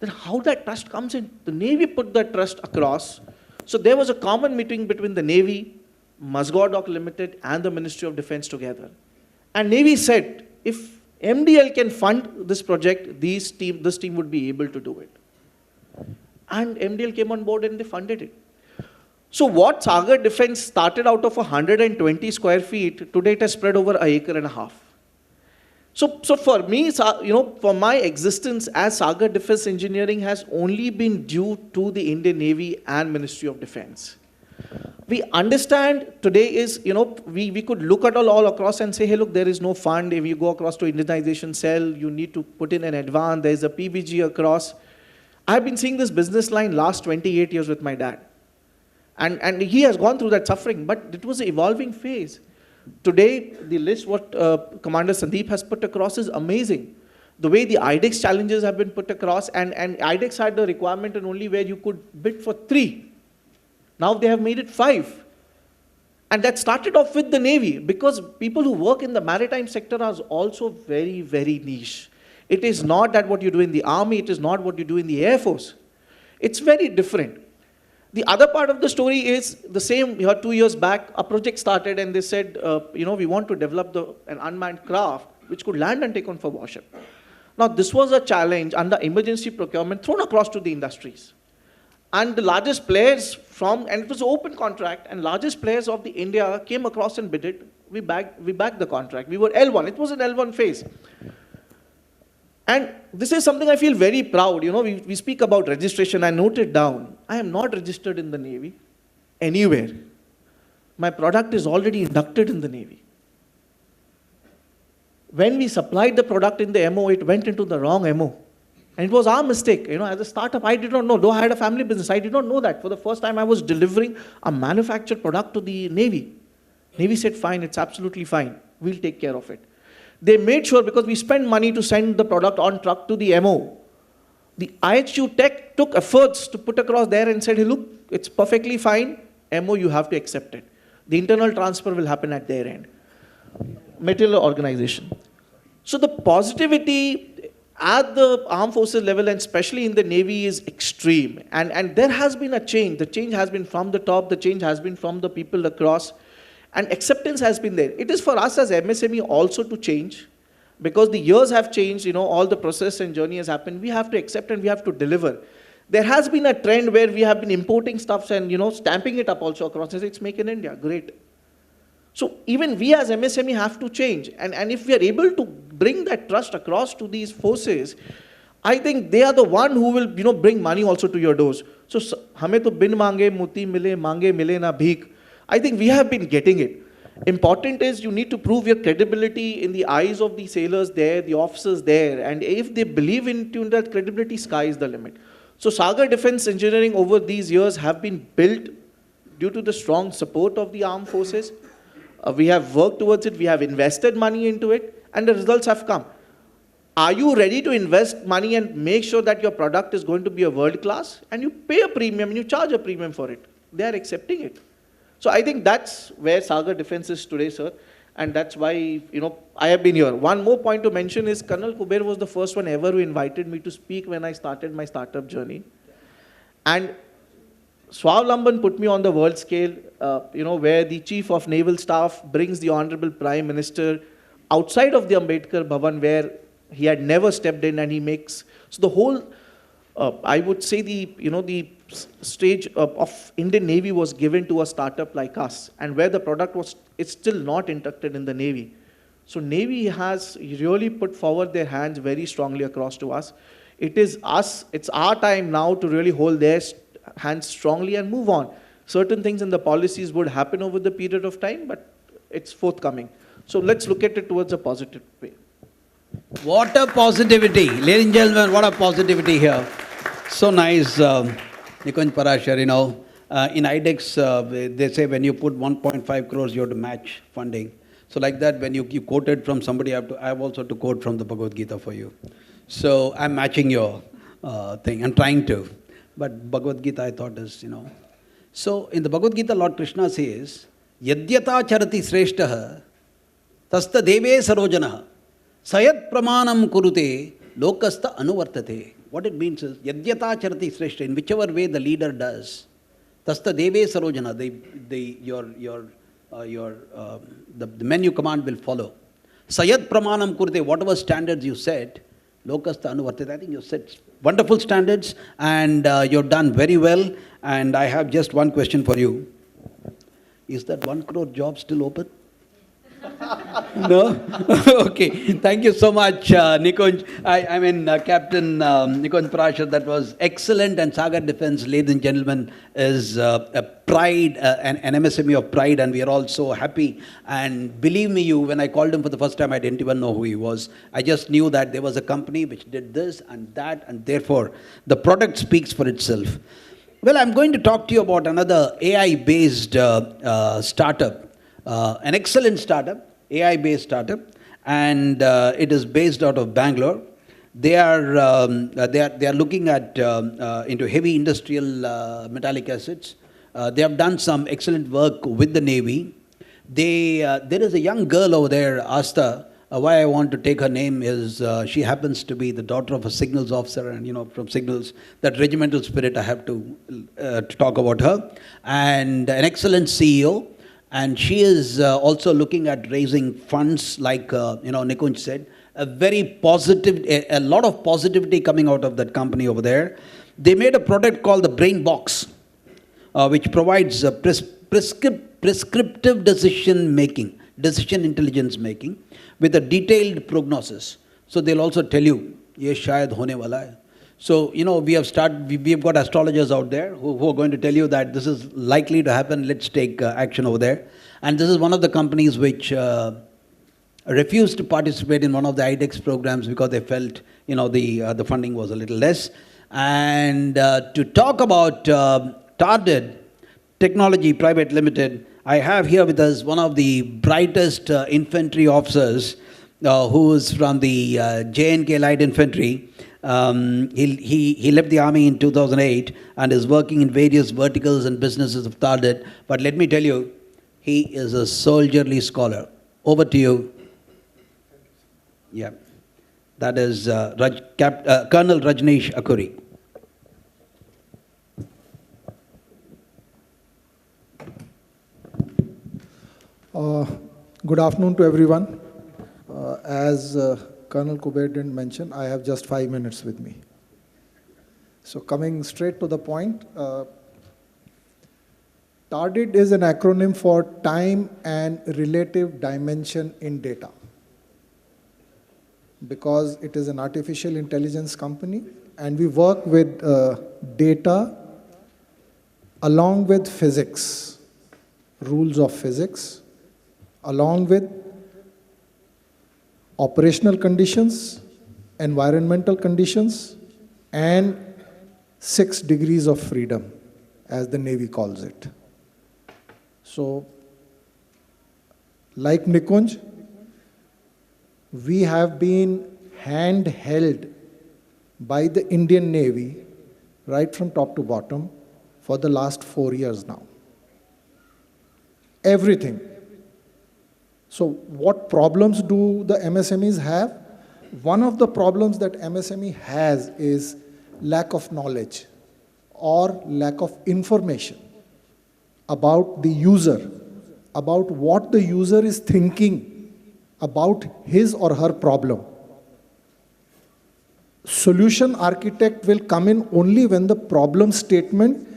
Then how that trust comes in? The Navy put that trust across. So there was a common meeting between the Navy, Musgodoc Limited, and the Ministry of Defense together. And Navy said, if MDL can fund this project, this team would be able to do it. And MDL came on board and they funded it. So what Sagar Defense started out of 120 square feet, today it has spread over 1.5 acres. So for me, for my existence as Sagar Defense Engineering has only been due to the Indian Navy and Ministry of Defense. We understand today is, we could look at all across and say, hey, look, there is no fund. If you go across to Indigenization cell, you need to put in an advance. There's a PBG across. I've been seeing this business line last 28 years with my dad. And he has gone through that suffering, but it was an evolving phase. Today, the list what Commander Sandeep has put across is amazing. The way the IDEX challenges have been put across, and IDEX had the requirement and only where you could bid for 3. Now they have made it 5. And that started off with the Navy, because people who work in the maritime sector are also very, very niche. It is not that what you do in the Army, it is not what you do in the Air Force. It's very different. The other part of the story is the same. 2 years back, a project started and they said, we want to develop an unmanned craft which could land and take on for warship. Now, this was a challenge under emergency procurement thrown across to the industries. And the largest players and it was an open contract, and largest players of the India came across and bid it. We backed the contract. We were L1. It was an L1 phase. And this is something I feel very proud. We speak about registration. I note it down. I am not registered in the Navy anywhere. My product is already inducted in the Navy. When we supplied the product in the MO, it went into the wrong MO. And it was our mistake. As a startup, I did not know. Though I had a family business, I did not know that. For the first time, I was delivering a manufactured product to the Navy. Navy said, fine, it's absolutely fine. We'll take care of it. They made sure, because we spent money to send the product on truck to the MO. The IHU Tech took efforts to put across there and said, hey, look, it's perfectly fine. MO, you have to accept it. The internal transfer will happen at their end. Material organization. So the positivity at the armed forces level, and especially in the Navy, is extreme. And there has been a change. The change has been from the top. The change has been from the people across. And acceptance has been there. It is for us as MSME also to change, because the years have changed, all the process and journey has happened. We have to accept and we have to deliver. There has been a trend where we have been importing stuffs and, stamping it up also across. It's Make in India, great. So even we as MSME have to change. And if we are able to bring that trust across to these forces, I think they are the one who will, bring money also to your doors. So, hame to bin mange, muti mile, mange mile na bhik. I think we have been getting it. Important is you need to prove your credibility in the eyes of the sailors there, the officers there. And if they believe in that credibility, sky is the limit. So Sagar Defense Engineering over these years have been built due to the strong support of the armed forces. We have worked towards it, we have invested money into it, and the results have come. Are you ready to invest money and make sure that your product is going to be a world class? And you pay a premium, and you charge a premium for it. They are accepting it. So I think that's where Sagar Defense is today, sir. And that's why, I have been here. One more point to mention is Colonel Kuber was the first one ever who invited me to speak when I started my startup journey. And Swavlamban put me on the world scale, where the Chief of Naval Staff brings the Honorable Prime Minister outside of the Ambedkar Bhavan, where he had never stepped in, and he makes, so the whole, I would say the stage of Indian Navy was given to a startup like us, and where the product it's still not inducted in the Navy. So Navy has really put forward their hands very strongly across to us. It's our time now to really hold their hands strongly and move on. Certain things in the policies would happen over the period of time, but it's forthcoming. So let's look at it towards a positive way.
What a positivity. Ladies and gentlemen, what a positivity here. So nice, Nikunj Parashar, in IDEX, they say when you put 1.5 crores, you have to match funding. So like that, when you quoted from somebody, I have also to quote from the Bhagavad Gita for you. So I'm matching your thing. I'm trying to. But Bhagavad Gita, I thought is, So in the Bhagavad Gita, Lord Krishna says, Yadyata charati sreshtaha, tasta deve sarojanaha, sayat pramanam kurute, lokasta anuvartate. What it means is, Yadyata charati sreshta, in whichever way the leader does, tasta deve sarojana, the men you command will follow. Sayat pramanam kurute, whatever standards you set, lokasta anuvartate. I think you set wonderful standards, and you've done very well. And I have just one question for you. Is that 1 crore job still open? No? Okay. Thank you so much, Nikunj. Captain Nikunj Parashar, that was excellent. And Sagar Defense, ladies and gentlemen, is a pride, an MSME of pride, and we are all so happy. And believe me, when I called him for the first time, I didn't even know who he was. I just knew that there was a company which did this and that, and therefore the product speaks for itself. Well, I'm going to talk to you about another AI-based startup. An excellent startup, AI-based startup, and it is based out of Bangalore. They are looking at into heavy industrial metallic acids. They have done some excellent work with the Navy. There is a young girl over there, Asta. Why I want to take her name is she happens to be the daughter of a signals officer, and from signals, that regimental spirit, I have to talk about her, and an excellent CEO. And she is also looking at raising funds, like Nikunj said. A lot of positivity coming out of that company over there. They made a product called the Brain Box, which provides prescriptive decision intelligence making, with a detailed prognosis. So they'll also tell you, ye shayad hone wala hai. So, we have got astrologers out there who are going to tell you that this is likely to happen, let's take action over there. And this is one of the companies which refused to participate in one of the IDEX programs because they felt, the funding was a little less. And to talk about Tarded Technology Private Limited, I have here with us one of the brightest infantry officers who is from the J&K Light Infantry. He left the army in 2008 and is working in various verticals and businesses of Tarded. But let me tell you, he is a soldierly scholar. Over to you. Yeah. That is Colonel Rajneesh Akuri.
Good afternoon to everyone. As Colonel Kuber didn't mention, I have just 5 minutes with me. So coming straight to the point, TARDID is an acronym for Time and Relative Dimension in Data. Because it is an artificial intelligence company, and we work with data along with physics, rules of physics, along with operational conditions, environmental conditions, and 6 degrees of freedom, as the Navy calls it. So, like Nikunj, we have been handheld by the Indian Navy right from top to bottom for the last 4 years now. Everything. So what problems do the MSMEs have? One of the problems that MSME has is lack of knowledge or lack of information about the user, about what the user is thinking about his or her problem. Solution architect will come in only when the problem statement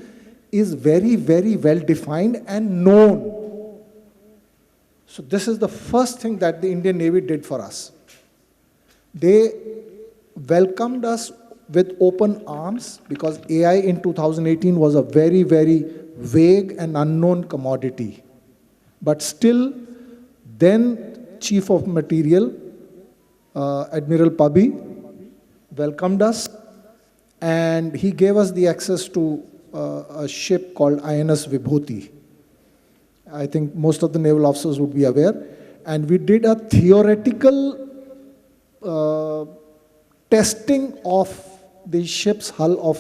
is very, very well defined and known. So this is the first thing that the Indian Navy did for us. They welcomed us with open arms because AI in 2018 was a very, very vague and unknown commodity. But still, then Chief of Materiel, Admiral Pabi, welcomed us, and he gave us the access to a ship called INS Vibhuti. I think most of the naval officers would be aware. And we did a theoretical testing of the ship's hull of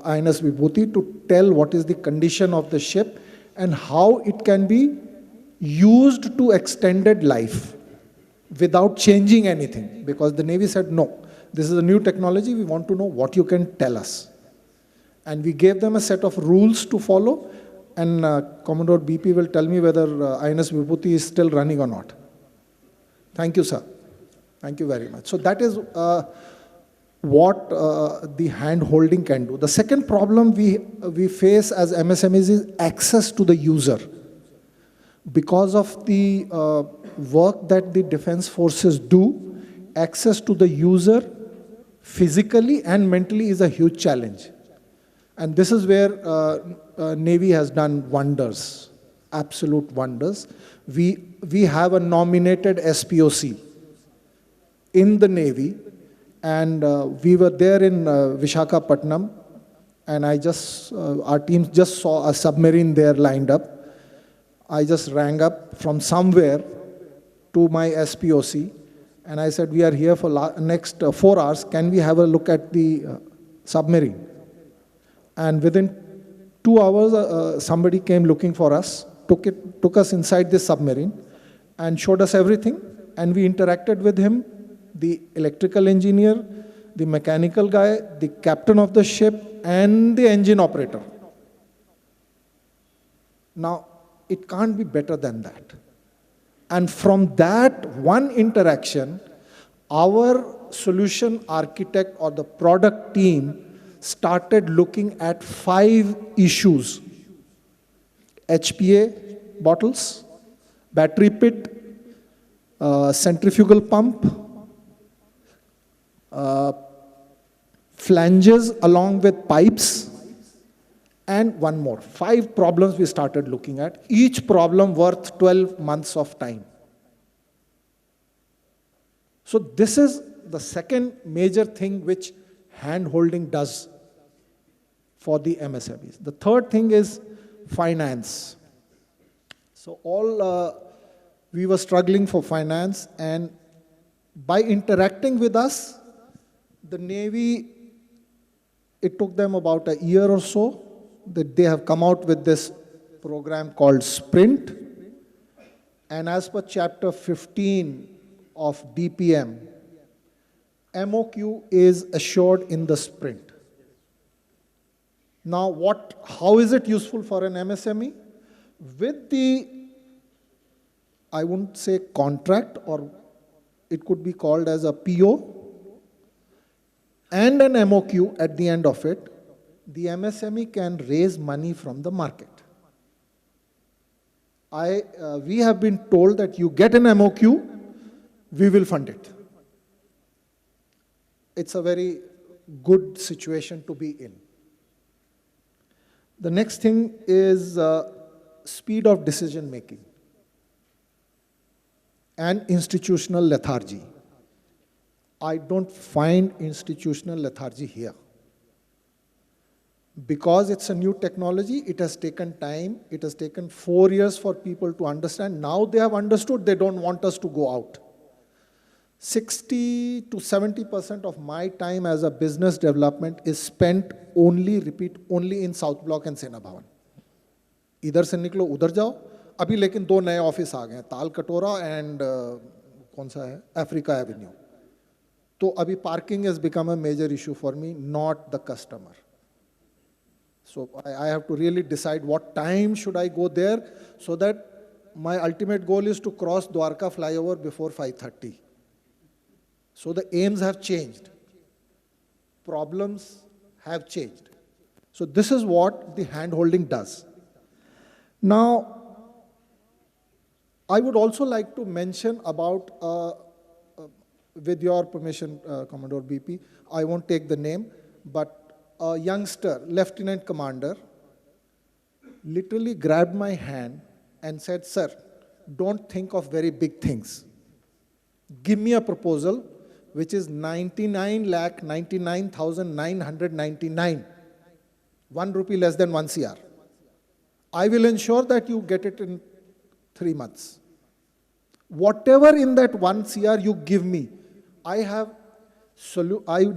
INS Vibhuti to tell what is the condition of the ship and how it can be used to extended life without changing anything. Because the Navy said, no, this is a new technology, we want to know what you can tell us. And we gave them a set of rules to follow, and Commodore BP will tell me whether INS Vibhuti is still running or not. Thank you, sir. Thank you very much. So that is what the hand-holding can do. The second problem we face as MSMEs is access to the user. Because of the work that the defense forces do, access to the user physically and mentally is a huge challenge. And this is where Navy has done wonders, absolute wonders. We have a nominated SPOC in the Navy, and we were there in Visakhapatnam, and our team just saw a submarine there lined up. I just rang up from somewhere to my SPOC, and I said, we are here for next 4 hours, can we have a look at the submarine? And within 2 hours, somebody came looking for us, took us inside this submarine, and showed us everything, and we interacted with him, the electrical engineer, the mechanical guy, the captain of the ship, and the engine operator. Now, it can't be better than that. And from that one interaction, our solution architect or the product team started looking at 5 issues: HPA bottles, battery pit, centrifugal pump, flanges along with pipes, and one more. 5 problems we started looking at, each problem worth 12 months of time. So this is the second major thing which hand-holding does for the MSMEs. The third thing is finance. So we were struggling for finance, and by interacting with us, the Navy, it took them about a year or so that they have come out with this program called Sprint. And as per chapter 15 of DPM, MOQ is assured in the sprint. Now, how is it useful for an MSME? With the, I wouldn't say contract, or it could be called as a PO, and an MOQ at the end of it, the MSME can raise money from the market. We have been told that you get an MOQ, we will fund it. It's a very good situation to be in. The next thing is speed of decision making and institutional lethargy. I don't find institutional lethargy here. Because it's a new technology, it has taken time. It has taken 4 years for people to understand. Now they have understood, they don't want us to go out. 60 to 70% of my time as a business development is spent only in South Block and Sena Bhavan. इधर से निकलो उधर जाओ. अभी लेकिन 2 नए office आ गए हैं, ताल कटोरा एंड कौन सा है, अफ्रीका एवेन्यू. तो अभी parking has become a major issue for me, not the customer. So I have to really decide what time should I go there, so that my ultimate goal is to cross Dwarka flyover before 5:30. So the aims have changed. Problems have changed. So this is what the hand-holding does. Now, I would also like to mention about, with your permission, Commodore BP, I won't take the name, but a youngster, lieutenant commander, literally grabbed my hand and said, "Sir, don't think of very big things. Give me a proposal which is 99,99,999, 1 rupee less than 1 CR. I will ensure that you get it in 3 months. Whatever in that 1 CR you give me, I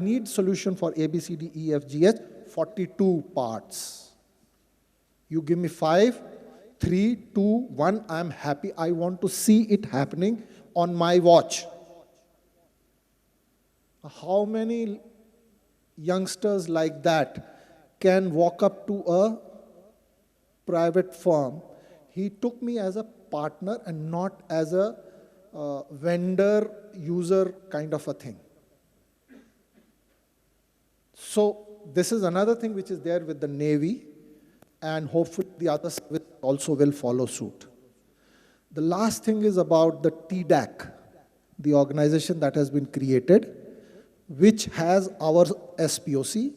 need solution for A, B, C, D, E, F, G, H, 42 parts. You give me 5, 3, 2, 1, I'm happy. I want to see it happening on my watch." How many youngsters like that can walk up to a private firm? He took me as a partner and not as a vendor, user kind of a thing. So this is another thing which is there with the Navy, and hopefully the other service also will follow suit. The last thing is about the TDAC, the organization that has been created, which has our SPOC,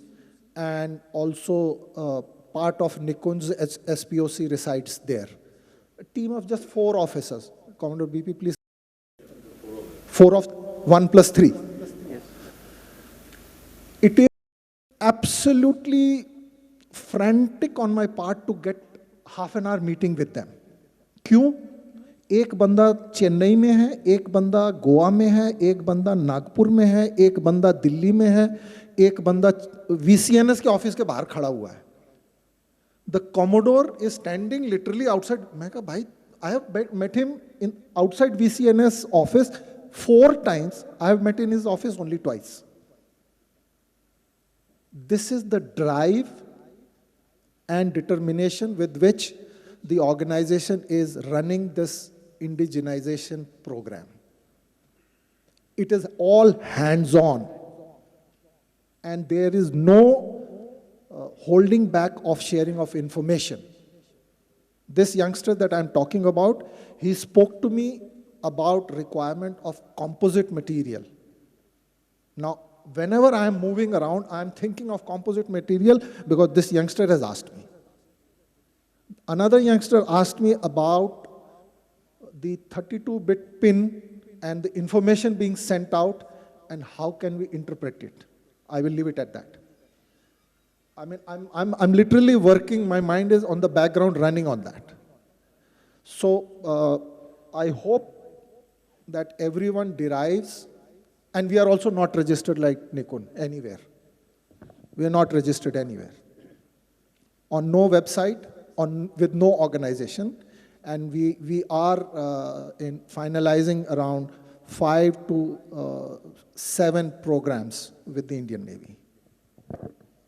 and also part of Nikunj's SPOC resides there. A team of just 4 officers. Commodore BP, please. 4 of 1 plus 3. It is absolutely frantic on my part to get half an hour meeting with them. क्यों? एक बंदा चेन्नई में है, एक बंदा गोवा में है, एक बंदा नागपुर में है, एक बंदा दिल्ली में है, एक बंदा VCNS के ऑफिस के बाहर खड़ा हुआ है. The Commodore is standing literally outside. मैं कहा भाई, I have met him outside VCNS office 4 times. I have met in his office only twice. This is the drive and determination with which the organization is running this indigenization program. It is all hands-on, and there is no holding back of sharing of information. This youngster that I'm talking about, he spoke to me about requirement of composite material. Now, whenever I am moving around, I am thinking of composite material because this youngster has asked me. Another youngster asked me about the 32-bit pin and the information being sent out and how can we interpret it. I will leave it at that. I mean, I'm literally working, my mind is on the background running on that. So I hope that everyone derives, and we are also not registered like Nikun anywhere. We are not registered anywhere. On no website, with no organization, and we are in finalizing around 5 to 7 programs with the Indian Navy.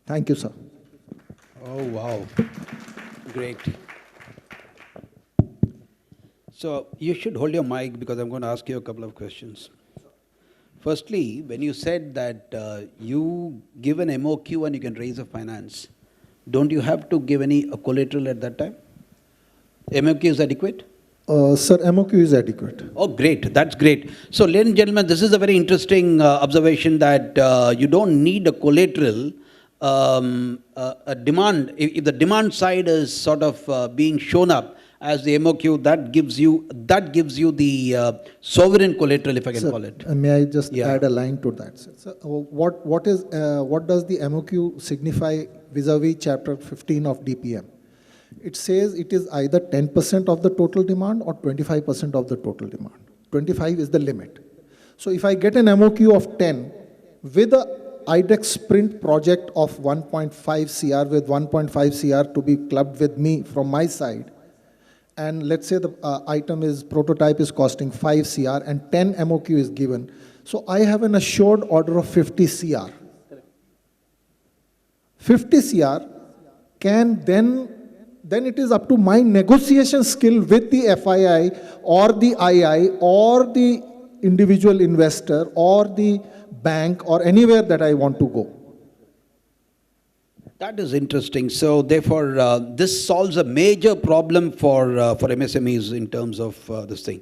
Thank you, sir.
Oh, wow. Great. So you should hold your mic because I'm going to ask you a couple of questions. Firstly, when you said that you give an MOQ and you can raise a finance, don't you have to give any collateral at that time? MOQ is adequate?
Sir, MOQ is adequate.
Oh, great. That's great. So, ladies and gentlemen, this is a very interesting observation that you don't need a collateral. A demand, if the demand side is sort of being shown up as the MOQ, that gives you the sovereign collateral, if I can
Sir,
call it.
may I just add a line to that? Sir, what does the MOQ signify vis-a-vis Chapter 15 of DPM? It says it is either 10% of the total demand or 25% of the total demand. 25 is the limit. So if I get an MOQ of 10 with a IDEX sprint project of 1.5 CR with 1.5 CR to be clubbed with me from my side, and let's say the prototype is costing 5 CR and 10 MOQ is given, so I have an assured order of 50 CR. 50 CR can then it is up to my negotiation skill with the FII or the II or the individual investor or the bank or anywhere that I want to go.
That is interesting. So therefore, this solves a major problem for MSMEs in terms of this thing.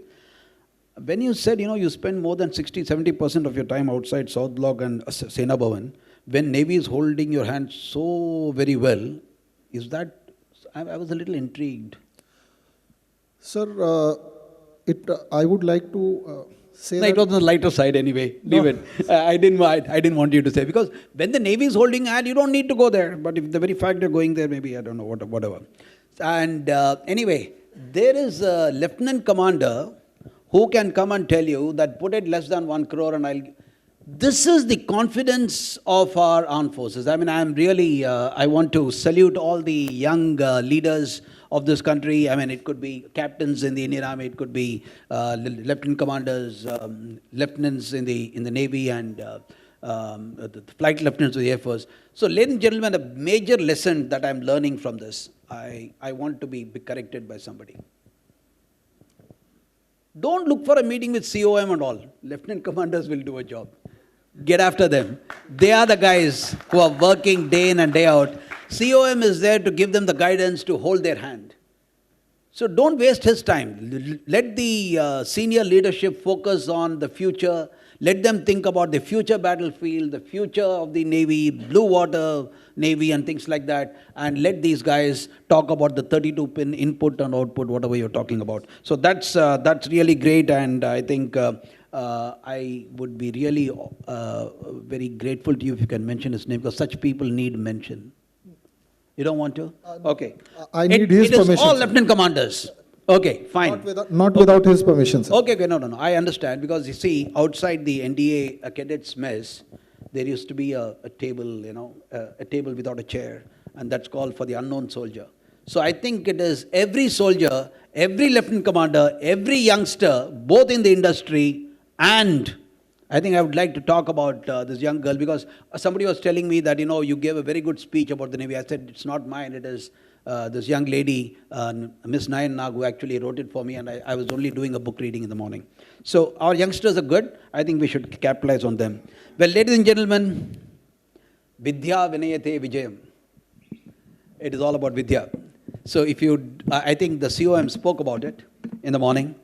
When you said, you spend more than 60-70% of your time outside South Block and Sena Bhavan, when Navy is holding your hand so very well, is that, I was a little intrigued.
Sir, I would like to say
no, it was on the lighter side anyway. Leave it. I didn't want you to say, because when the Navy is holding hand, you don't need to go there. But if the very fact you're going there, maybe, I don't know, whatever. And anyway, there is a lieutenant commander who can come and tell you that put it less than 1 crore and this is the confidence of our armed forces. I mean, I'm really, I want to salute all the young leaders of this country. I mean, it could be captains in the Indian Army, it could be lieutenant commanders, lieutenants in the Navy, and the flight lieutenants of the Air Force. So, ladies and gentlemen, a major lesson that I'm learning from this, I want to be corrected by somebody. Don't look for a meeting with COM and all. Lieutenant commanders will do a job. Get after them. They are the guys who are working day in and day out. COM is there to give them the guidance to hold their hand. So don't waste his time. Let the senior leadership focus on the future. Let them think about the future battlefield, the future of the Navy, blue water Navy and things like that. And let these guys talk about the 32-pin input and output, whatever you're talking about. So that's really great, and I think I would be really very grateful to you if you can mention his name, because such people need mention. You don't want to? Okay.
I need his permission.
It is all lieutenant commanders. Okay, fine.
Not without his permission, sir.
Okay, no. I understand, because you see, outside the NDA cadets mess, there used to be a table, a table without a chair, and that's called for the unknown soldier. So I think it is every soldier, every lieutenant commander, every youngster, both in the industry, and I think I would like to talk about this young girl, because somebody was telling me that, you gave a very good speech about the Navy. I said, it's not mine, it is this young lady, Miss Nayan Nag, who actually wrote it for me, and I was only doing a book reading in the morning. So our youngsters are good. I think we should capitalize on them. Well, ladies and gentlemen, Vidya Vinayate Vijayam. It is all about Vidya. So I think the COM spoke about it in the morning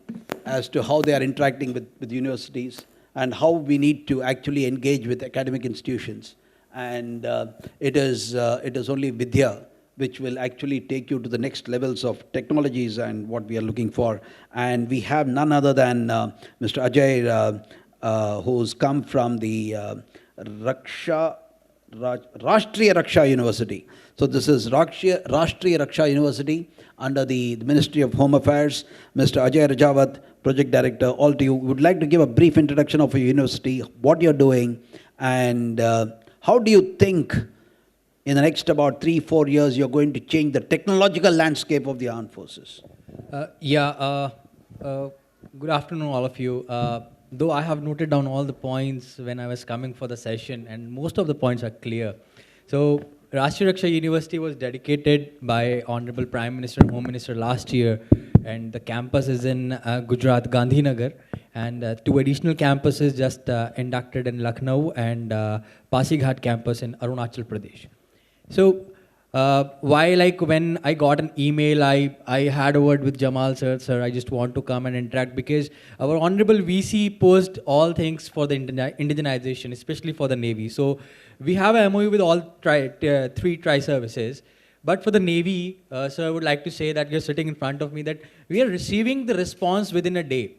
as to how they are interacting with universities and how we need to actually engage with academic institutions. And it is only Vidya which will actually take you to the next levels of technologies and what we are looking for. And we have none other than Mr. Ajay, who's come from the Rashtriya Raksha University. So this is Rashtriya Raksha University under the Ministry of Home Affairs. Mr. Ajay Rajawat, Project Director, all to you. We would like to give a brief introduction of your university, what you're doing, and how do you think in the next about 3-4 years you're going to change the technological landscape of the armed forces?
Good afternoon, all of you. Though I have noted down all the points when I was coming for the session, and most of the points are clear. So, Rashtriya Raksha University was dedicated by Honorable Prime Minister and Home Minister last year, and the campus is in Gujarat, Gandhinagar. and 2 additional campuses just inducted in Lucknow and Pasighat campus in Arunachal Pradesh. So why, like, when I got an email, I had a word with Jamal sir, I just want to come and interact because our honorable VC posed all things for the indigenization, especially for the Navy. So we have a MOU with all 3 tri-services. But for the Navy, sir, I would like to say that you're sitting in front of me that we are receiving the response within a day.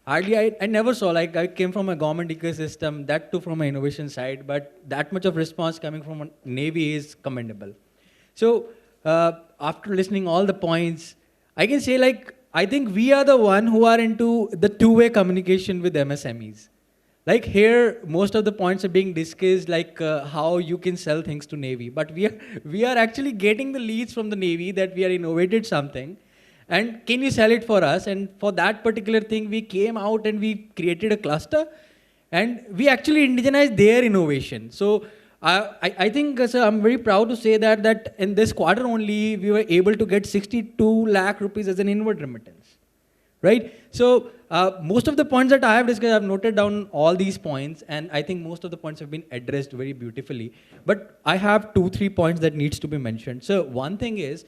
Hardly, I never saw, like, I came from a government ecosystem, that too from an innovation side, but that much of response coming from a Navy is commendable. So, after listening all the points, I can say, like, I think we are the one who are into the two-way communication with MSMEs. Like here, most of the points are being discussed, like how you can sell things to Navy, but we are actually getting the leads from the Navy that we are innovated something, and can you sell it for us? And for that particular thing, we came out and we created a cluster, and we actually indigenized their innovation. So I think, sir, I'm very proud to say that in this quarter only, we were able to get 62 lakh rupees as an inward remittance, right? So most of the points that I have discussed, I've noted down all these points, and I think most of the points have been addressed very beautifully. But I have 2-3 points that needs to be mentioned. So one thing is,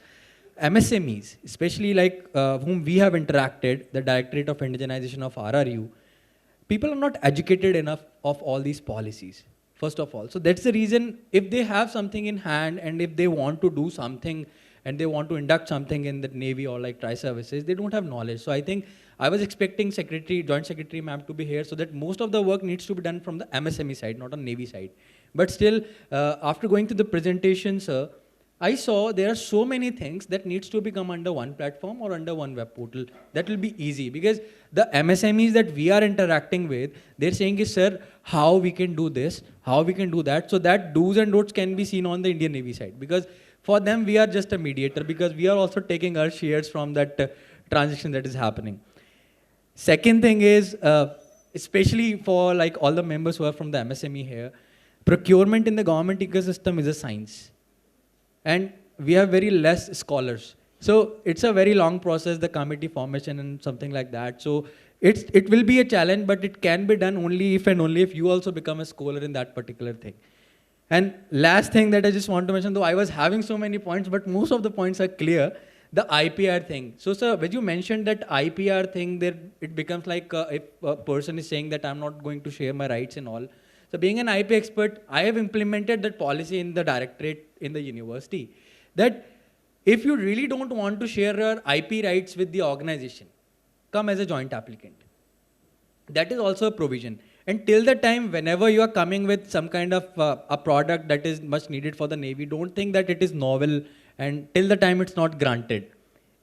MSMEs, especially like whom we have interacted, the Directorate of Indigenization of RRU, people are not educated enough of all these policies, first of all. So that's the reason, if they have something in hand and if they want to do something and they want to induct something in the Navy or like tri-services, they don't have knowledge. So I think I was expecting Joint Secretary ma'am to be here so that most of the work needs to be done from the MSME side, not on Navy side. But still, after going to the presentation, sir, I saw there are so many things that needs to become under one platform or under one web portal. That will be easy because the MSMEs that we are interacting with, they're saying is, sir, how we can do this, how we can do that, so that do's and don'ts can be seen on the Indian Navy side. Because for them, we are just a mediator because we are also taking our shares from that transaction that is happening. Second thing is, especially for like all the members who are from the MSME here, procurement in the government ecosystem is a science. And we have very less scholars. So it's a very long process, the committee formation and something like that. So it will be a challenge, but it can be done only if and only if you also become a scholar in that particular thing. And last thing that I just want to mention, though I was having so many points, but most of the points are clear, the IPR thing. So sir, when you mentioned that IPR thing, there it becomes like if a person is saying that I'm not going to share my rights and all. So being an IP expert, I have implemented that policy in the directorate in the university, that if you really don't want to share your IP rights with the organization, come as a joint applicant. That is also a provision. And till the time, whenever you are coming with some kind of a product that is much needed for the Navy, don't think that it is novel, and till the time it's not granted.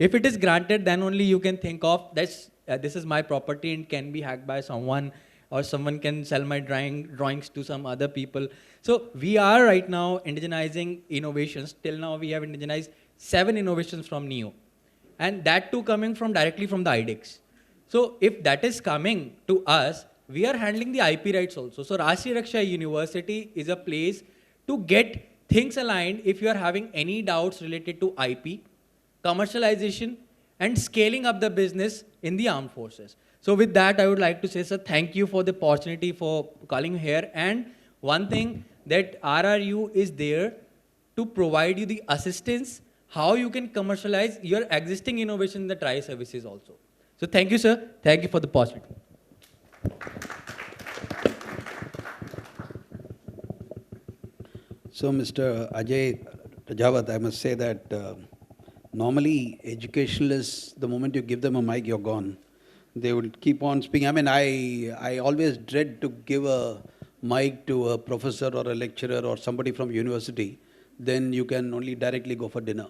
If it is granted, then only you can think of this is my property and can be hacked by someone, or someone can sell my drawings to some other people. So we are right now indigenizing innovations. Till now we have indigenized 7 innovations from NEO. And that too coming from directly from the IDEX. So if that is coming to us, we are handling the IP rights also. So Rashtriya Raksha University is a place to get things aligned if you are having any doubts related to IP, commercialization, and scaling up the business in the armed forces. So with that, I would like to say, sir, thank you for the opportunity for calling me here. And one thing, that RRU is there to provide you the assistance, how you can commercialize your existing innovation in the tri-services also. So thank you, sir. Thank you for the opportunity.
So Mr. Ajay Rajawat, I must say that normally educationalists, the moment you give them a mic, you're gone. They will keep on speaking. I mean, I always dread to give a mic to a professor or a lecturer or somebody from university. Then you can only directly go for dinner.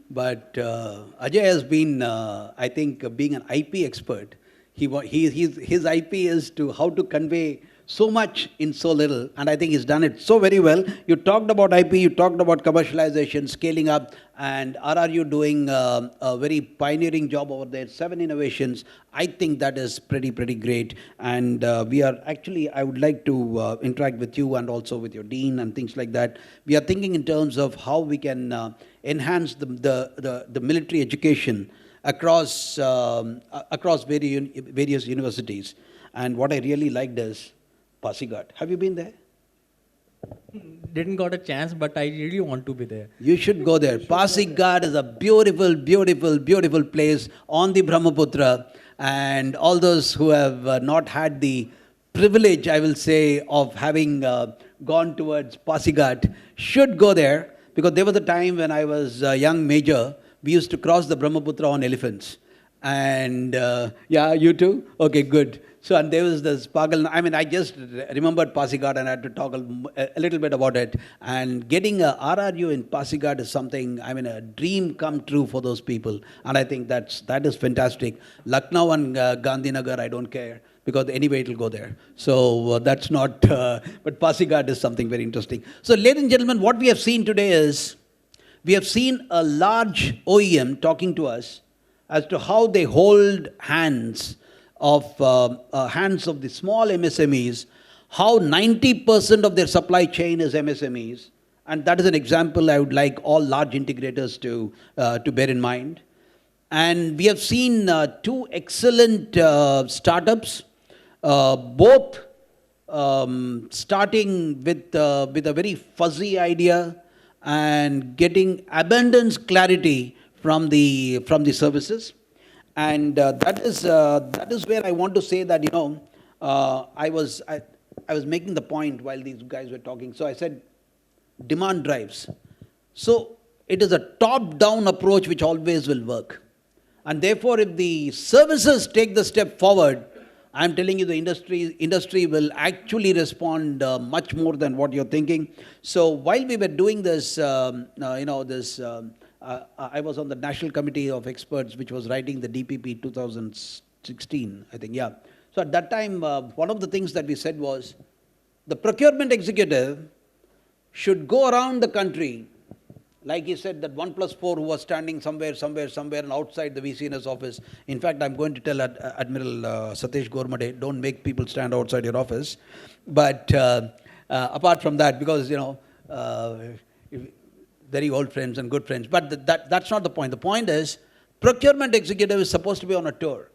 But Ajay has been, I think, being an IP expert. His IP is to how to convey so much in so little, and I think he's done it so very well. You talked about IP, you talked about commercialization, scaling up, and RRU doing a very pioneering job over there, 7 innovations. I think that is pretty great. And we are actually, I would like to interact with you and also with your dean and things like that. We are thinking in terms of how we can enhance the military education across various universities. And what I really liked is Pasighat. Have you been there?
Didn't got a chance, but I really want to be there.
You should go there. Pasighat is a beautiful, beautiful, beautiful place on the Brahmaputra. And all those who have not had the privilege, I will say, of having gone towards Pasighat should go there, because there was a time when I was a young major, we used to cross the Brahmaputra on elephants. And yeah, you too? Okay, good. So, and there was this Pagal, I mean, I just remembered Pasighat and I had to talk a little bit about it. And getting a RRU in Pasighat is something, I mean, a dream come true for those people. And I think that is fantastic. Lucknow and Gandhinagar, I don't care, because anyway it will go there. So that's not, but Pasighat is something very interesting. So ladies and gentlemen, what we have seen today is, we have seen a large OEM talking to us as to how they hold hands of the small MSMEs, how 90% of their supply chain is MSMEs, and that is an example I would like all large integrators to bear in mind. And we have seen two excellent startups, both starting with a very fuzzy idea and getting abundance clarity from the services. And that is where I want to say that, you know, I was making the point while these guys were talking. So I said, demand drives. So it is a top-down approach which always will work. And therefore, if the services take the step forward, I'm telling you, the industry will actually respond much more than what you're thinking. So while we were doing this, I was on the National Committee of Experts, which was writing the DPP 2016, I think, yeah. So at that time, one of the things that we said was, the procurement executive should go around the country, like he said, that 1+4 who was standing somewhere and outside the VCNS office. In fact, I'm going to tell Admiral Satish Gormade, don't make people stand outside your office. But apart from that, because, you know, very old friends and good friends. But that's not the point. The point is, procurement executive is supposed to be on a tour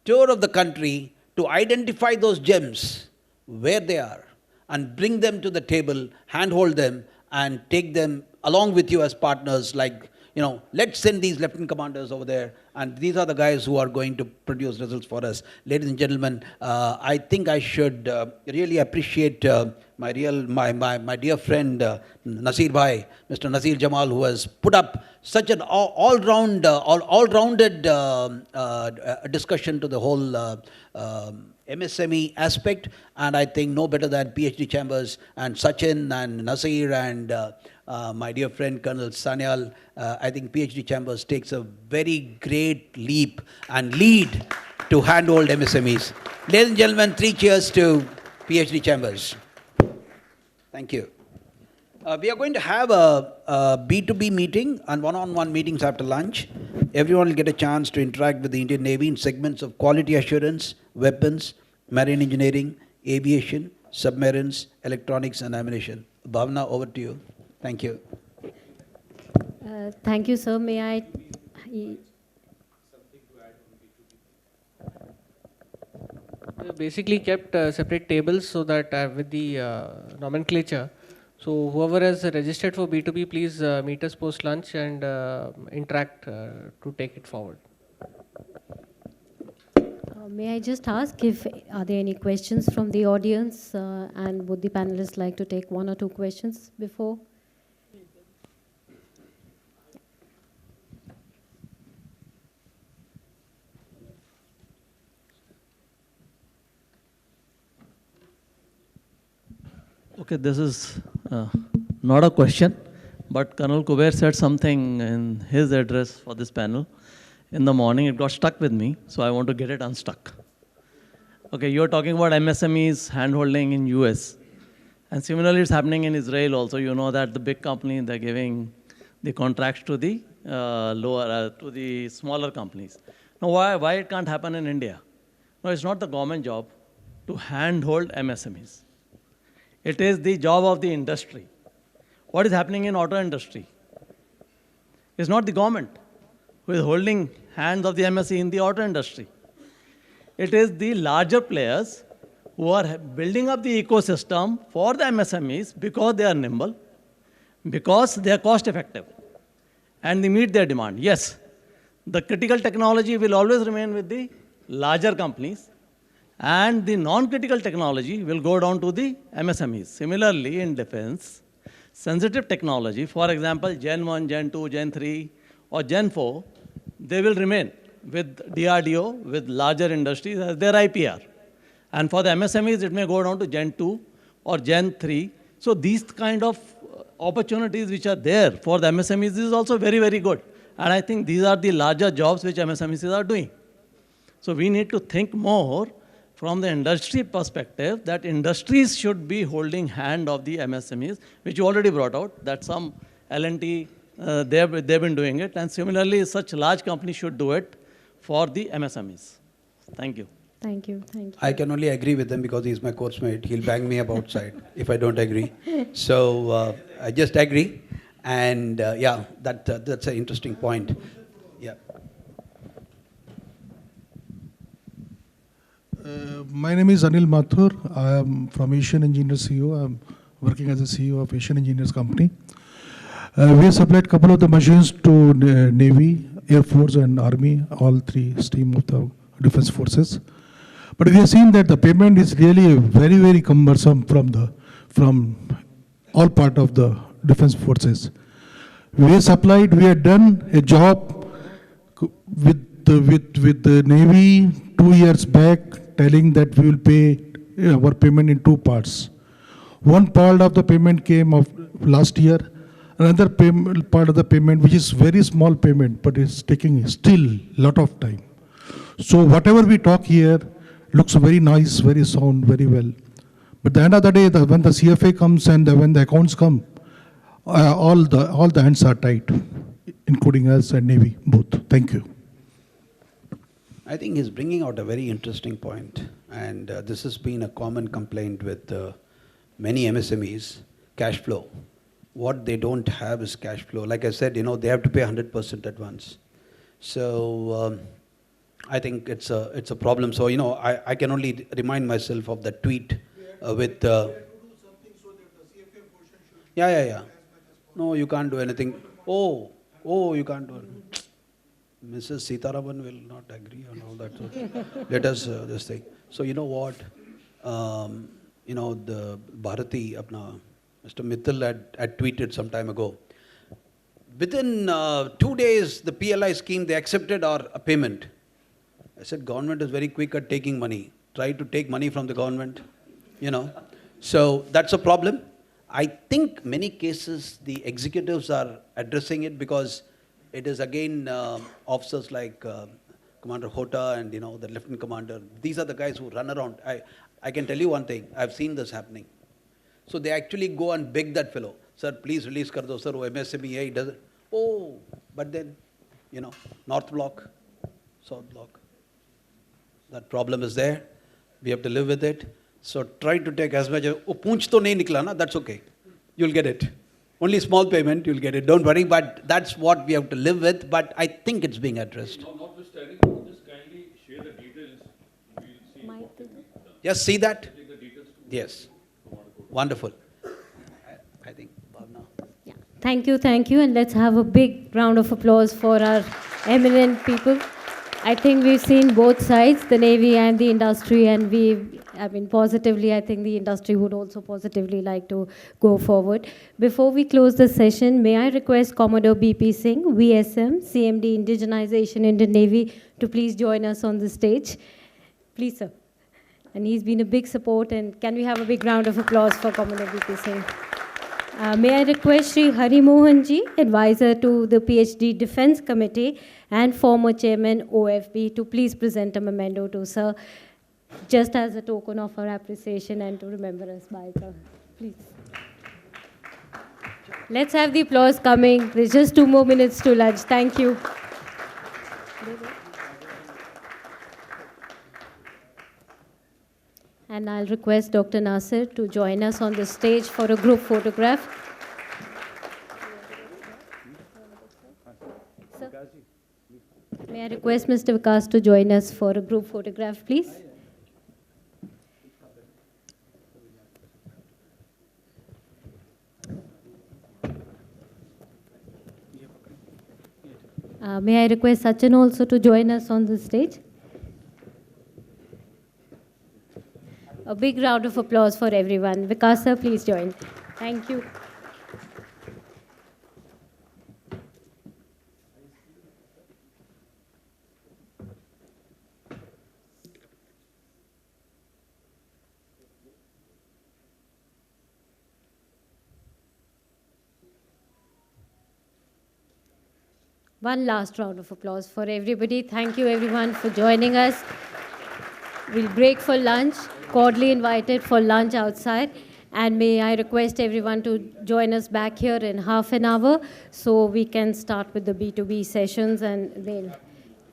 of the country to identify those gems, where they are, and bring them to the table, handhold them, and take them along with you as partners. Like, you know, let's send these lieutenant commanders over there, and these are the guys who are going to produce results for us. Ladies and gentlemen, I think I should really appreciate my dear friend Nasir Bhai, Mr. Nasir Jamal, who has put up such an all-rounded discussion to the whole MSME aspect. And I think no better than PhD Chambers and Sachin and Nasir and my dear friend Colonel Sanyal. I think PhD Chambers takes a very great leap and lead to handhold MSMEs. Ladies and gentlemen, 3 cheers to PhD Chambers. Thank you. We are going to have a B2B meeting and one-on-one meetings after lunch. Everyone will get a chance to interact with the Indian Navy in segments of quality assurance, weapons, marine engineering, aviation, submarines, electronics, and ammunition. Bhavna, over to you. Thank you.
Thank you, sir. May I?
We basically kept separate tables so that with the nomenclature. So whoever has registered for B2B, please meet us post lunch and interact to take it forward.
May I just ask if are there any questions from the audience, and would the panelists like to take 1 or 2 questions before?
Okay, this is not a question, but Colonel Kuber said something in his address for this panel. In the morning, it got stuck with me, so I want to get it unstuck. Okay, you're talking about MSMEs handholding in US. And similarly, it's happening in Israel also. You know that the big companies, they're giving the contracts to the to the smaller companies. Now, why it can't happen in India? No, it's not the government job to handhold MSMEs. It is the job of the industry. What is happening in auto industry? It's not the government who is holding hands of the MSE in the auto industry. It is the larger players who are building up the ecosystem for the MSMEs because they are nimble, because they are cost effective, and they meet their demand. Yes, the critical technology will always remain with the larger companies, and the non-critical technology will go down to the MSMEs. Similarly, in defense, sensitive technology, for example, Gen 1, Gen 2, Gen 3, or Gen 4, they will remain with DRDO, with larger industries as their IPR. And for the MSMEs, it may go down to Gen 2 or Gen 3. So these kind of opportunities which are there for the MSMEs is also very, very good. And I think these are the larger jobs which MSMEs are doing. So we need to think more from the industry perspective that industries should be holding hand of the MSMEs, which you already brought out, that some L&T, they've been doing it. And similarly, such large companies should do it for the MSMEs. Thank you.
Thank you. Thank you.
I can only agree with him because he's my course mate. He'll bang me up outside if I don't agree. So I just agree. And yeah, that's an interesting point. Yeah.
My name is Anil Mathur. I am from Asian Engineers CEO. I am working as a CEO of Asian Engineers Company. We have supplied a couple of the machines to Navy, Air Force and Army, all three stream of the defense forces. But we have seen that the payment is really very, very cumbersome from all part of the defense forces. We have done a job with the Navy 2 years back, telling that we will pay our payment in two parts. One part of the payment came of last year. Another part of the payment, which is very small payment, but it's taking still a lot of time. So whatever we talk here looks very nice, very sound, very well. But at the end of the day, when the CFA comes and when the accounts come, all the hands are tight, including us and Navy, both. Thank you.
I think he's bringing out a very interesting point. And this has been a common complaint with many MSMEs, cash flow. What they don't have is cash flow. Like I said, they have to pay 100% advance. So I think it's a problem. So, I can only remind myself of that tweet with... Yeah. No, you can't do anything. Oh, you can't do it. Mrs. Sitaraman will not agree on all that. So let us this thing. So you know what? The Bharati, Mr. Mittal had tweeted some time ago. Within 2 days, the PLI scheme, they accepted our payment. I said, government is very quick at taking money. Try to take money from the government, So that's a problem. I think many cases the executives are addressing it because it is again officers like Commander Hota and the Lieutenant Commander. These are the guys who run around. I can tell you one thing. I've seen this happening. So they actually go and beg that fellow. Sir, please release kar do, sir. MSME he doesn't. Oh, but then, North Block, South Block. That problem is there. We have to live with it. So try to take as much. Oh, poonch to nahi nikla na. That's okay. You'll get it. Only small payment, you'll get it. Don't worry. But that's what we have to live with. But I think it's being addressed.
Notwithstanding, just kindly share the details. We'll see.
Just see that? Yes. Wonderful. I think, Bhavna.
Yeah. Thank you. And let's have a big round of applause for our eminent people. I think we've seen both sides, the Navy and the industry, and positively, I think the industry would also positively like to go forward. Before we close the session, may I request Commodore BP Singh, VSM, CMD Indigenisation Indian Navy, to please join us on the stage. Please, sir. And he's been a big support, and can we have a big round of applause for Commodore BP Singh? May I request Sri Hari Mohan Ji, advisor to the PhD Defense Committee and former chairman OFB, to please present a memento to sir, just as a token of our appreciation and to remember us by, sir. Please. Let's have the applause coming. There's just 2 more minutes to lunch. Thank you. And I'll request Dr. Nasir to join us on the stage for a group photograph. Sir? May I request Mr. Vikas to join us for a group photograph, please? May I request Sachin also to join us on the stage? A big round of applause for everyone. Vikas sir, please join. Thank you. One last round of applause for everybody. Thank you everyone for joining us. We'll break for lunch, cordially invited for lunch outside. And may I request everyone to join us back here in half an hour so we can start with the B2B sessions and then,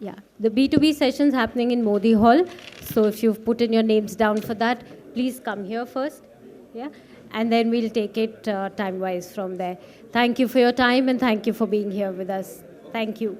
yeah. The B2B sessions happening in Modi Hall. So if you've put in your names down for that, please come here first, yeah. And then we'll take it time-wise from there. Thank you for your time and thank you for being here with us. Thank you.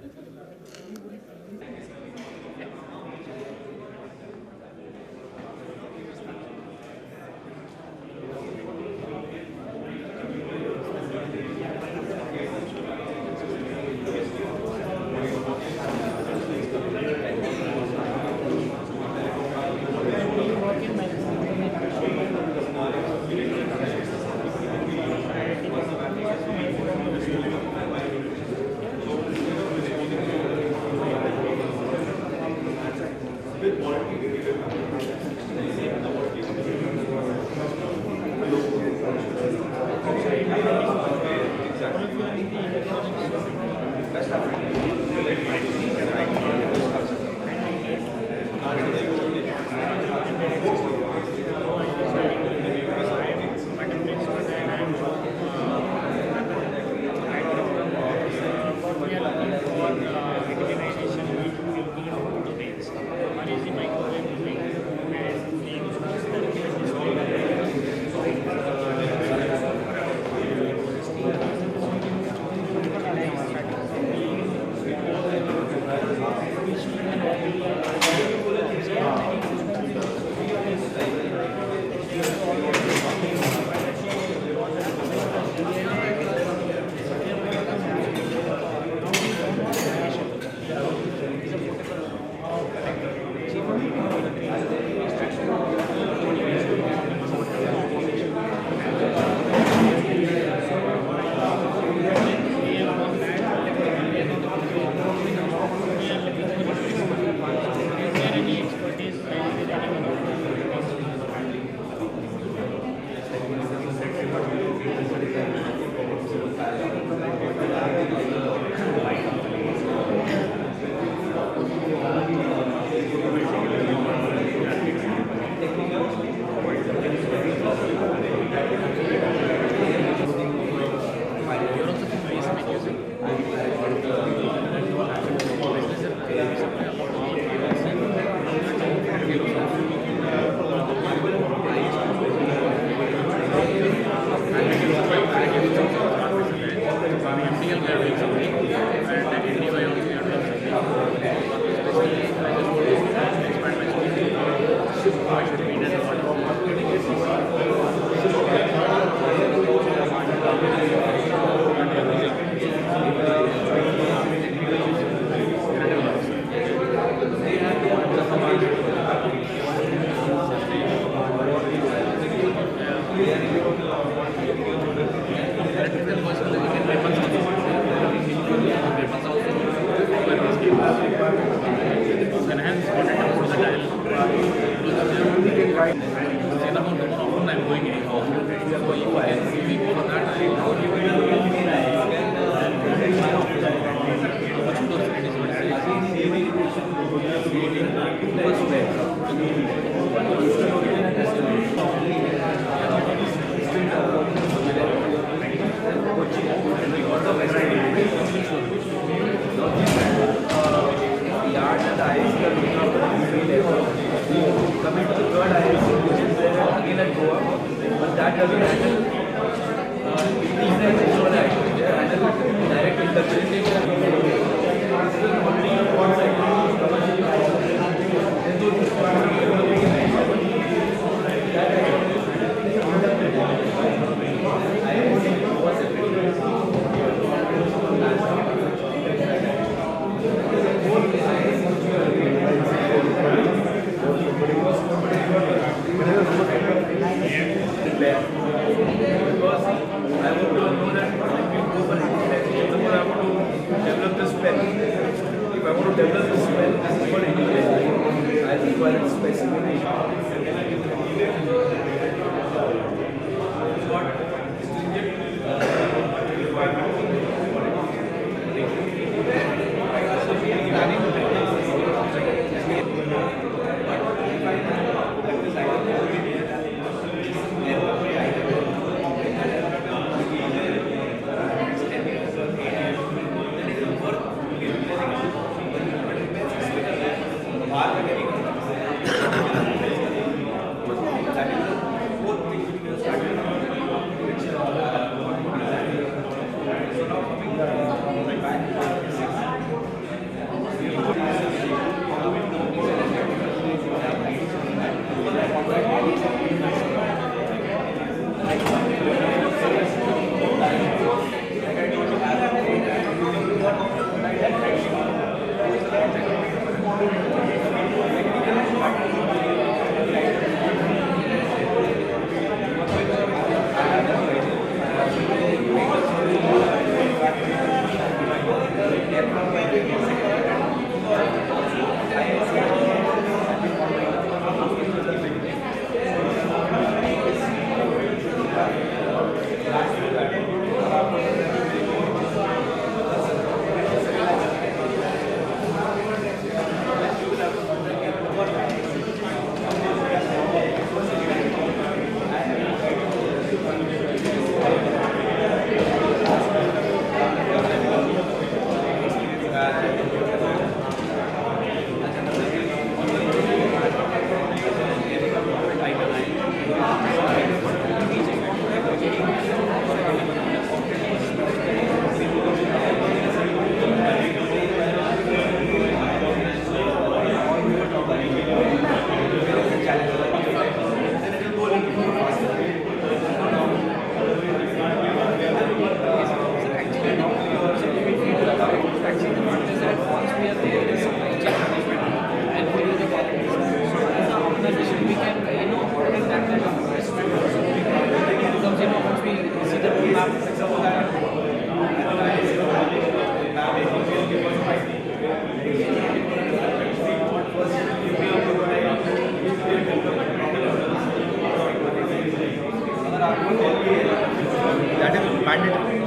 That is mandatory.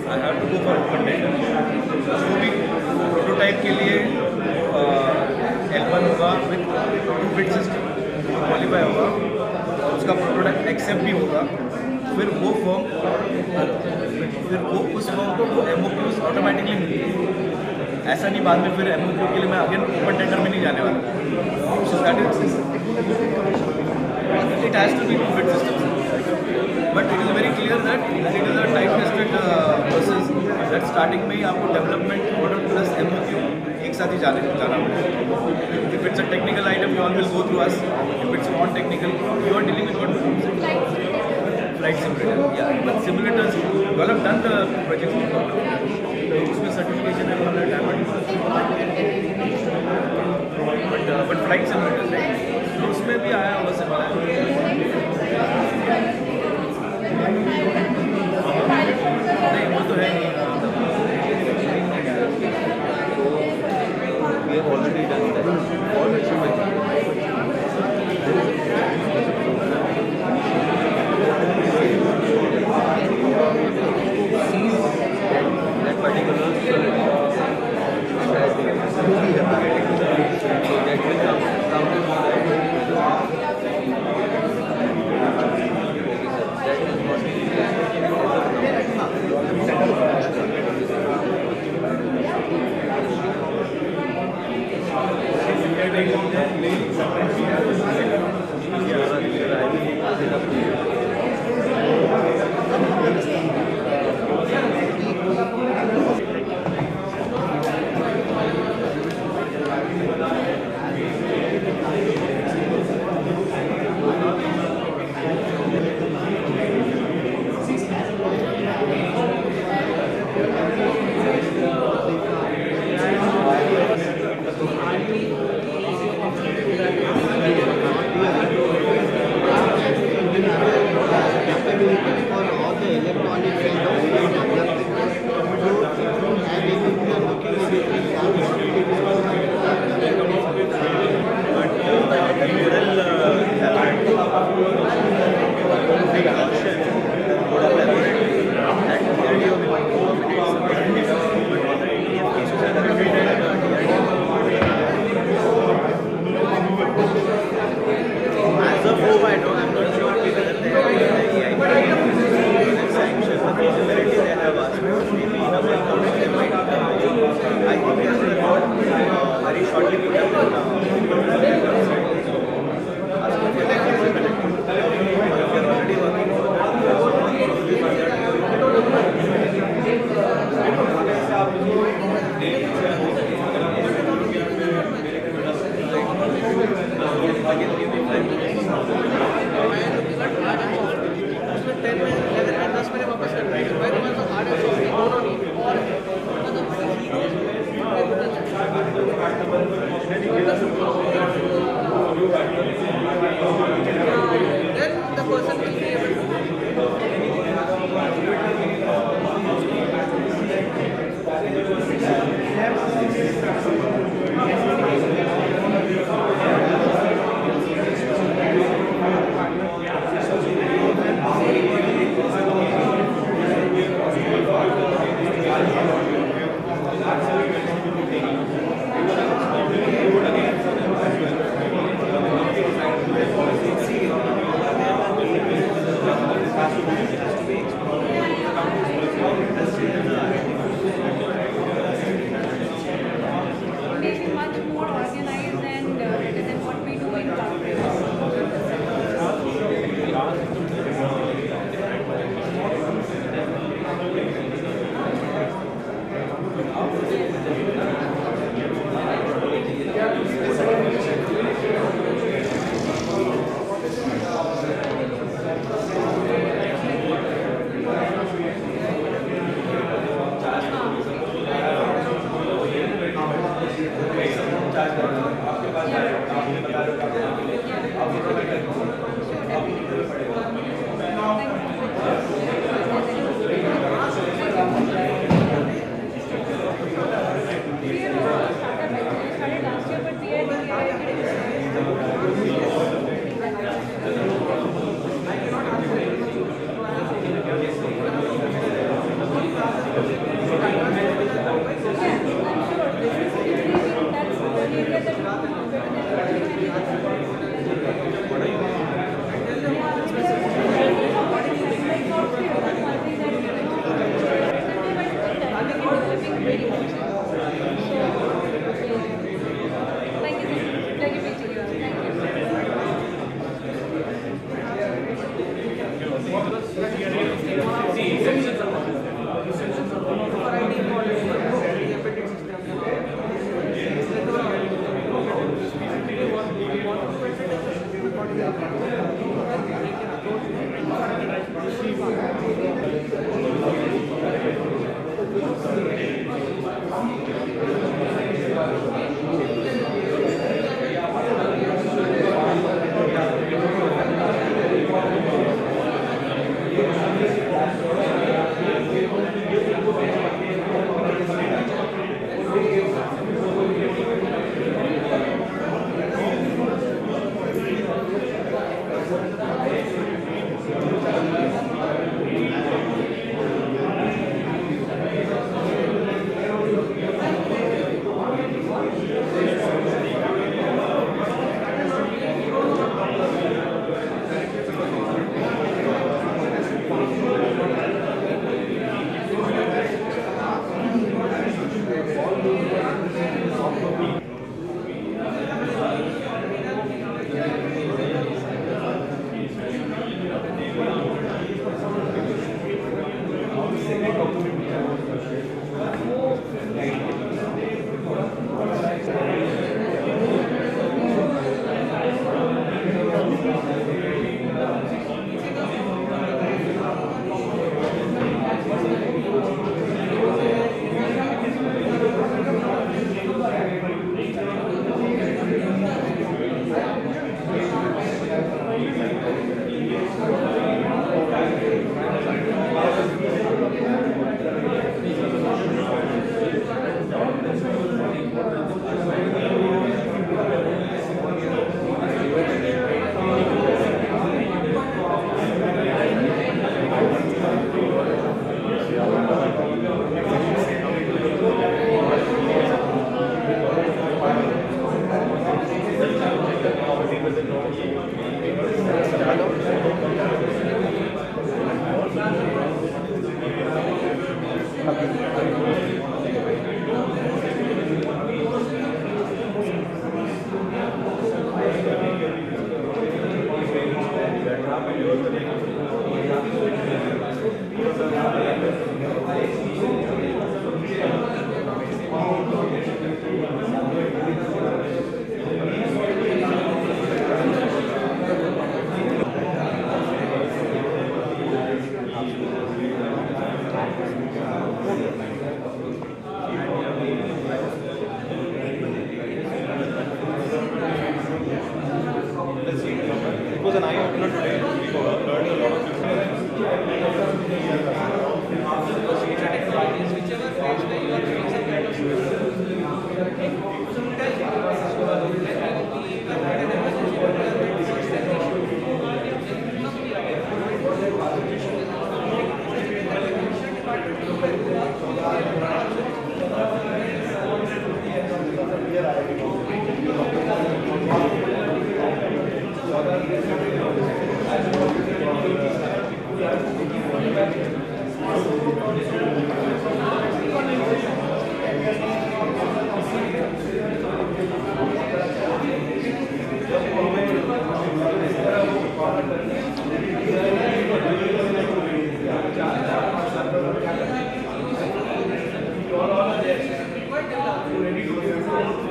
I have to go for open tender. जो भी prototype के लिए L1 होगा with 2-bit system qualify होगा और उसका prototype accept भी होगा, फिर वो फॉर्म उस फॉर्म को वो MOQs ऑटोमेटिकली मिलेगी। ऐसा नहीं बाद में फिर MOQ के लिए मैं अगेन ओपन टेंडर में नहीं जाने वाला। So that is it has to be 2-bit systems. But it is very clear that it is a time-tested process that starting में ही आपको development order plus MOQ एक साथ ही जाना पड़ेगा. If it's a technical item, you all will go through us. If it's non-technical, you are dealing with what? Flight simulator. Yeah, but simulators, you all have done the project before. उसमें certification and all that happened. But flight simulators, right? तो उसमें भी आया होगा simulator. नहीं वो तो है नहीं. We have already done that. All achievement. That particular that will come to I think we are going very shortly we can Ready to